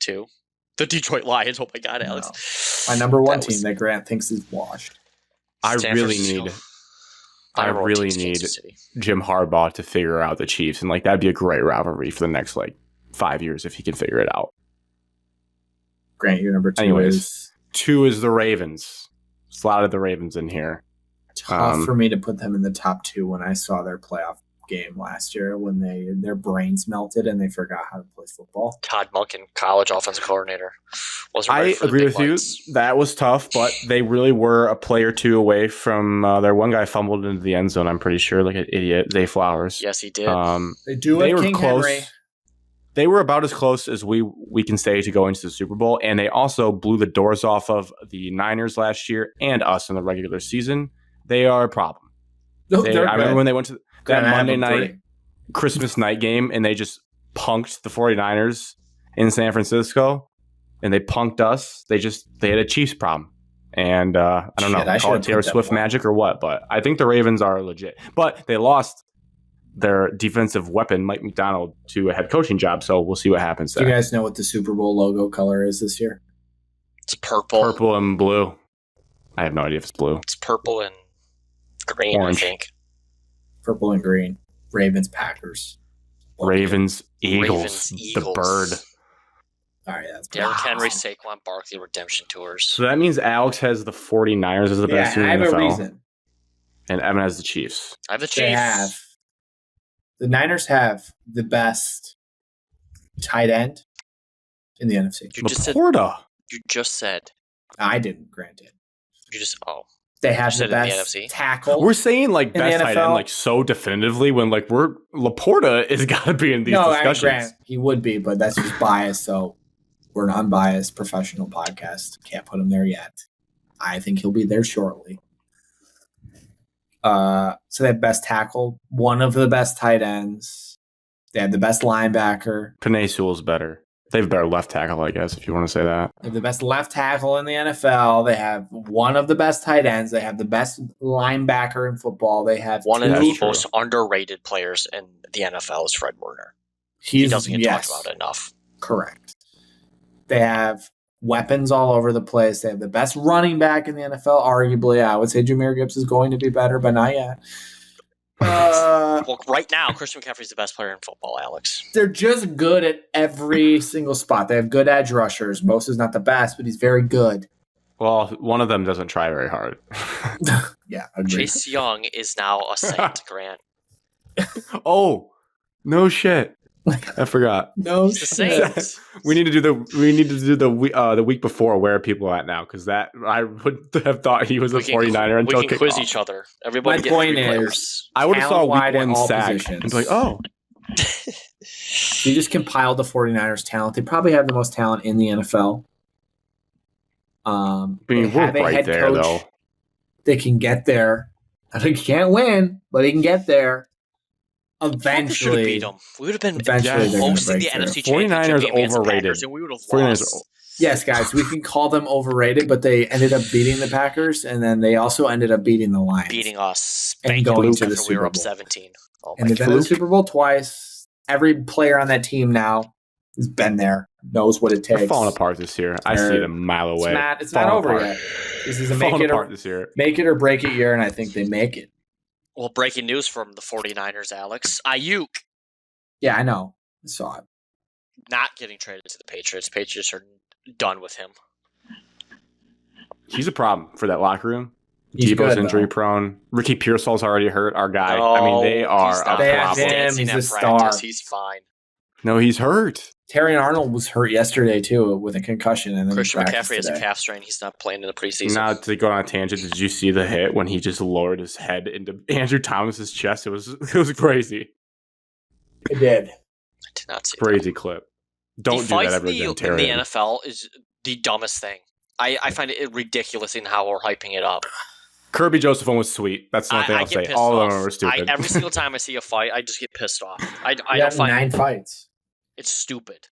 2. The Detroit Lions. Oh my God, Alex! My number 1 team that Grant thinks is washed. I really need Jim Harbaugh to figure out the Chiefs, and that'd be a great rivalry for the next 5 years if he can figure it out. Grant, your number 2 is 2 is the Ravens. Slotted the Ravens in here. Tough for me to put them in the top 2 when I saw their playoff game last year when their brains melted and they forgot how to play football. Todd Monken, college offensive coordinator. I agree with you. That was tough, but they really were a play or 2 away from their one guy fumbled into the end zone, I'm pretty sure, like an idiot. Zay Flowers. Yes, he did. They were King close. Henry. They were about as close as we can say to go into the Super Bowl, and they also blew the doors off of the Niners last year and us in the regular season. They are a problem. No, I remember when they went to that Monday night Christmas night game and they just punked the 49ers in San Francisco and they punked us. They had a Chiefs problem. And I don't know, call it Taylor Swift magic or what, but I think the Ravens are legit. But they lost their defensive weapon, Mike McDonald, to a head coaching job, so we'll see what happens there. Do you guys know what the Super Bowl logo color is this year? It's purple. Purple and blue. I have no idea if it's blue. It's purple and green, orange. I think. Purple and green. Ravens, Packers. Ravens, Eagles. The bird. All right, that's Derrick Henry, Saquon Barkley redemption tours. So that means Alex has the 49ers as the best team in the NFL. I have a reason. And Evan has the Chiefs. I have the Chiefs. The Niners have the best tight end in the NFC. You just said. I didn't, granted. They They have the best tackle. We're saying best tight end so definitively when Laporta is got to be in these discussions. Grant, he would be, but that's just bias. So we're an unbiased professional podcast. Can't put him there yet. I think he'll be there shortly. So they have best tackle, one of the best tight ends. They have the best linebacker. Penei Sewell's better. They have a better left tackle, I guess, if you want to say that. They have the best left tackle in the NFL. They have one of the best tight ends. They have the best linebacker in football. They have one of the most underrated players in the NFL is Fred Warner. He doesn't get talked about enough. Correct. They have weapons all over the place. They have the best running back in the NFL, arguably. I would say Jahmyr Gibbs is going to be better, but not yet. Well, right now, Christian McCaffrey is the best player in football, Alex. They're just good at every single spot. They have good edge rushers. Most is not the best, but he's very good. Well, one of them doesn't try very hard. Yeah, Chase Young is now a Saint, Grant. Oh, no shit. I forgot. No shit. We need to do the week before where are people at now, because that I would have thought he was a 49er until we can quiz each other. Everybody My point is, I would have saw week 1 sack and be like, oh. You just compiled the 49ers talent. They probably have the most talent in the NFL. I mean, we're right there, though. They can get there. I think he can't win, but he can get there. Eventually, beat them. We would have been hosting the NFC 49ers overrated. And we would have lost. Yes, guys, we can call them overrated, but they ended up beating the Packers, and then they also ended up beating the Lions, beating us, and going to the Super Bowl. We were up 17. And they've been in the Super Bowl twice. Every player on that team now He's been there, knows what it takes. They're falling apart this year. I see it a mile away. It's not over yet. This is a make it or break it year, and I think they make it. Well, breaking news from the 49ers, Alex. Ayuk. Yeah, I know. I saw it. Not getting traded to the Patriots. Patriots are done with him. He's a problem for that locker room. He's Debo's good, injury though. prone. Ricky Pearsall's already hurt. Our guy. No, I mean, they are he's a not problem. dancing He's at a star. practice. He's fine. No, he's hurt. Terry Arnold was hurt yesterday too with a concussion, and then Christian he McCaffrey has a today. calf strain. He's not playing in the preseason. Not to go on a tangent, did you see the hit when he just lowered his head into Andrew Thomas's chest? It was crazy. I did. I did not see Crazy clip. Don't do that fights ever again, in Terry. the NFL is the dumbest thing. I find it ridiculous in how we're hyping it up. Kirby Josephone was sweet. That's the only thing I'll get say. pissed All of off. them were stupid. Every single time I see a fight, I just get pissed off. I He don't had find 9 fights. it's stupid.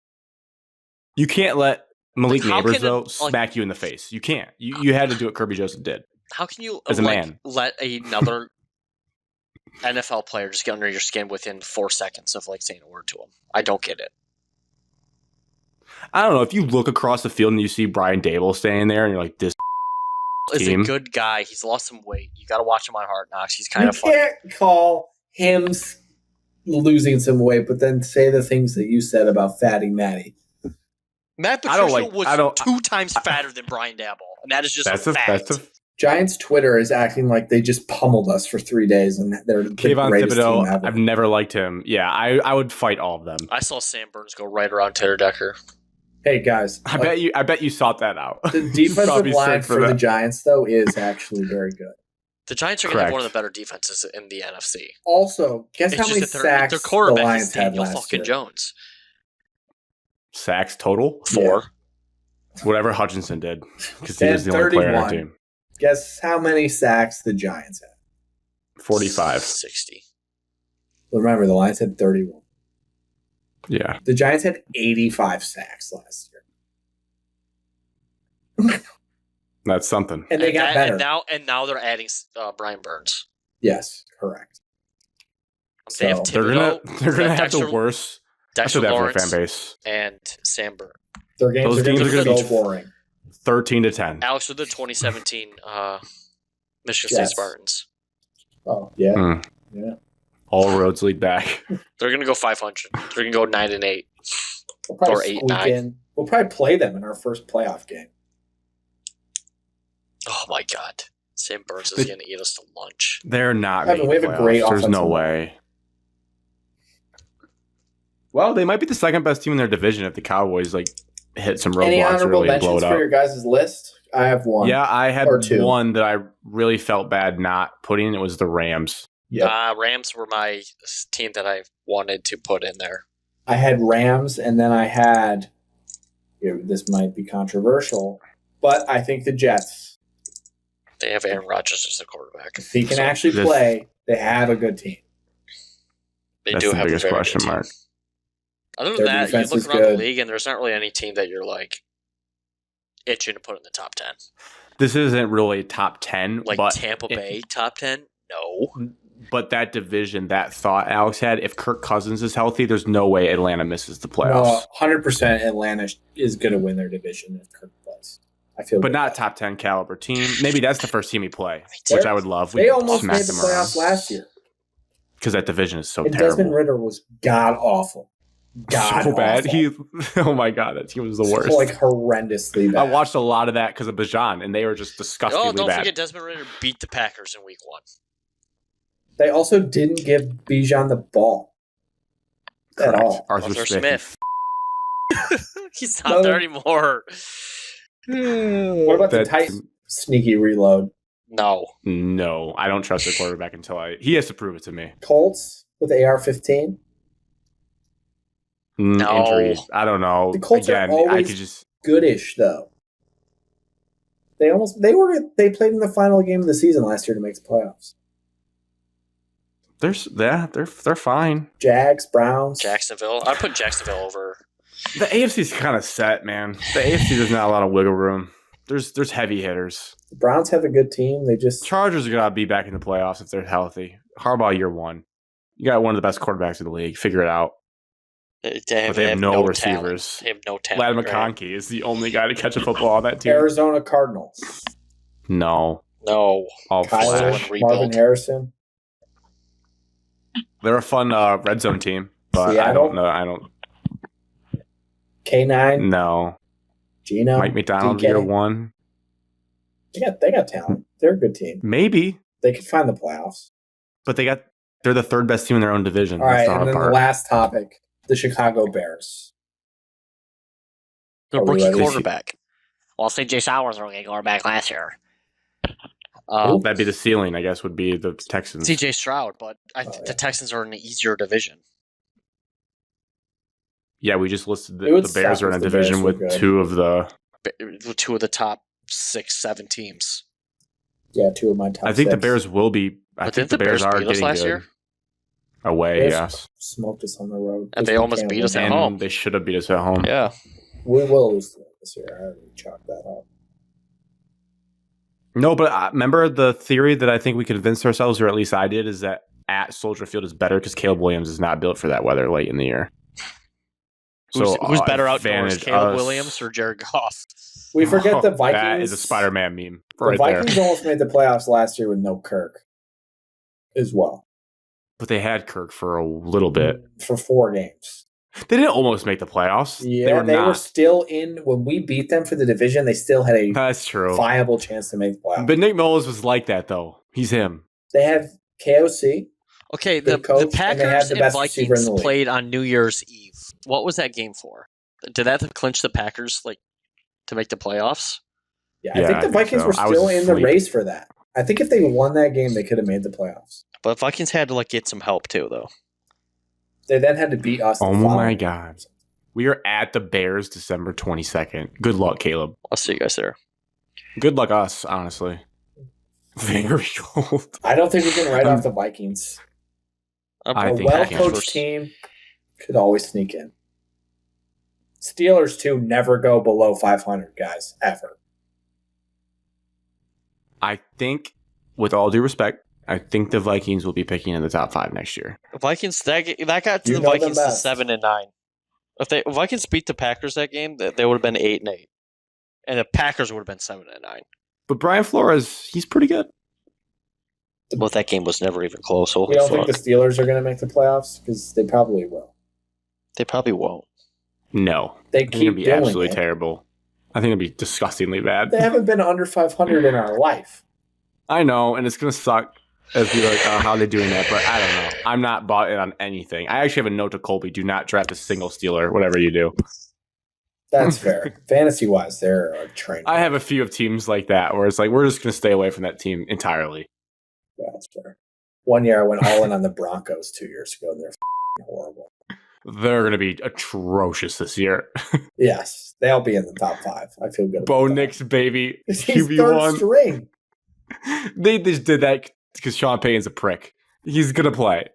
You can't let Malik Like, how Neighbors, can though, it, smack you in the face. You can't. You had to do what Kirby Joseph did. How can you As a man. let another NFL player just get under your skin within 4 seconds of saying a word to him? I don't get it. I don't know. If you look across the field and you see Brian Dable standing there and you're like, this He's team. a good guy. He's lost some weight. You got to watch him on Hard Knocks. He's kind You of funny. can't call him losing some weight, but then say the things that you said about fatting Matty. Matt I don't Patricia like- I don't- was 2 times fatter than Brian Dabble, and that is just that's a a fact. Giants Twitter is acting like they just pummeled us for 3 days, and they're the Kayvon greatest team Thibodeau, ever. I've never liked him. Yeah, I would fight all of them. I saw Sam Burns go right around Taylor Decker. Hey guys, I bet you sought that out. the defensive Probably line sick for for the that. Giants though is actually very good. The Giants are going to have Correct. one of the better defenses in the NFC. Also, guess It's how many just that sacks their the quarterback Lions is had Daniel last fucking year? Jones. Sacks total? 4. Whatever Hutchinson did. Because he They was had the only player on our 31. team. Guess how many sacks the Giants had? 45. 60. Remember, the Lions had 31. Yeah. The Giants had 85 sacks last year. That's something. And they got better. And now they're adding Brian Burns. Yes, correct. They have So, They're Thibodeau, gonna have the Dexter- worst. That's Dexter what they have for Lawrence, a fan base. and Sam Burns. their games Those are going games to are be gonna so be boring. 13-10. Alex with the 2017 Michigan Yes. State Spartans. Oh, yeah. Hmm. Yeah. All roads lead back. They're going to go 500. They're going to go 9-8. We'll probably Or 8, squeak 9. in. We'll probably play them in our first playoff game. Oh my God, Sam Burns is They- going to eat us to lunch. They're not Evan, making we have a playoffs. great There's no offensive way. Well, they might be the second best team in their division if the Cowboys hit some Any roadblocks or honorable really blow mentions it for up. your guys' list? I have one. Yeah, I had Or 2. one that I really felt bad not putting. It was the Rams. Yep. Rams were my team that I wanted to put in there. I had Rams, and then I had. This might be controversial, but I think the Jets. They have Aaron Rodgers as the quarterback. If he can So actually this- play, they have a good team. they That's do the have biggest a very question good team. mark. Other than Their that, you defense look is around good. the league, and there's not really any team that you're itching to put in the top 10. This isn't really top 10, Like but Tampa Bay, top 10? No. But that division, that thought Alex had, if Kirk Cousins is healthy, there's no way Atlanta misses the playoffs. No, 100% Atlanta is going to win their division if Kirk plays. I feel But good not about top 10 caliber team. Maybe that's the first team we play, They're- which I would love. it. They almost made the playoffs around. last year. Because that division is so And terrible. Desmond Ritter was god awful. God so bad. awful. Oh my God, that team was the worst. Like horrendously bad. I watched a lot of that because of Bajan, and they were just disgustingly Oh, don't bad. forget Desmond Ritter beat the Packers in week 1. They also didn't give Bijan the ball at Correct. all. Arthur Smith. He's not there anymore. What about the That- Titans? Sneaky reload. No. No, I don't trust the quarterback until he has to prove it to me. Colts with AR-15. No. Injuries. I don't know. The Colts are Again, I always- could just. Goodish though. They played in the final game of the season last year to make the playoffs. They're fine. Jags, Browns. Jacksonville. I'd put Jacksonville over. The AFC's kind of set, man. The AFC there's not a lot of wiggle room. There's heavy hitters. The Browns have a good team. They just Chargers are gonna be back in the playoffs if they're healthy. Harbaugh year 1. You got one of the best quarterbacks in the league. Figure it out. They But they have no talent. receivers. They have no talent. Lad McConkey is the only guy to catch a football on that team. Arizona Cardinals. No. No. All Kyler, flash. Marvin Harrison. They're a fun red zone team, but Seattle? I don't know. I don't. K9. No. Gino. Mike McDonald, DK. year one. They got talent. They're a good team. Maybe, They could find the playoffs. but they're the third best team in their own division. All That's right, the and hard then part. the last topic, the Chicago Bears. The Are we rookie ready? quarterback. Well, CJ Sowers was a rookie quarterback last year. That'd be the ceiling, I guess, would be the Texans. CJ Stroud, but I think the Texans are in an easier division. Yeah, we just listed It would the Bears suck are in a if the Bears division were with good. two of the. Two of the top 6-7 teams. Yeah, two of my top I think the six. Bears will be. I But think didn't the Bears are beat us getting last good. year? Away, Bears yes, smoked us on the road. And they almost beat us at and home. they should have beat us at home. Yeah. We will lose this year. I already chalked that up. No, but remember the theory that I think we convinced ourselves, or at least I did, is that at Soldier Field is better because Caleb Williams is not built for that weather late in the year. Who's better outdoors, advantage Caleb us. Williams or Jared Goff? We forget the Vikings. That is a Spider-Man meme The right there. Vikings almost made the playoffs last year with no Kirk as well. But they had Kirk for a little bit. For 4 games. They didn't almost make the playoffs. Yeah, they were still in. When we beat them for the division, they still had a That's true. viable chance to make the playoffs. But Nick Mullins was like that, though. He's him. They have KOC. Okay, Good the coach, and they have Packers the and best receiver in Vikings the league. played on New Year's Eve. What was that game for? Did that clinch the Packers to make the playoffs? Yeah, Yeah, I think I the think Vikings so. were I was still in the asleep. race for that. I think if they won that game, they could have made the playoffs. But Vikings had to get some help too, though. They then had to beat us. Oh the my following God. We are at the Bears December 22nd. Good luck, Caleb. I'll see you guys there. Good luck us, honestly. Very cold. I don't think we can write off the Vikings. I A think I can. well-coached team could always sneak in. Steelers, too, never go below 500, guys, ever. I think, with all due respect, I think the Vikings will be picking in the top 5 next year. Vikings that got to You the know them Vikings to best. 7-9. If the Vikings beat the Packers that game, they would have been 8-8, and the Packers would have been 7-9. But Brian Flores, he's pretty good. But that game was never even close. You Holy don't fuck! think the Steelers are going to make the playoffs? Because they probably will. They probably won't. No. They I think it'll keep be doing absolutely it. terrible. I think it'll be disgustingly bad. They haven't been under 500 in our life. I know, and it's going to suck as we like, how they're doing that, but I don't know. I'm not bought in on anything. I actually have a note to Colby. Do not draft a single Steeler, whatever you do. That's fair. Fantasy-wise, they're a train. I have a few of teams like that where it's like, we're just going to stay away from that team entirely. Yeah, that's fair. One year I went all in on the Broncos 2 years ago, and they're horrible. They're going to be atrocious this year. Yes, they'll be in the top 5. I feel good about Bo that. Nix, baby. He's third QB1. string. They just did that because Sean Payton's a prick. He's going to play.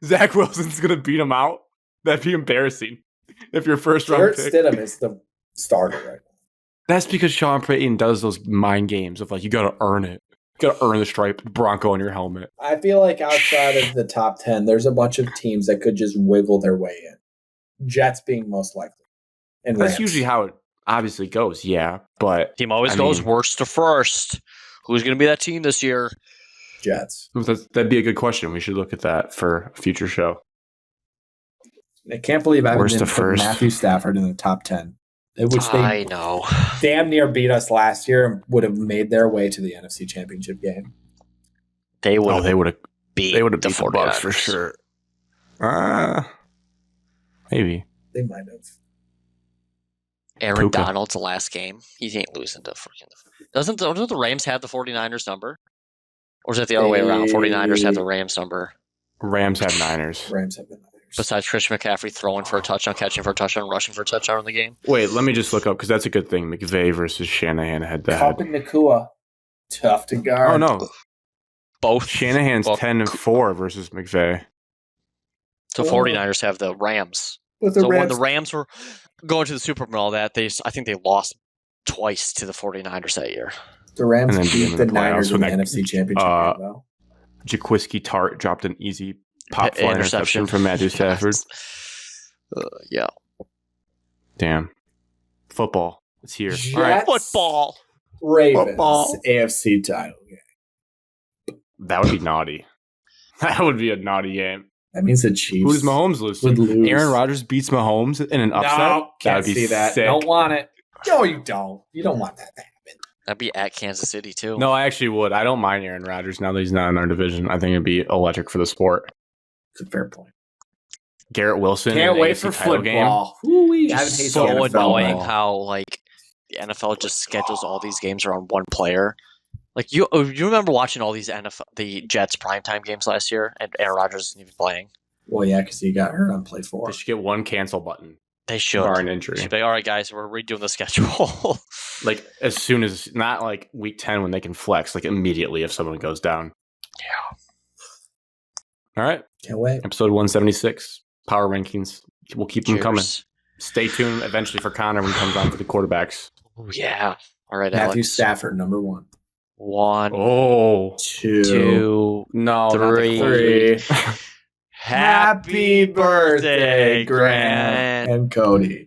Zach Wilson's going to beat him out. That'd be embarrassing if your first round Jarrett pick. Stidham is the starter right now. That's because Sean Payton does those mind games of like, you got to earn it. You got to earn the stripe Bronco on your helmet. I feel like outside of the top 10, there's a bunch of teams that could just wiggle their way in. Jets being most likely. And That's Rams. usually how it obviously goes, yeah. But Team always I goes mean- worst to first. Who's going to be that team this year? Jets. that'd be a good question. We should look at that for a future show. I can't believe I Worst didn't to put first. Matthew Stafford in the top 10. Which I they know. damn near beat us last year and would have made their way to the NFC Championship game. They would Oh, they would have beat beat the 49ers. Bucks for sure. Maybe. They might have. Aaron Puka. Donald's last game. He ain't losing to freaking. Don't the Rams have the 49ers number? Or is it the other way around? 49ers have the Rams number. Rams have Niners. Rams have been Niners. Besides Christian McCaffrey throwing for a touchdown, catching for a touchdown, rushing for a touchdown in the game. Wait, let me just look up because that's a good thing. McVay versus Shanahan head to Cup head. and Nakua. Tough to guard. Oh no, Both. Shanahan's Well, 10-4 versus McVay. So 49ers have the Rams. But the So when Rams, the Rams were going to the Super Bowl and all that, I think they lost twice to the 49ers that year. the Rams and then being beat in the the Niners playoffs in the when that, NFC Championship game, though. Jaquiski Tart dropped an easy pop fly Interception. interception from Matthew Stafford. Yeah. Damn. Football. It's here. Jets, All right. Football. Ravens, Football. AFC title game. That would be naughty. That would be a naughty game. That means the Chiefs Who does Mahomes lose to? would lose. Aaron Rodgers beats Mahomes in an upset? No, That can't would be see that. sick. Don't want it. No, you don't. You don't want that to happen. That'd be at Kansas City too. No, I actually would. I don't mind Aaron Rodgers now that he's not in our division. I think it'd be electric for the sport. It's a fair point. Garrett Wilson. Can't in wait AFC for title football. Woo-wee. I haven't It's tasted so NFL annoying ball. how like the NFL just schedules all these games around one player. Like you remember watching all these the Jets primetime games last year, and Aaron Rodgers isn't even playing. Well, yeah, because he got hurt on play 4. They should get one cancel button. They should. Bar an injury. Should be, all right, guys, we're redoing the schedule. Like as soon as, not like week 10 when they can flex, like immediately if someone goes down. Yeah. All right. Can't wait. Episode 176. Power rankings. We'll keep them coming. Cheers. Stay tuned eventually for Connor when he comes on for the quarterbacks. Ooh, yeah. All right, Matthew Alex. Stafford, number 1. 1, Oh. 2, No. 3. Happy birthday, Grant Grant. and Cody.